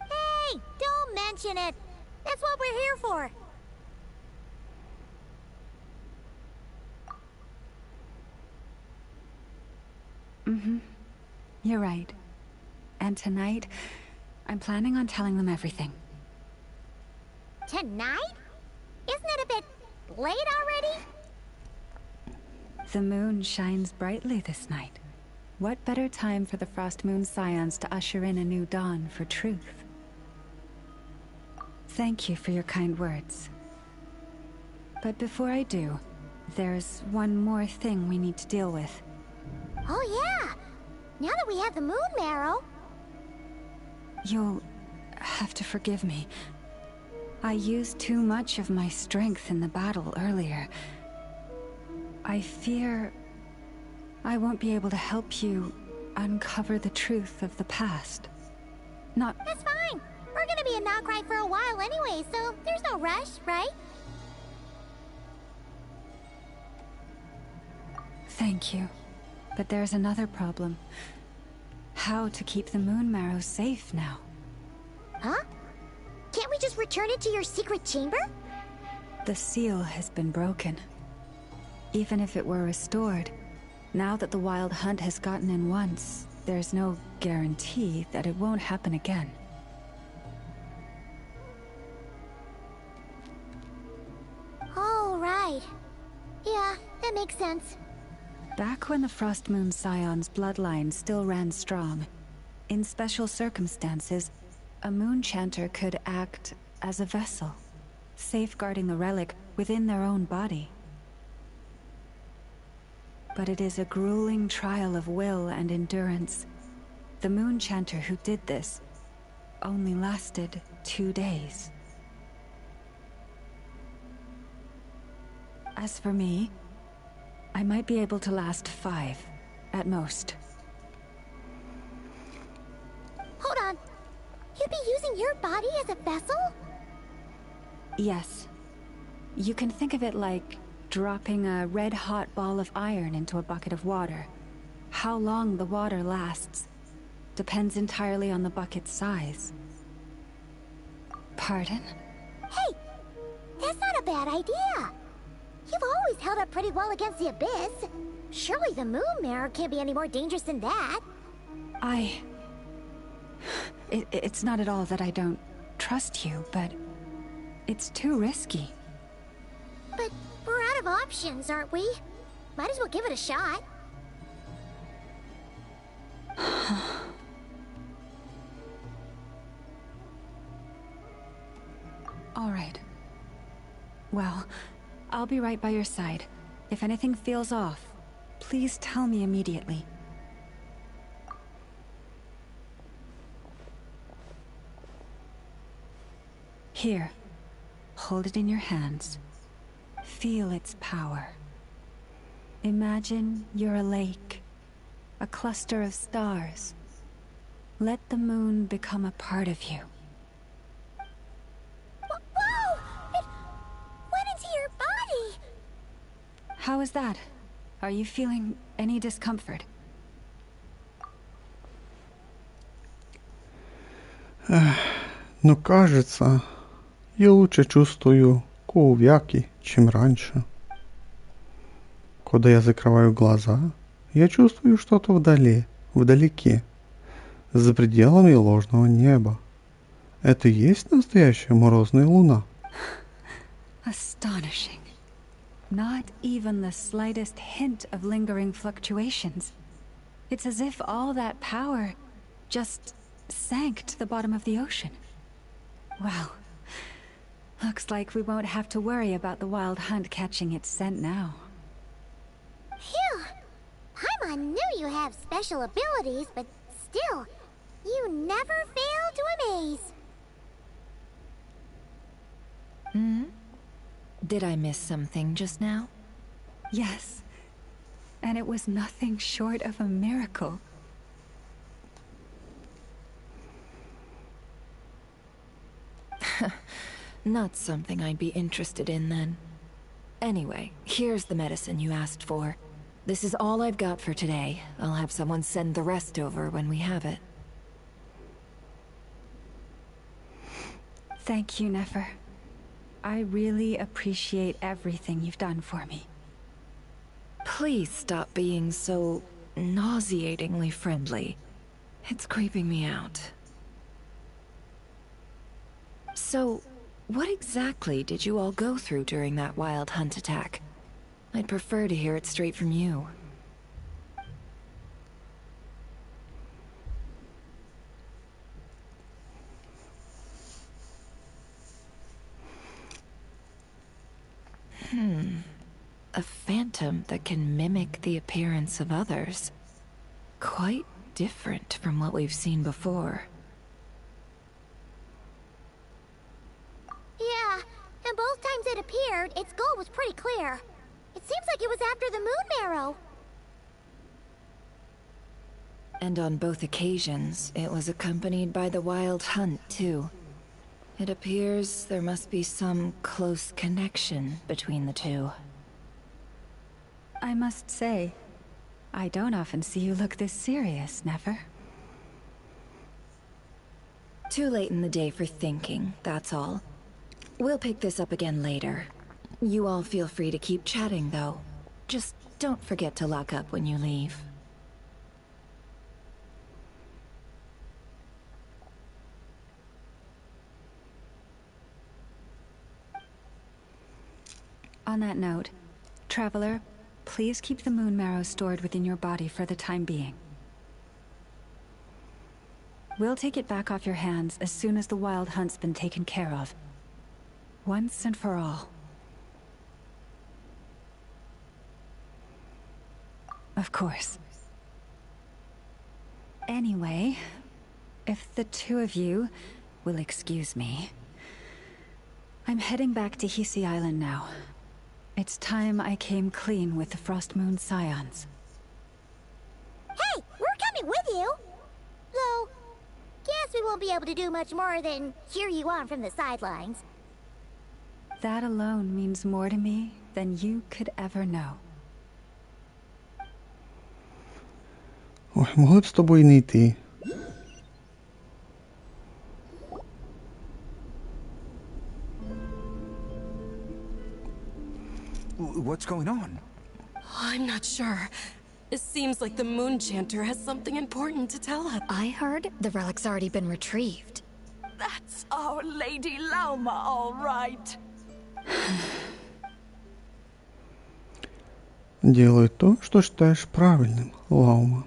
Hey, don't mention it. That's what we're here for. You're right. And tonight, I'm planning on telling them everything. Tonight? Isn't it a bit late already? The moon shines brightly this night. What better time for the Frost Moon Scions to usher in a new dawn for truth? Thank you for your kind words. But before I do, there's one more thing we need to deal with. Oh yeah! Now that we have the moon marrow... You'll have to forgive me. I used too much of my strength in the battle earlier. I fear I won't be able to help you uncover the truth of the past. Not... That's fine! We're gonna be in Nod-Crai for a while anyway, so there's no rush, right? Thank you. But there's another problem. How to keep the moon marrow safe now? Huh? Can't we just return it to your secret chamber? The seal has been broken. Even if it were restored, now that the wild hunt has gotten in once, there's no guarantee that it won't happen again. makes sense. Back when the Frost Moon Scion's bloodline still ran strong, in special circumstances, a moon chanter could act as a vessel, safeguarding the relic within their own body. But it is a grueling trial of will and endurance. The moon chanter who did this only lasted 2 days. As for me, I might be able to last 5, at most. Hold on. You'd be using your body as a vessel? Yes. You can think of it like dropping a red-hot ball of iron into a bucket of water. How long the water lasts depends entirely on the bucket's size. Pardon? Hey, that's not a bad idea. You've always held up pretty well against the Abyss. Surely the Moon Mirror can't be any more dangerous than that. It's not at all that I don't trust you, but it's too risky. But we're out of options, aren't we? Might as well give it a shot. All right. Well, I'll be right by your side. If anything feels off, please tell me immediately. Here, hold it in your hands. Feel its power. Imagine you're a lake, a cluster of stars. Let the moon become a part of you. Whoa! It went into your body! How is that? Are you feeling any discomfort? Ну, кажется, я лучше чувствую вяки, чем раньше. Когда я закрываю глаза, я чувствую что-то вдали, вдалеке, за пределами ложного неба. Это и есть настоящая морозная луна? Astonishing. Not even the slightest hint of lingering fluctuations. It's as if all that power just sank to the bottom of the ocean. Well, looks like we won't have to worry about the wild hunt catching its scent now. Phew! Paimon knew you have special abilities, but still, you never fail to amaze. Did I miss something just now? Yes, and it was nothing short of a miracle. Not something I'd be interested in then. Anyway, here's the medicine you asked for. This is all I've got for today. I'll have someone send the rest over when we have it. Thank you, Nefer. I really appreciate everything you've done for me. Please stop being so nauseatingly friendly. It's creeping me out. So, what exactly did you all go through during that wild hunt attack? I'd prefer to hear it straight from you. A phantom that can mimic the appearance of others. Quite different from what we've seen before. Yeah, and both times it appeared, its goal was pretty clear. It seems like it was after the Moon Marrow. And on both occasions, it was accompanied by the wild hunt, too. It appears there must be some close connection between the two. I must say, I don't often see you look this serious, Nefer. Too late in the day for thinking, that's all. We'll pick this up again later. You all feel free to keep chatting, though. Just don't forget to lock up when you leave. On that note, Traveler, please keep the moon marrow stored within your body for the time being. We'll take it back off your hands as soon as the wild hunt's been taken care of. Once and for all. Of course. Anyway, if the two of you will excuse me, I'm heading back to Hisi Island now. It's time I came clean with the Frost Moon Scions. Hey, we're coming with you! Though, guess we won't be able to do much more than cheer you on from the sidelines. That alone means more to me than you could ever know. Ой, могли б з тобою не йти. What's going on? I'm not sure. It seems like the Moon Chanter has something important to tell us. I heard the relic's already been retrieved. That's our Lady Lauma, all right. Делай то, что считаешь правильным, Лаума.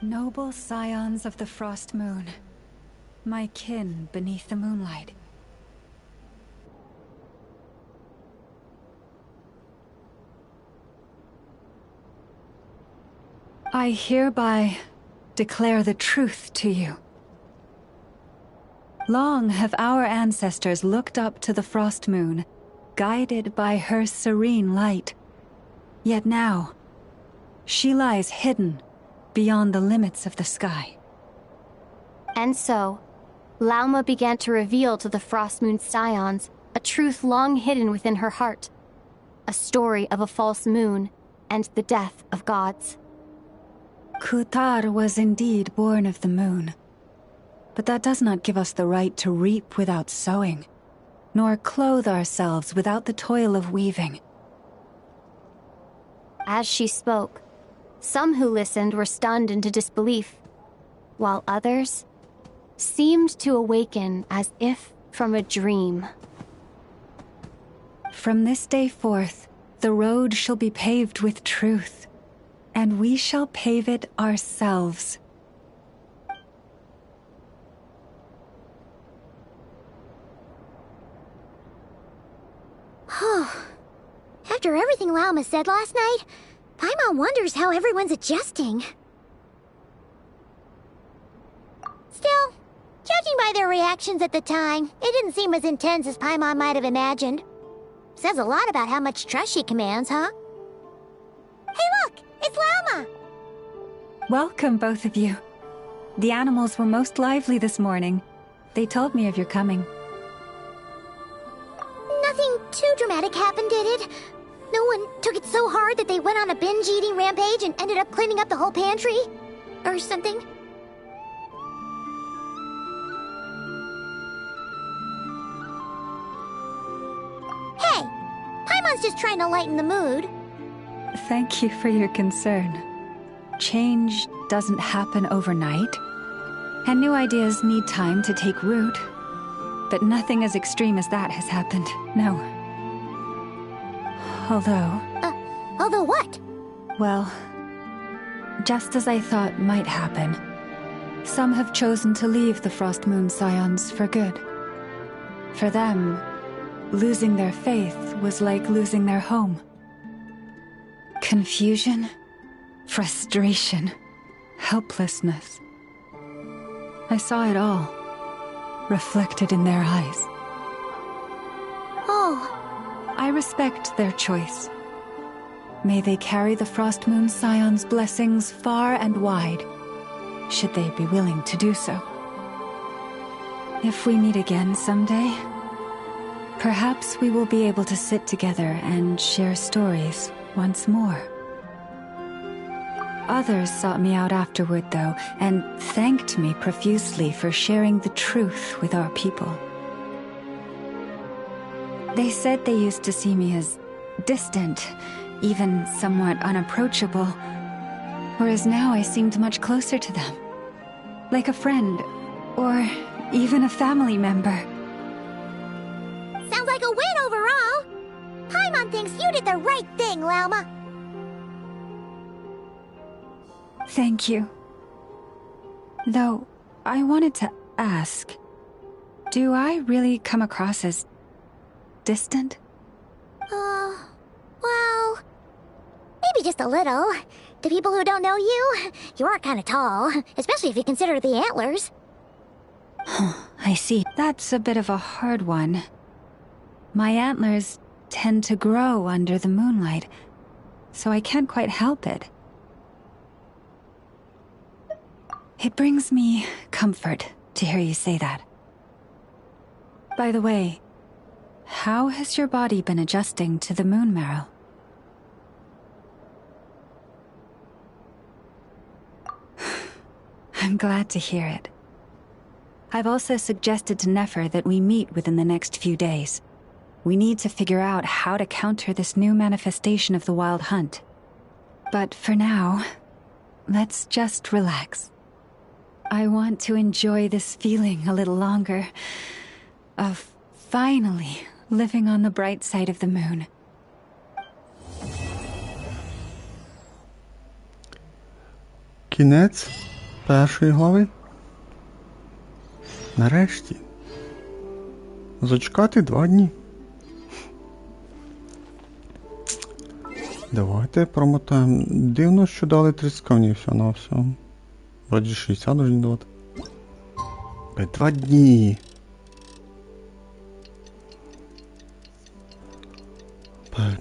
Noble scions of the Frost Moon, my kin beneath the moonlight. I hereby declare the truth to you. Long have our ancestors looked up to the Frost Moon, guided by her serene light. Yet now, she lies hidden beyond the limits of the sky. And so, Lauma began to reveal to the Frost Moon Scions a truth long hidden within her heart. A story of a false moon and the death of gods. Kutar was indeed born of the moon. But that does not give us the right to reap without sowing, nor clothe ourselves without the toil of weaving. As she spoke, some who listened were stunned into disbelief, while others seemed to awaken as if from a dream. From this day forth, the road shall be paved with truth, and we shall pave it ourselves. After everything Lauma said last night, Paimon wonders how everyone's adjusting. Still, judging by their reactions at the time, it didn't seem as intense as Paimon might have imagined. Says a lot about how much trust she commands, huh? Hey look! It's Lauma! Welcome, both of you. The animals were most lively this morning. They told me of your coming. Nothing too dramatic happened, did it? No one took it so hard that they went on a binge-eating rampage and ended up cleaning up the whole pantry? Or something? Hey! Paimon's just trying to lighten the mood. Thank you for your concern. Change doesn't happen overnight, and new ideas need time to take root. But nothing as extreme as that has happened, no. Although what? Well, just as I thought might happen, some have chosen to leave the Frost Moon Scions for good. For them, losing their faith was like losing their home. Confusion, frustration, helplessness. I saw it all, reflected in their eyes. Oh. I respect their choice. May they carry the Frost Moon Scions' blessings far and wide, should they be willing to do so. If we meet again someday, perhaps we will be able to sit together and share stories once more. Others sought me out afterward, though, and thanked me profusely for sharing the truth with our people. They said they used to see me as distant, even somewhat unapproachable, whereas now I seemed much closer to them. Like a friend, or even a family member. Sounds like a win overall! Paimon thinks you did the right thing, Lauma. Thank you. Though, I wanted to ask, do I really come across as distant? Well, maybe just a little. To people who don't know you, you are kind of tall, especially if you consider the antlers. I see. That's a bit of a hard one. My antlers tend to grow under the moonlight, so I can't quite help it. It brings me comfort to hear you say that. By the way, how has your body been adjusting to the moon marrow? I'm glad to hear it. I've also suggested to Nefer that we meet within the next few days. We need to figure out how to counter this new manifestation of the Wild Hunt. But for now, let's just relax. I want to enjoy this feeling a little longer of finally living on the bright side of the moon. Кінець першої глави. Нарешті. Зачекати 2 дні. Давайте промотаємо. Дивно, що дали 30 камнів все на все. Вроді 60 должны давати. 2 дні.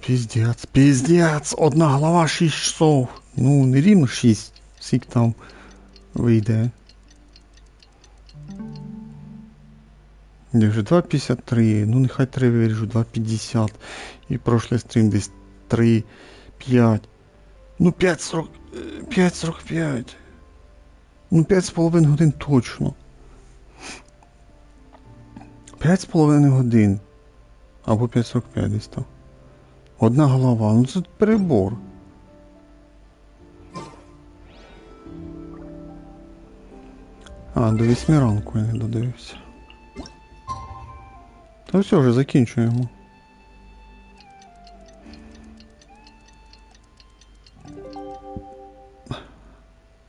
Пиздец, пиздец. Одна глава 6 часов. Ну, не рівно 6. Скільки там вийде. Я вже 2.53. Ну, нехай 3 виріжу. 2.50. І прошлий стрім десь 3.5. Ну, 5.45. Ну, 5,5 годин точно. 5,5 годин. Або 5.45 десь там. Одна голова. Ну, це перебор. А, до 8 ранку я не додивився. Та все, вже закінчуємо.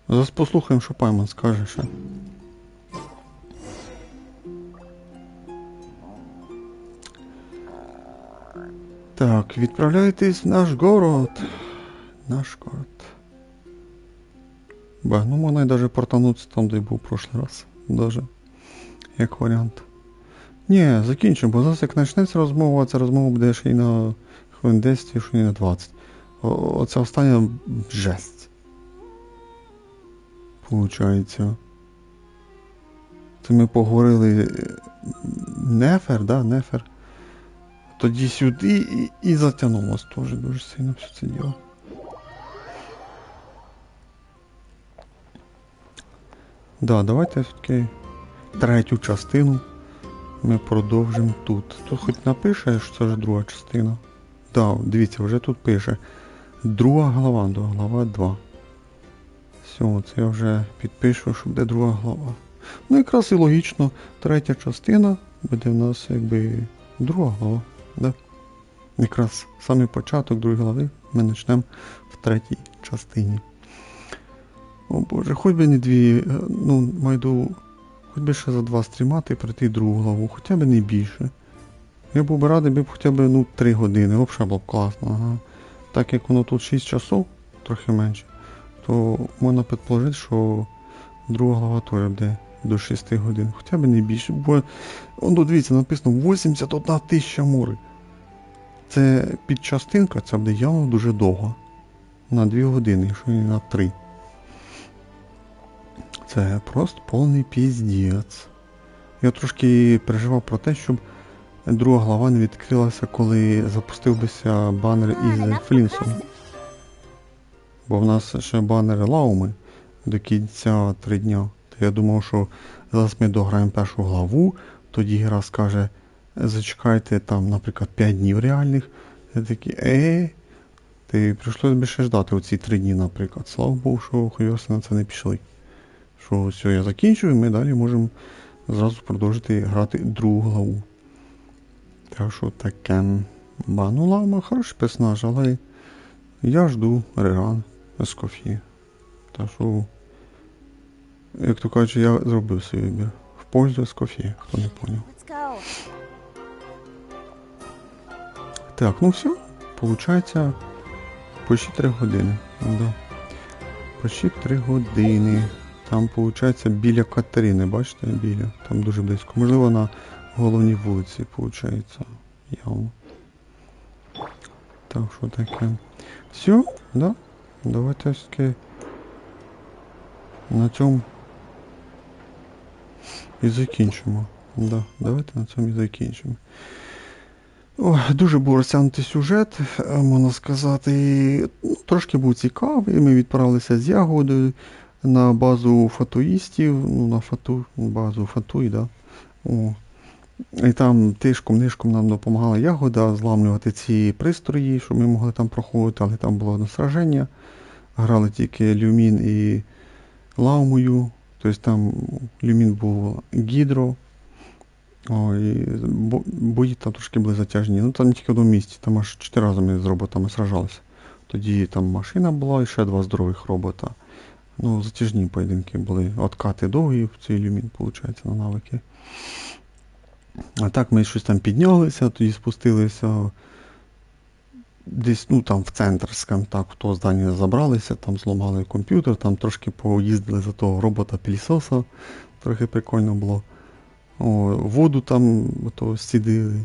Зараз послухаємо, що Пайман скаже ще. Так, відправляйтесь в наш город. Наш город. Ба, ну можна і даже портанутися там, де був в прошлий раз. Даже. Як варіант. Ні, закінчимо, бо зараз як почнеться розмова, ця розмова буде ще й на хвилин 10, ще й на 20. Оця остання жесть. Получається. Це ми поговорили Нефер, да, Нефер. Тоді сюди і затягнулося теж дуже сильно все це діло. Да, давайте все-таки 3-ю частину ми продовжимо тут. Тут хоч напише, що це вже 2 частина. Да, дивіться, вже тут пише 2 глава, до глава 2. Все, це я вже підпишу, що буде 2 глава. Ну якраз і логічно, 3-я частина буде в нас якби 2 глава. Да? Якраз самий початок 2 глави ми почнемо в 3-й частині. О боже, хоч би не 2, ну, майду, хоч би ще за 2 стрімати і пройти 2 главу, хоча б не більше. Я був би радий, б хоча б, ну, 3 години, взагалі було б класно, ага. Так як воно тут 6 часов, трохи менше, то можна предположити, що 2 глава теж буде до 6 годин, хоча б не більше, бо, ну, дивіться, написано 81 тисяча мури. Це підчастинка, це буде явно дуже довго. На 2 години, якщо не на 3. Це просто повний піздець. Я трошки переживав про те, щоб 2 глава не відкрилася, коли запустив бися банер із Флінсом. Бо в нас ще банери Лауми до кінця 3 дня. То я думав, що зараз ми дограємо 1-ю главу, тоді гра скаже, зачекайте там, наприклад, 5 днів реальних. Я такий, ти прийшлося б ще ждати оці 3 дні, наприклад. Слава Богу, що хуйоси на це не пішли. Що все, я закінчую, і ми далі можемо зразу продовжити грати 2 главу. Так що таке. Ну Лама хороший персонаж, але я жду Реран Ескофі. Так що, як то кажуть, я зробив свій вибір. В пользу Скофі, хто не поняв. Так, ну все, получається почти 3 години. Да. Почти 3 години. Там, виходить, біля Катерини, бачите, біля, там дуже близько. Можливо, на головній вулиці, виходить, явно. Так, що таке? Все, да? Давайте все-таки на цьому і закінчимо. Да, давайте на цьому і закінчимо. О, дуже був розтягнутий сюжет, можна сказати. Ну, трошки був цікавий. Ми відправилися з Ягодою на базу фатуїстів, ну, на базу фатуї, да. О. І там тишком-нишком нам допомагала Ягода зламлювати ці пристрої, щоб ми могли там проходити, але там було одне сраження. Грали тільки Люмін і Лаумою, тобто там Люмін був Гідро. І бої там трошки були затяжні. Ну там не тільки в одному місці, там аж 4 рази ми з роботами сражалися. Тоді там машина була і ще 2 здорових робота. Ну, затяжні поєдинки були. Откати довгі в цей Люмін, виходить, на навики. А так ми щось там піднялися, тоді спустилися десь, ну там в центр, скажімо так, в то здання забралися, там зламали комп'ютер, там трошки поїздили за того робота-пілісоса, трохи прикольно було. О, воду там то сідили.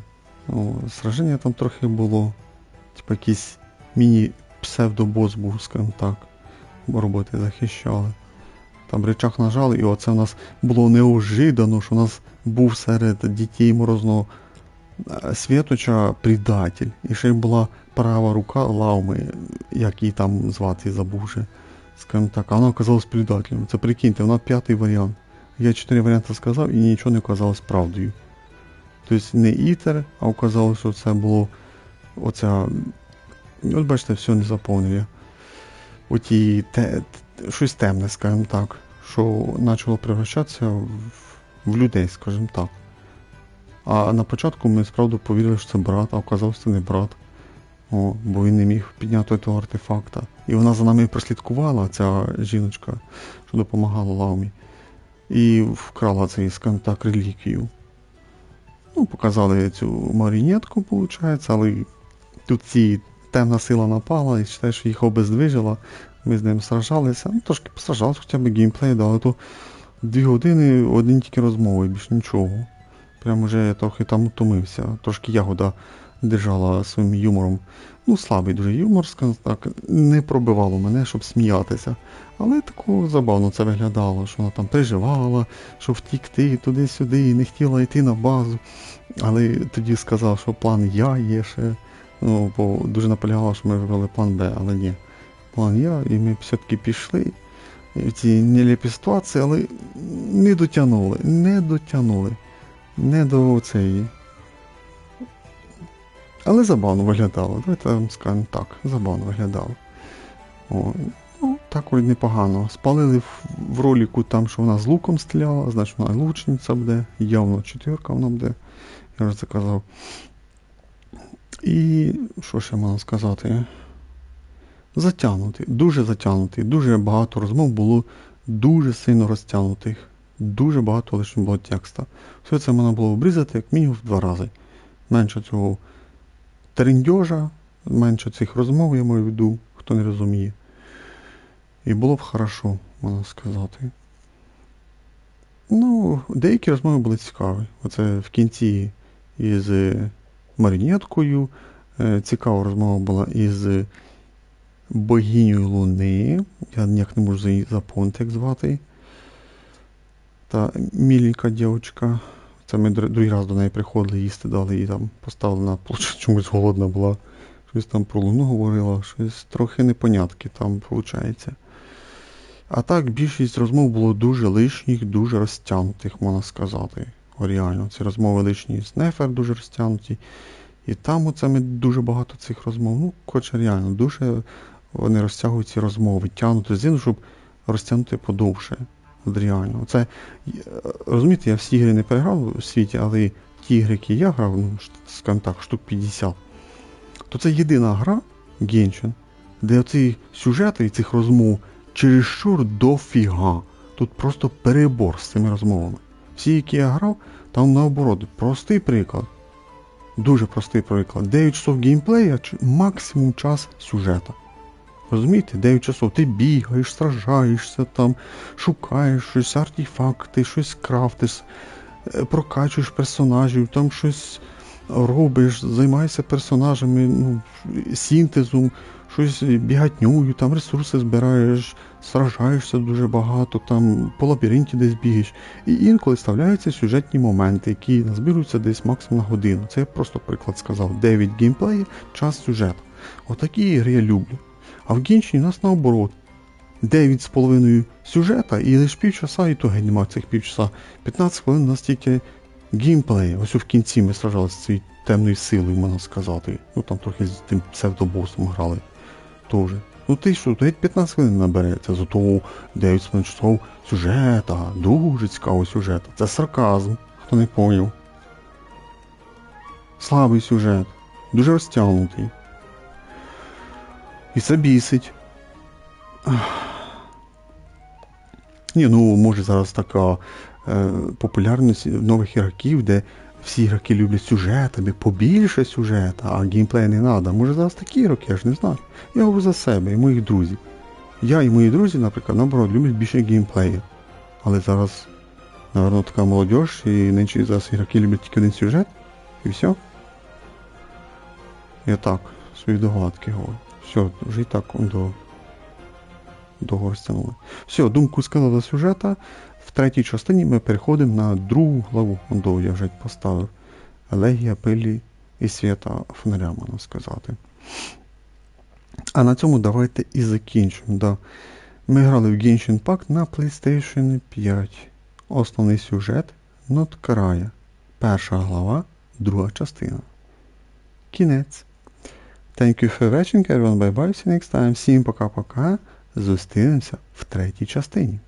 Сраження там трохи було. Типа якийсь міні-псевдобос був, скажімо так. Роботи захищали. Там рычаг нажали, і оце в нас було неожиданно, що у нас був серед дітей Морозного Світоча предатель. І ще й була права рука Лауми, як її там звати, забувши. Скажімо так, а вона оказалась предателем. Це прикиньте, вона 5-й варіант. Я 4 варіанти сказав і нічого не оказалось правдою. Тобто не Ітер, а оказалось, що це було оця... От бачите, все не заповнив я. Оті щось темне, скажімо так, що почало превращатися в людей, скажімо так. А на початку ми справді повірили, що це брат, а оказалось, це не брат. Бо він не міг підняти того артефакта. І вона за нами прослідкувала, ця жіночка, що допомагала Лаумі. І вкрала цей, скажімо так, реліквію. Ну, показали цю марінетку, виходить, але тут темна сила напала і вважає, що їх обездвижила. Ми з ним сражалися, ну трошки посражалися, хоча б геймплей, але то 2 години один тільки розмови, більш нічого. Прямо вже я трохи там утомився. Трошки Ягода держала своїм юмором. Ну, слабий дуже юмор, скажімо так, не пробивало мене, щоб сміятися. Але тако забавно це виглядало, що вона там переживала, що втікти туди-сюди, не хотіла йти на базу. Але тоді сказав, що план Я є ще. Ну, бо дуже наполягала, що ми вибрали план Б, але ні. План Я, і ми все-таки пішли в ці нелепі ситуації, але не дотягнули. Не до цієї. Але забавно виглядало. Давайте вам скажемо так, забавно виглядало. Ну, так вроді непогано. Спалили в ролику там, що вона з луком стріляла, значить вона лучниця буде, явно 4 вона буде, я вже це казав. І що ще можна сказати? Затягнутий, дуже багато розмов було, дуже сильно розтягнутих, дуже багато лише було текста. Все це можна було обрізати як мінімум в 2 рази. Менше цього трендьожа, менше цих розмов, я маю в виду, хто не розуміє. І було б хорошо, можна сказати. Ну, деякі розмови були цікаві. Оце в кінці із марінеткою. Цікава розмова була із богинею Луни. Я ніяк не можу її запомнити, як звати. Та міленька дівчинка. Це ми другий раз до неї приходили, їсти дали, її там поставили на площадь, чомусь голодна була. Щось там про Луну говорила, щось трохи непонятки там, виходить. А так, більшість розмов було дуже лишніх, дуже розтягнутих, можна сказати. Реально, ці розмови лишні з Нефер дуже розтягнуті. І там оце ми дуже багато цих розмов. Ну, хоча реально, дуже вони розтягують ці розмови, тягнути з іншого, щоб розтягнути подовше. От реально. Оце, розумієте, я всі ігри не переграв у світі, але ті ігри, які я грав, ну, скажімо так, штук 50, то це єдина гра, Genshin, де оці сюжети і цих розмов чересчур дофіга. Тут просто перебор з цими розмовами. Всі, які я грав, там наоборот, простий приклад. Дуже простий приклад. 9 часов геймплея, максимум час сюжета. Розумієте, 9 часов ти бігаєш, сражаєшся там, шукаєш щось, артефакти, щось крафтиш, прокачуєш персонажів, там щось робиш, займаєшся персонажами, ну, синтезом, щось бігатнюю, там ресурси збираєш, сражаєшся дуже багато, там по лабіринті десь бігаєш. І інколи вставляються сюжетні моменти, які назбируються десь максимум на годину. Це я просто приклад сказав. 9 геймплеїв, час сюжет. Отакі ігри я люблю. А в Геншині у нас наоборот. 9,5 сюжета і лише півчаса, і то геть нема цих півчаса. 15 хвилин у нас тільки геймплею. Ось у в кінці ми сражалися з цією темною силою, можна сказати. Ну там трохи з тим псевдобосом грали. Тоже. Ну ти що, то геть 15 хвилин набереться, зато 9,5 часов сюжета, дуже цікавий сюжет. Це сарказм, хто не поняв. Слабий сюжет, дуже розтягнутий. І це бісить. Ні, ну може зараз така популярність нових ігроків, де всі ігроки люблять сюжетами, побільше сюжета, а геймплей не треба. Може зараз такі ігроки, я ж не знаю. Я говорю за себе і моїх друзів. Я і мої друзі, наприклад, наоборот, люблять більше геймплею. Але зараз, напевно, така молодь, і нинче зараз ігроки люблять тільки один сюжет, і все. Я так, свої догадки говорю. Все, вже і так довго розтягнули. Все, думку сказав за сюжета. В третій частині ми переходимо на другу главу. Я вже поставив. Елегія пилі і свята фонаря, можна сказати. А на цьому давайте і закінчимо. Да. Ми грали в Genshin Impact на PlayStation 5. Основний сюжет Нод-Края. Перша глава, друга частина. Кінець. Thank you for watching, everyone. Bye-bye. See you next time. Всім пока-пока. Зустрінемося в третій частині.